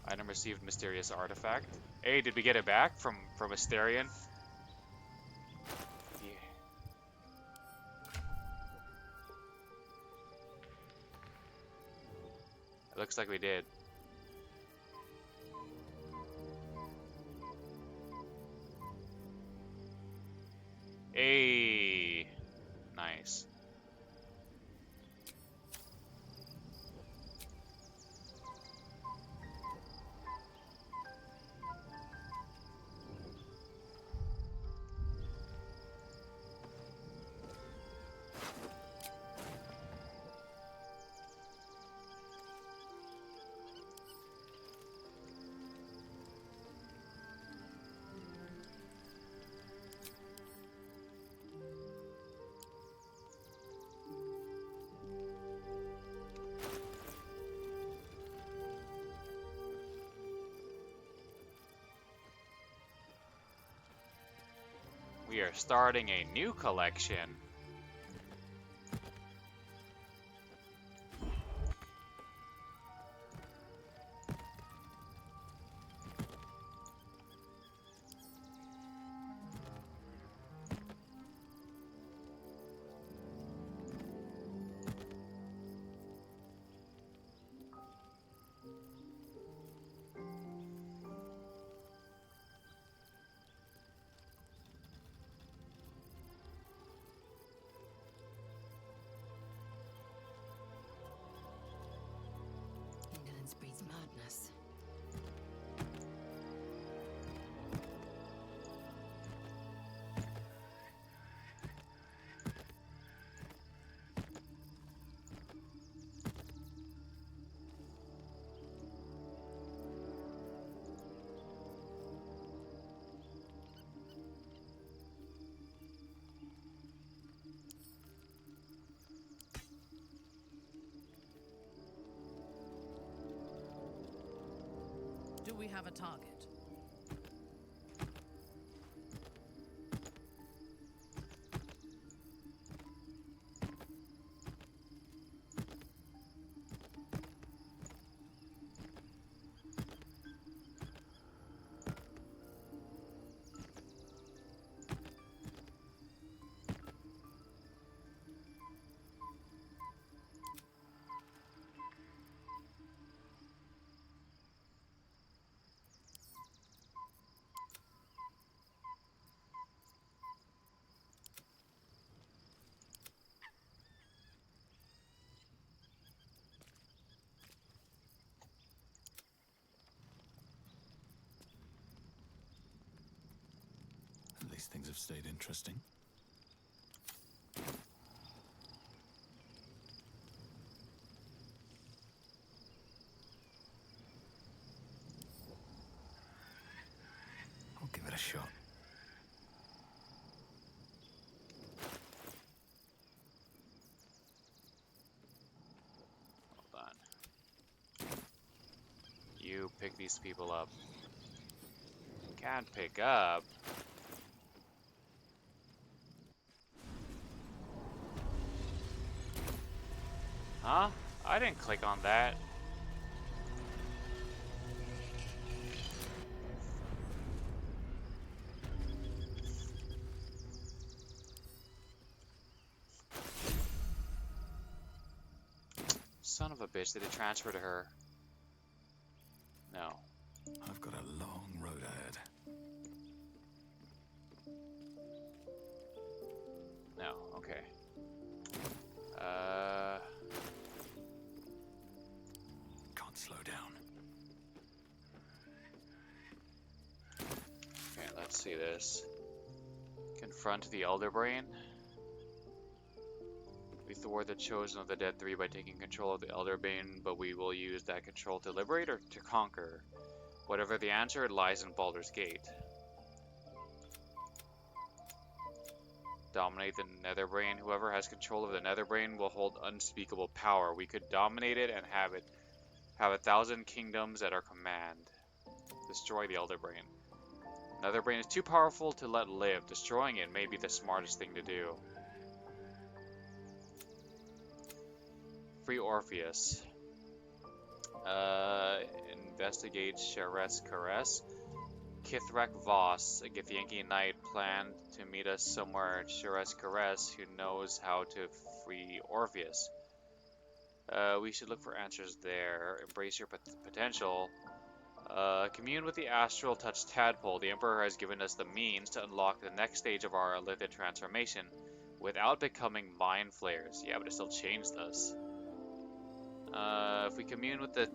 Item received mysterious artifact. Hey, did we get it back from Asterion? Yeah. It looks like we did. Hey, nice. We are starting a new collection. Do we have a target? At least things have stayed interesting. I'll give it a shot. Hold on. You pick these people up. Can't pick up. Huh? I didn't click on that. Son of a bitch, did it transfer to her? No. I've got a long road ahead. No, okay. Can't slow down. Okay, let's see this. Confront the Elder Brain. We thwart the Chosen of the Dead 3 by taking control of the Elder Brain, but we will use that control to liberate or to conquer. Whatever the answer, it lies in Baldur's Gate. Dominate the Netherbrain. Whoever has control of the Netherbrain will hold unspeakable power. We could dominate it and have 1,000 kingdoms at our command. Destroy the Elder Brain. Netherbrain is too powerful to let live. Destroying it may be the smartest thing to do. Free Orpheus. Investigate Sheres Caress. Kithrak Voss, a Githyanki knight, planned to meet us somewhere at Sheres Caress who knows how to free Orpheus. We should look for answers there. Embrace your potential. Commune with the Astral Touch Tadpole. The Emperor has given us the means to unlock the next stage of our Illithid transformation without becoming Mind Flayers. Yeah, but it still changed us. If we commune with the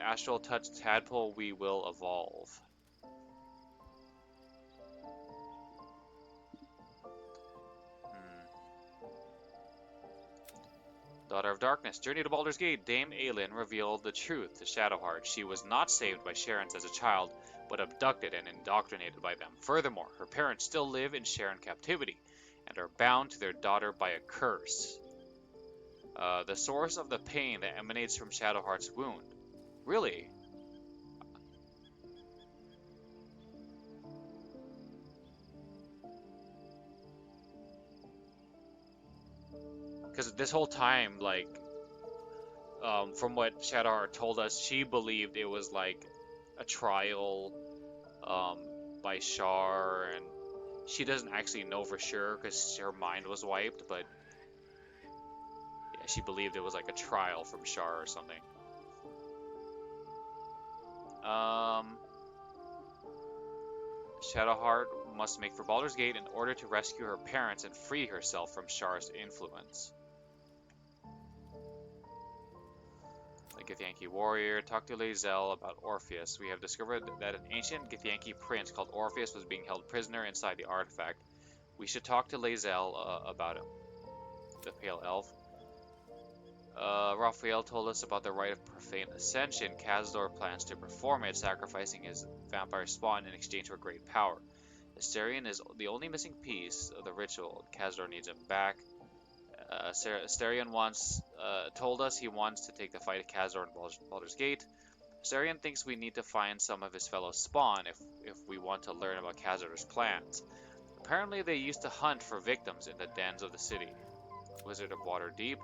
Astral Touch Tadpole, we will evolve. Daughter of Darkness, journey to Baldur's Gate. Dame Aelin revealed the truth to Shadowheart. She was not saved by Sharon's as a child, but abducted and indoctrinated by them. Furthermore, her parents still live in Sharon captivity, and are bound to their daughter by a curse. The source of the pain that emanates from Shadowheart's wound. Really? Because this whole time, like, from what Shadowheart told us, she believed it was like a trial by Shar, and she doesn't actually know for sure because her mind was wiped, but yeah, she believed it was like a trial from Shar or something. Shadowheart must make for Baldur's Gate in order to rescue her parents and free herself from Shar's influence. The Githyanki warrior, talk to Lae'zel about Orpheus. We have discovered that an ancient Githyanki prince called Orpheus was being held prisoner inside the artifact. We should talk to Lae'zel about him. The Pale Elf. Raphael told us about the rite of profane ascension. Kazdor plans to perform it, sacrificing his vampire spawn in exchange for great power. Asterion is the only missing piece of the ritual. Kazdor needs him back. Asterion told us he wants to take the fight at Kazdor in Baldur's Gate. Sarian thinks we need to find some of his fellow spawn if we want to learn about Khazar's plans. Apparently they used to hunt for victims in the dens of the city. Wizard of Waterdeep.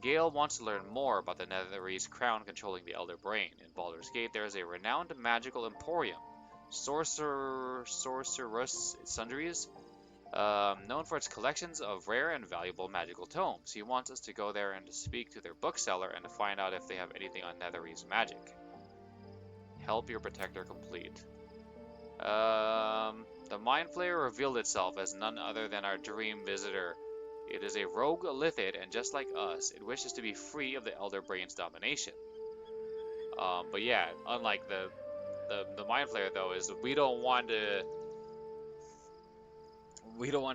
Gale wants to learn more about the Netherese crown controlling the Elder Brain. In Baldur's Gate, there is a renowned magical emporium, Sorcerous Sundries, known for its collections of rare and valuable magical tomes. He wants us to go there and to speak to their bookseller and to find out if they have anything on Netherese magic. Help your protector complete. The Mind Flayer revealed itself as none other than our dream visitor. It is a rogue Lithid, and just like us, it wishes to be free of the Elder Brain's domination. But yeah, unlike the Mind Flayer though, is we don't want to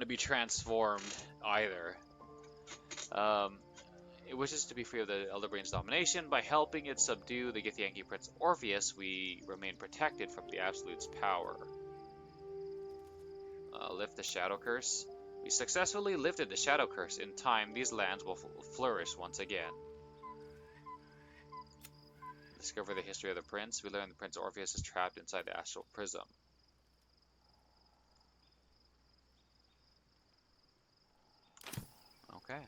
be transformed either. It wishes to be free of the Elder Brain's domination. By helping it subdue the Githyanki Prince Orpheus, we remain protected from the Absolute's power. Lift the Shadow Curse. We successfully lifted the Shadow Curse. In time, these lands will flourish once again. Discover the history of the prince. We learn the Prince Orpheus is trapped inside the Astral Prism. Okay.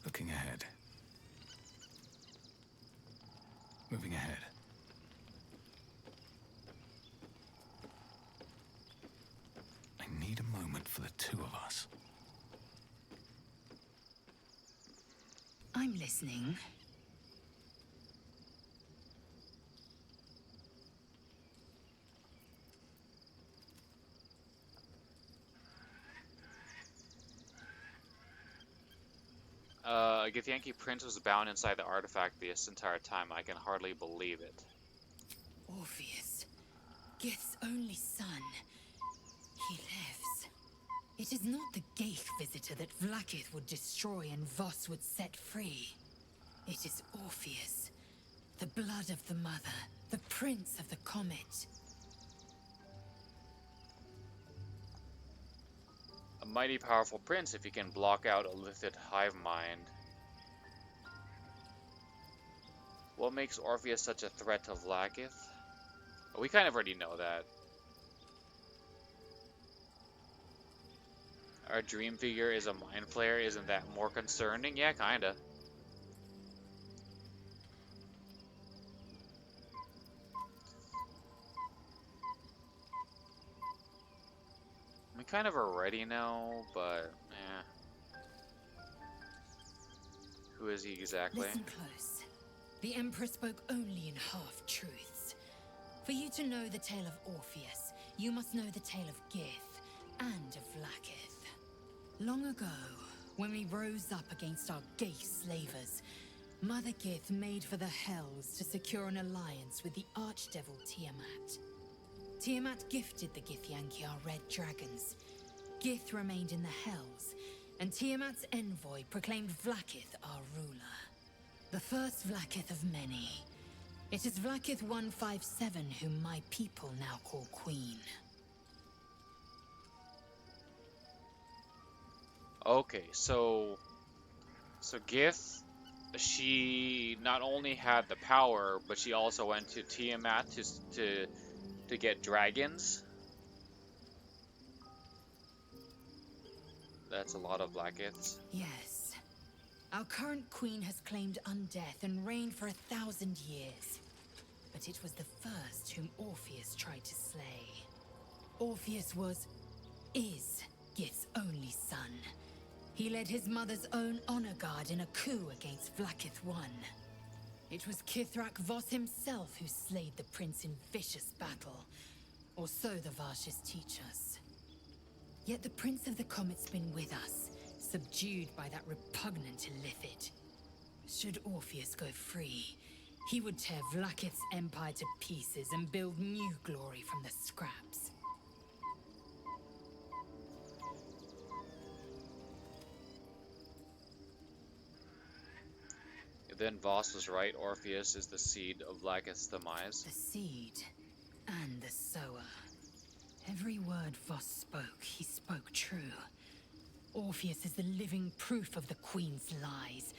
Looking ahead. Moving ahead. I need a moment for the two of us. I'm listening. Githyanki Prince was bound inside the artifact this entire time. I can hardly believe it. Orpheus, Gith's only son. He lives. It is not the Gait visitor that Vlaakith would destroy and Voss would set free. It is Orpheus, the blood of the mother, the prince of the comet. A mighty powerful prince if he can block out a Lithid hive mind. What makes Orpheus such a threat to Vlaakith? We kind of already know that. Our dream figure is a mind flayer. Isn't that more concerning? Yeah, kinda. We kind of already know, but who is he exactly? Listen close. The Emperor spoke only in half-truths. For you to know the tale of Orpheus, you must know the tale of Gith and of Vlaakith. Long ago, when we rose up against our gay slavers, Mother Gith made for the Hells to secure an alliance with the archdevil Tiamat. Tiamat gifted the Githyanki our red dragons. Gith remained in the Hells, and Tiamat's envoy proclaimed Vlaakith our ruler. The first Vlaakith of many. It is Vlaakith 157 whom my people now call Queen. Okay, so Gith, she not only had the power, but she also went to Tiamat to get dragons. That's a lot of Vlaakiths. Yes. Our current queen has claimed undeath and reigned for 1,000 years. But it was the first whom Orpheus tried to slay. Orpheus is Gith's only son. He led his mother's own honor guard in a coup against Vlaakith I. It was Kithrak Voss himself who slayed the prince in vicious battle, or so the Varshas teach us. Yet the Prince of the Comet's been with us, subdued by that repugnant Illithid. Should Orpheus go free, he would tear Vlaakith's empire to pieces and build new glory from the scraps. Then Voss was right. Orpheus is the seed of Vlaakith's demise. The seed and the sower. word Voss spoke, he spoke true. Orpheus is the living proof of the Queen's lies,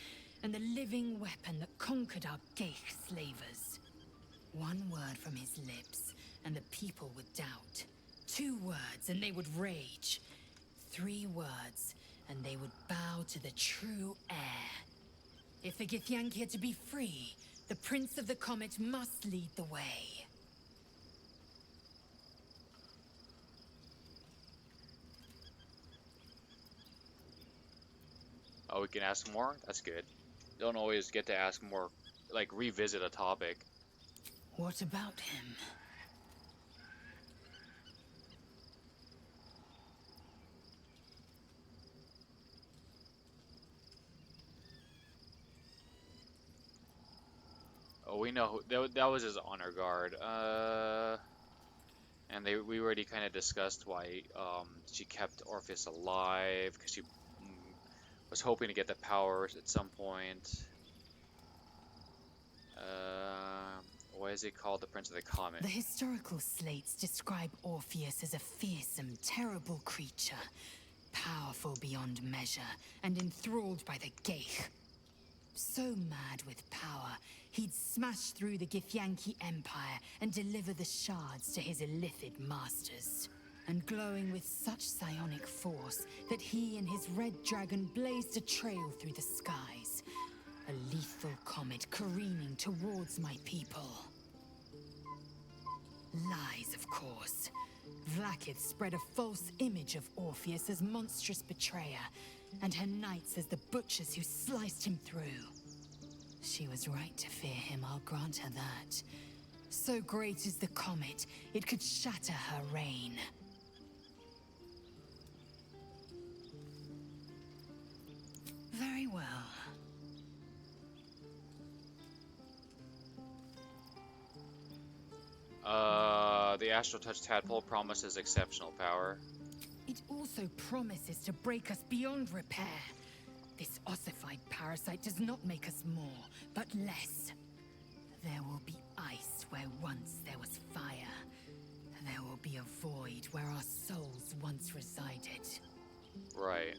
and the living weapon that conquered our Gait slavers. One word from his lips, and the people would doubt. 2 words, and they would rage. 3 words, and they would bow to the true heir. If the Githyanki are to be free, the Prince of the Comet must lead the way. Oh, we can ask more? That's good. Don't always get to ask more, like revisit a topic. What about him? Oh, we know that was his honor guard. And we already kind of discussed why she kept Orpheus alive because she was hoping to get the powers at some point. Why is he called the Prince of the Comet? The historical slates describe Orpheus as a fearsome, terrible creature, powerful beyond measure, and enthralled by the Gait. So mad with power, he'd smash through the Githyanki Empire and deliver the shards to his illithid masters. And glowing with such psionic force that he and his red dragon blazed a trail through the skies. A lethal comet careening towards my people. Lies, of course. Vlaakith spread a false image of Orpheus as monstrous betrayer, and her knights as the butchers who sliced him through. She was right to fear him, I'll grant her that. So great is the comet, it could shatter her reign. Very well. The Astral Touch Tadpole promises exceptional power. It also promises to break us beyond repair. This ossified parasite does not make us more, but less. There will be ice where once there was fire. There will be a void where our souls once resided. Right.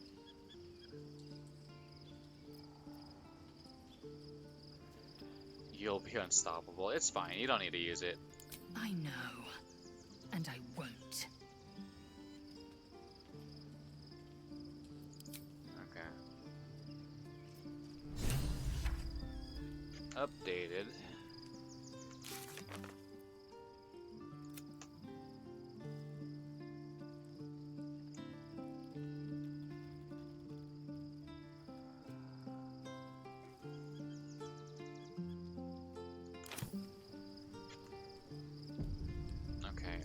You'll be unstoppable. It's fine. You don't need to use it. I know. And I won't. Okay. Updated.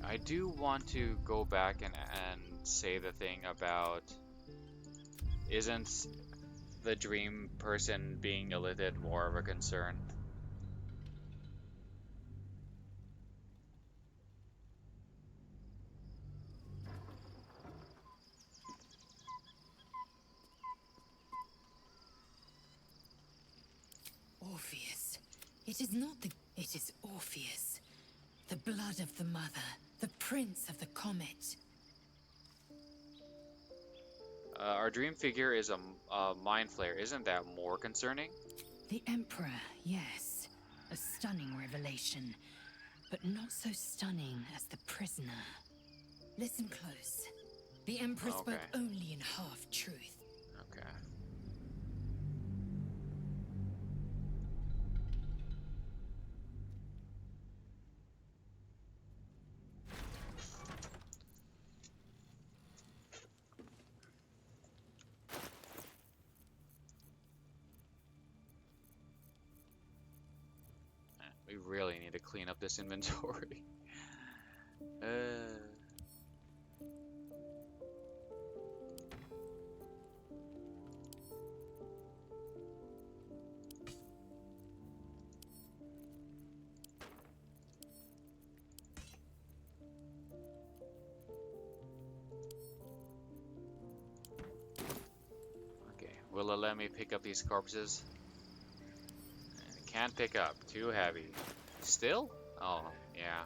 I do want to go back and say the thing about isn't the dream person being illithid more of a concern? Orpheus. It is not the... It is Orpheus. The blood of the mother. The Prince of the Comet. Our dream figure is a mind flayer. Isn't that more concerning? The Emperor, yes. A stunning revelation. But not so stunning as the prisoner. Listen close. The Emperor spoke only in half-truth. Okay. We really need to clean up this inventory. Okay, will it let me pick up these corpses? Can't pick up. Too heavy. Still? Oh, yeah.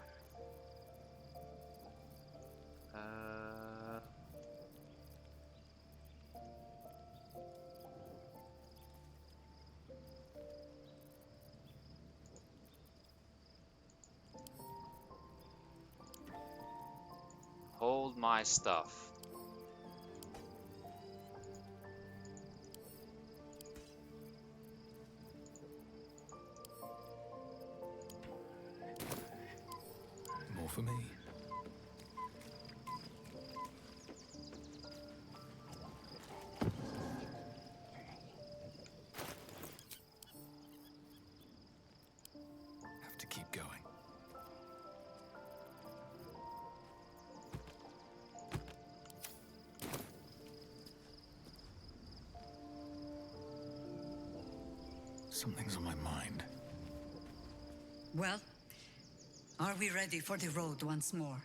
my stuff. More for me. Have to keep going. Something's on my mind. Well, are we ready for the road once more?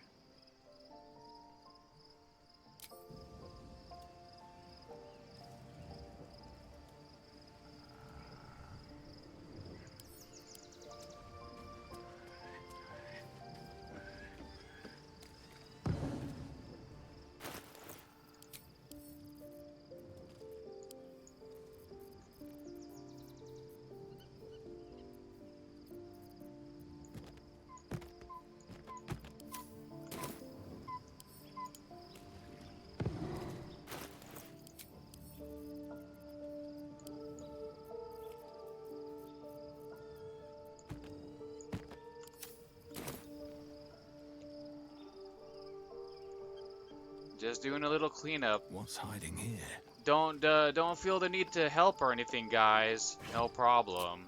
Just doing a little cleanup. What's hiding here? Don't feel the need to help or anything, guys. No problem.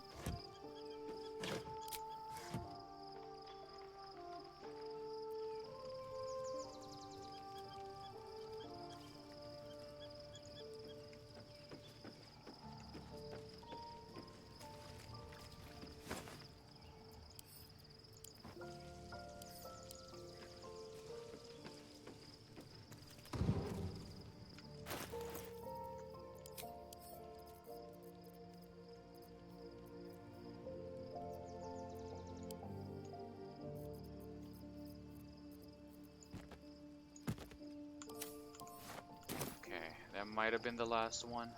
That might have been the last one.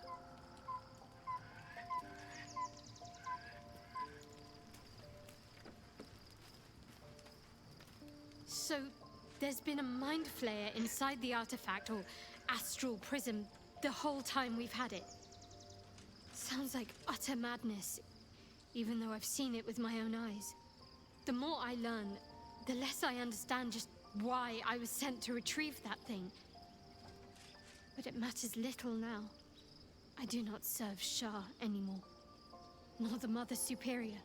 So, there's been a mind flayer inside the artifact, or astral prism, the whole time we've had it. Sounds like utter madness, even though I've seen it with my own eyes. The more I learn, the less I understand just why I was sent to retrieve that thing. But it matters little now. I do not serve Shah anymore, nor the Mother Superior.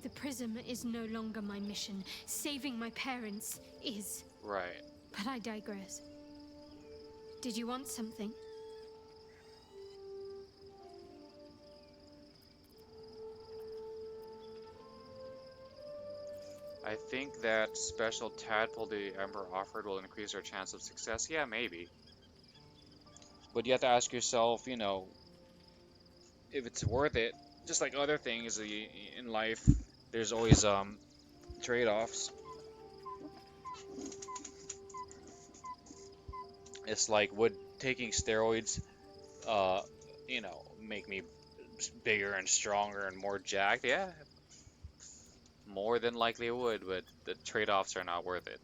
The prism is no longer my mission. Saving my parents is. Right. But I digress. Did you want something? I think that special tadpole the Emperor offered will increase our chance of success. Yeah, maybe. But you have to ask yourself, you know, if it's worth it. Just like other things in life, there's always trade-offs. It's like, would taking steroids, you know, make me bigger and stronger and more jacked? Yeah, more than likely it would, but the trade-offs are not worth it.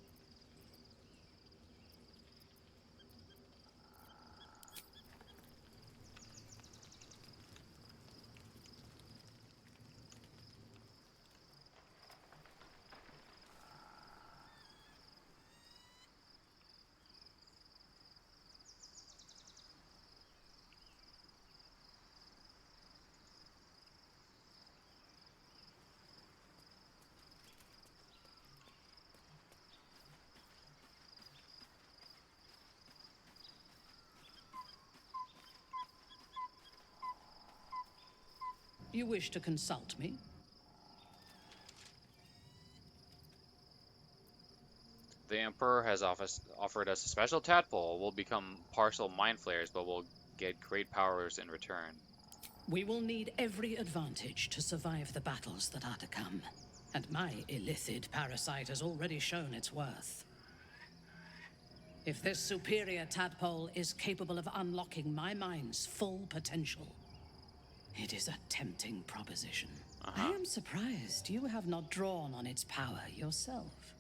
You wish to consult me? The Emperor has offered us a special tadpole. We'll become partial mind flayers, but we'll get great powers in return. We will need every advantage to survive the battles that are to come. And my illithid parasite has already shown its worth. If this superior tadpole is capable of unlocking my mind's full potential, it is a tempting proposition. I am surprised you have not drawn on its power yourself.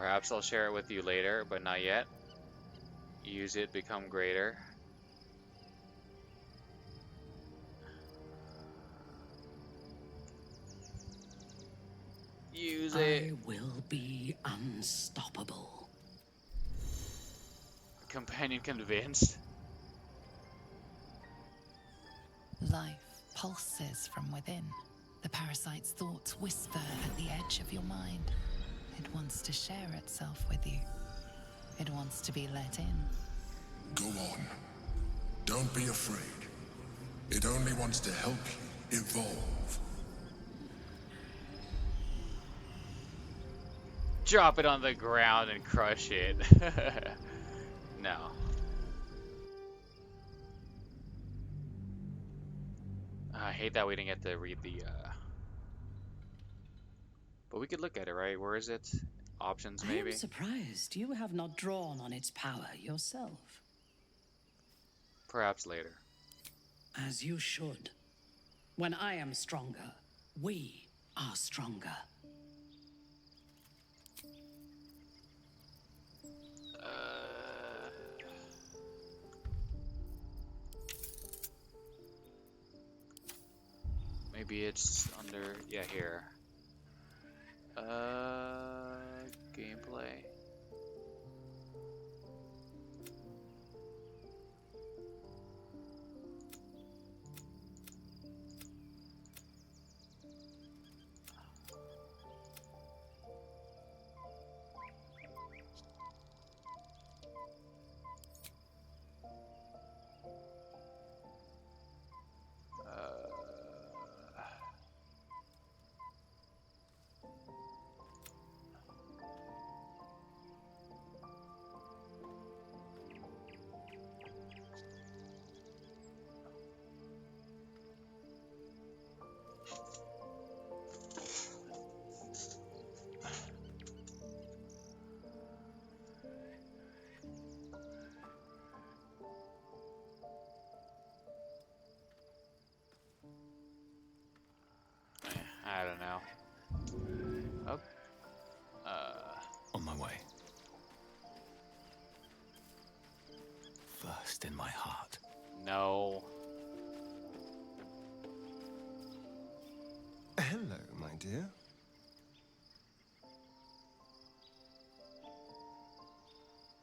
Perhaps I'll share it with you later, but not yet. Use it, become greater. Use it. I will be unstoppable. Companion convinced. Life pulses from within. The parasite's thoughts whisper at the edge of your mind. It wants to share itself with you. It wants to be let in. Go on. Don't be afraid. It only wants to help you evolve. Drop it on the ground and crush it. No. I hate that we didn't get to read the, But we could look at it, right? Where is it? Options, I maybe? am surprised you have not drawn on its power yourself. Perhaps later. As you should. When I am stronger, we are stronger. Maybe it's under, yeah, here. Gameplay. I don't know. Oh. On my way. First in my heart. No. Hello, my dear.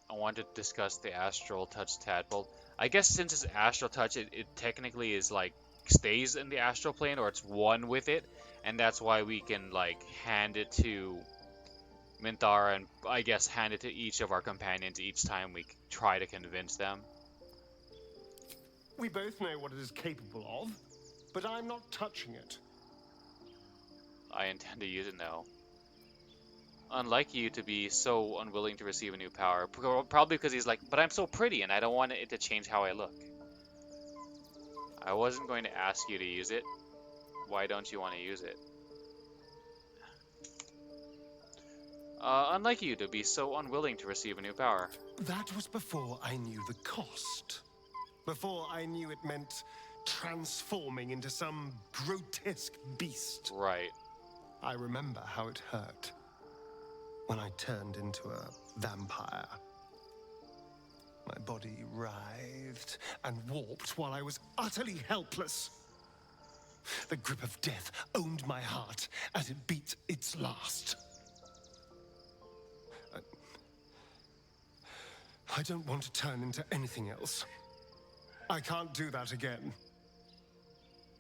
I want to discuss the astral touch tadpole. I guess since it's astral touch, it technically is like stays in the astral plane, or it's one with it, and that's why we can like hand it to Minthara and I guess hand it to each of our companions each time we try to convince them. We both know what it is capable of, but I'm not touching it. I intend to use it now. Unlike you to be so unwilling to receive a new power, probably because he's like, but I'm so pretty and I don't want it to change how I look. I wasn't going to ask you to use it. Why don't you want to use it? Unlike you to be so unwilling to receive a new power. That was before I knew the cost. Before I knew it meant transforming into some grotesque beast. Right. I remember how it hurt when I turned into a vampire. My body writhed and warped while I was utterly helpless. The grip of death owned my heart as it beat its last. I don't want to turn into anything else. I can't do that again.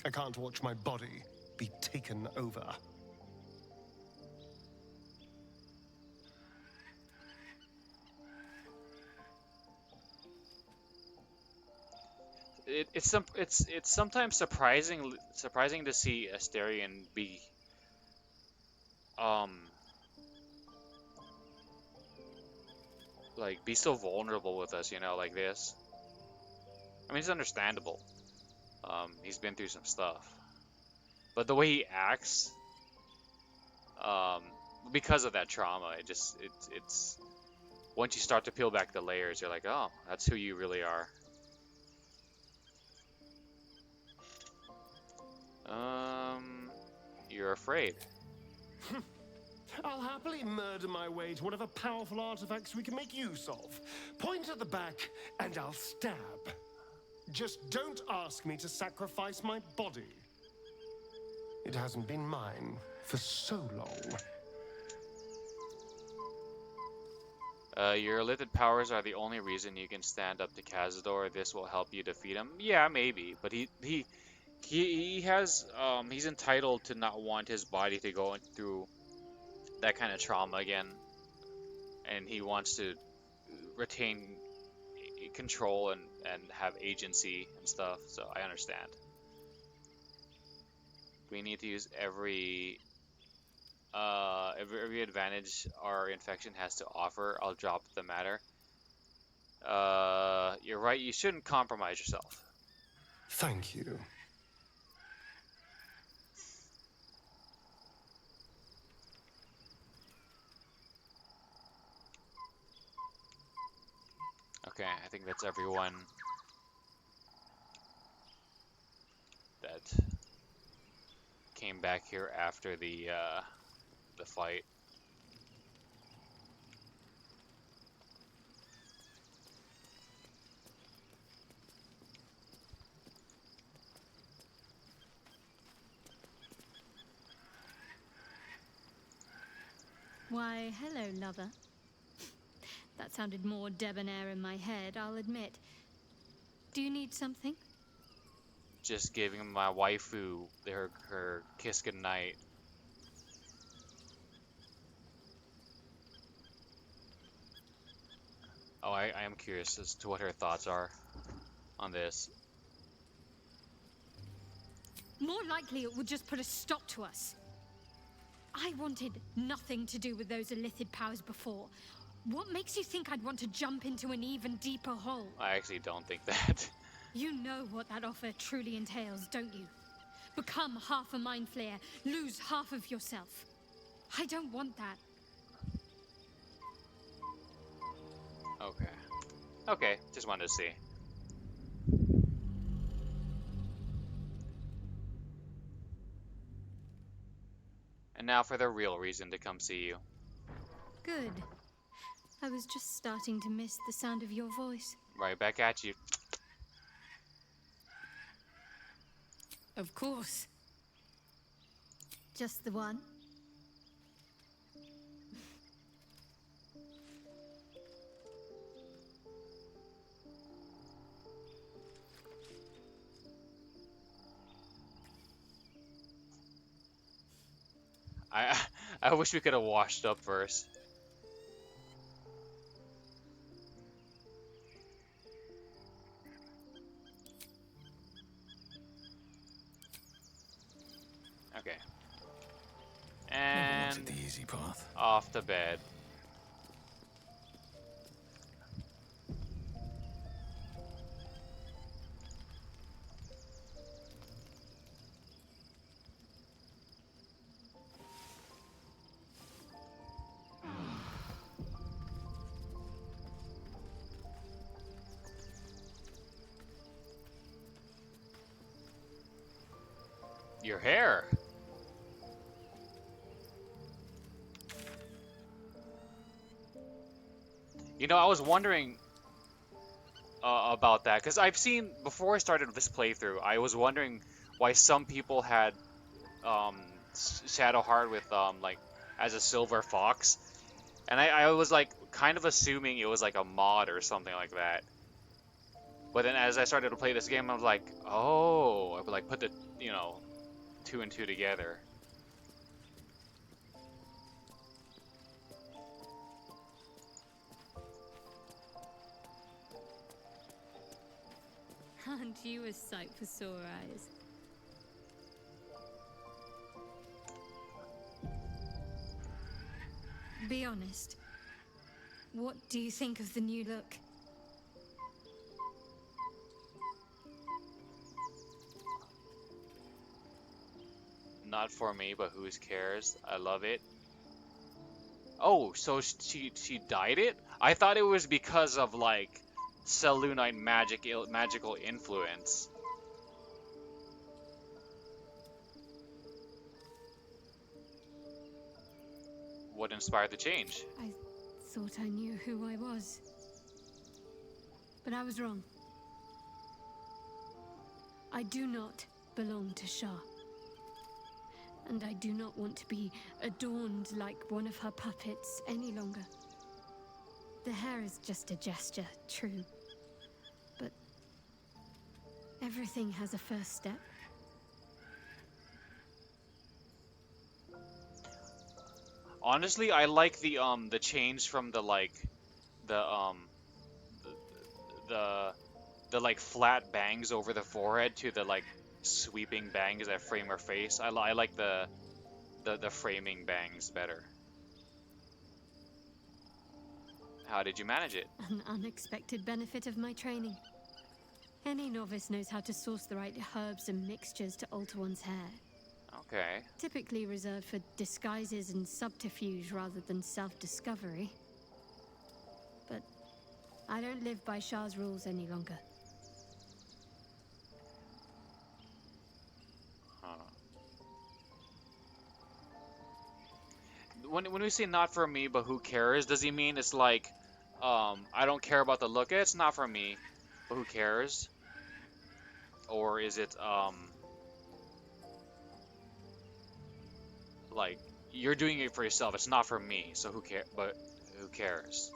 I can't watch my body be taken over. It's sometimes surprising to see Astarion be like be so vulnerable with us, you know, like this. I mean, it's understandable. He's been through some stuff, but the way he acts, because of that trauma, it's once you start to peel back the layers, you're like, oh, that's who you really are. You're afraid. I'll happily murder my way to whatever powerful artifacts we can make use of. Point at the back, and I'll stab. Just don't ask me to sacrifice my body. It hasn't been mine for so long. Your lifted powers are the only reason you can stand up to Cazador. This will help you defeat him. Yeah, maybe, but he has he's entitled to not want his body to go through that kind of trauma again, and he wants to retain control and have agency and stuff. So I understand. We need to use every advantage our infection has to offer. I'll drop the matter. You're right. You shouldn't compromise yourself. Thank you. Okay, I think that's everyone that came back here after the fight. Why, hello, lover. That sounded more debonair in my head, I'll admit. Do you need something? Just giving my waifu her kiss goodnight. Oh, I am curious as to what her thoughts are on this. More likely it would just put a stop to us. I wanted nothing to do with those illithid powers before. What makes you think I'd want to jump into an even deeper hole? I actually don't think that. You know what that offer truly entails, don't you? Become half a mind flayer, lose half of yourself. I don't want that. Okay. Okay, just wanted to see. And now for the real reason to come see you. Good. I was just starting to miss the sound of your voice. Right back at you. Of course. Just the one? I wish we could have washed up first. Okay. And the easy path. Off to bed. Your hair. You know, I was wondering about that because I've seen before I started this playthrough. I was wondering why some people had Shadowheart with like as a silver fox, and I was like kind of assuming it was like a mod or something like that. But then as I started to play this game, I was like, oh, I would like put the two and two together. Aren't you a sight for sore eyes? Be honest. What do you think of the new look? Not for me, but who cares? I love it. Oh, so she dyed it? I thought it was because of like Selûnite magical influence. what inspired the change? I thought I knew who I was. But I was wrong. I do not belong to Shah. And I do not want to be adorned like one of her puppets any longer. The hair is just a gesture, true. But everything has a first step. Honestly, I like the change from the like the the like flat bangs over the forehead to the like sweeping bangs that frame her face. I like the framing bangs better. How did you manage it? An unexpected benefit of my training. Any novice knows how to source the right herbs and mixtures to alter one's hair. Okay. Typically reserved for disguises and subterfuge rather than self-discovery. But I don't live by Shah's rules any longer. When we say not for me, but who cares? Does he mean it's like, I don't care about the look? It's not for me, but who cares? Or is it, like, you're doing it for yourself, it's not for me, so who care? But who cares?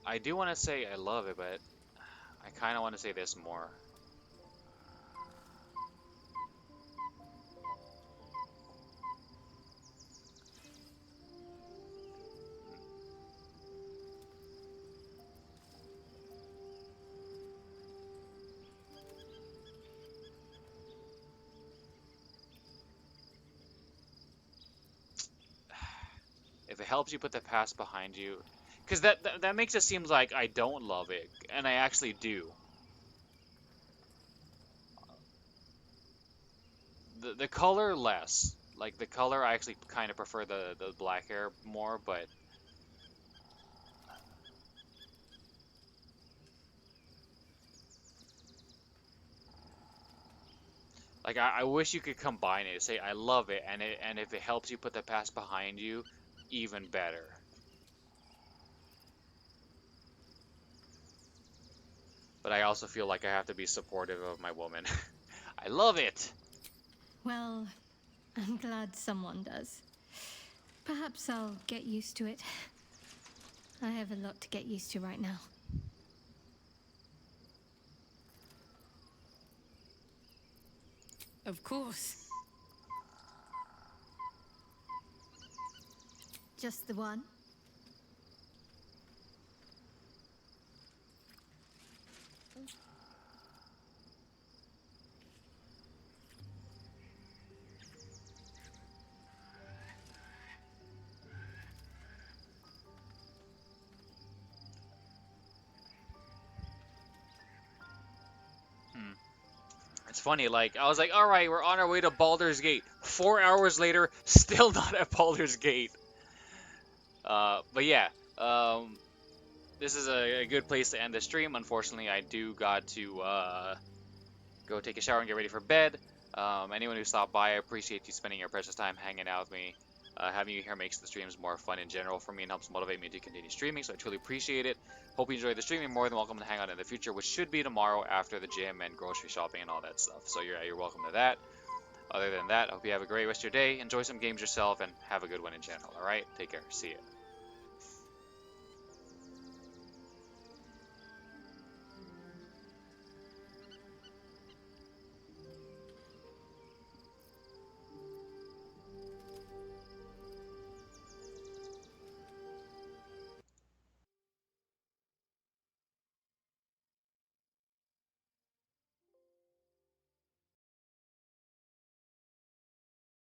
I do want to say I love it, but I kind of want to say this more. If it helps you put the past behind you, because that makes it seem like I don't love it, and I actually do. The color less. Like the color, I actually kind of prefer the black hair more, but like I wish you could combine it. Say I love it, and if it helps you put the past behind you, even better. But I also feel like I have to be supportive of my woman. I love it. Well, I'm glad someone does. Perhaps I'll get used to it. I have a lot to get used to right now. Of course. Just the one? It's funny, like, I was like, alright, we're on our way to Baldur's Gate. 4 hours later, still not at Baldur's Gate. But yeah, this is a good place to end the stream. Unfortunately, I do got to go take a shower and get ready for bed. Anyone who stopped by, I appreciate you spending your precious time hanging out with me. Having you here makes the streams more fun in general for me and helps motivate me to continue streaming, so I truly appreciate it. Hope you enjoyed the stream. You're more than welcome to hang out in the future, which should be tomorrow after the gym and grocery shopping and all that stuff. So you're welcome to that. Other than that, I hope you have a great rest of your day. Enjoy some games yourself and have a good one in general. Alright? Take care. See ya.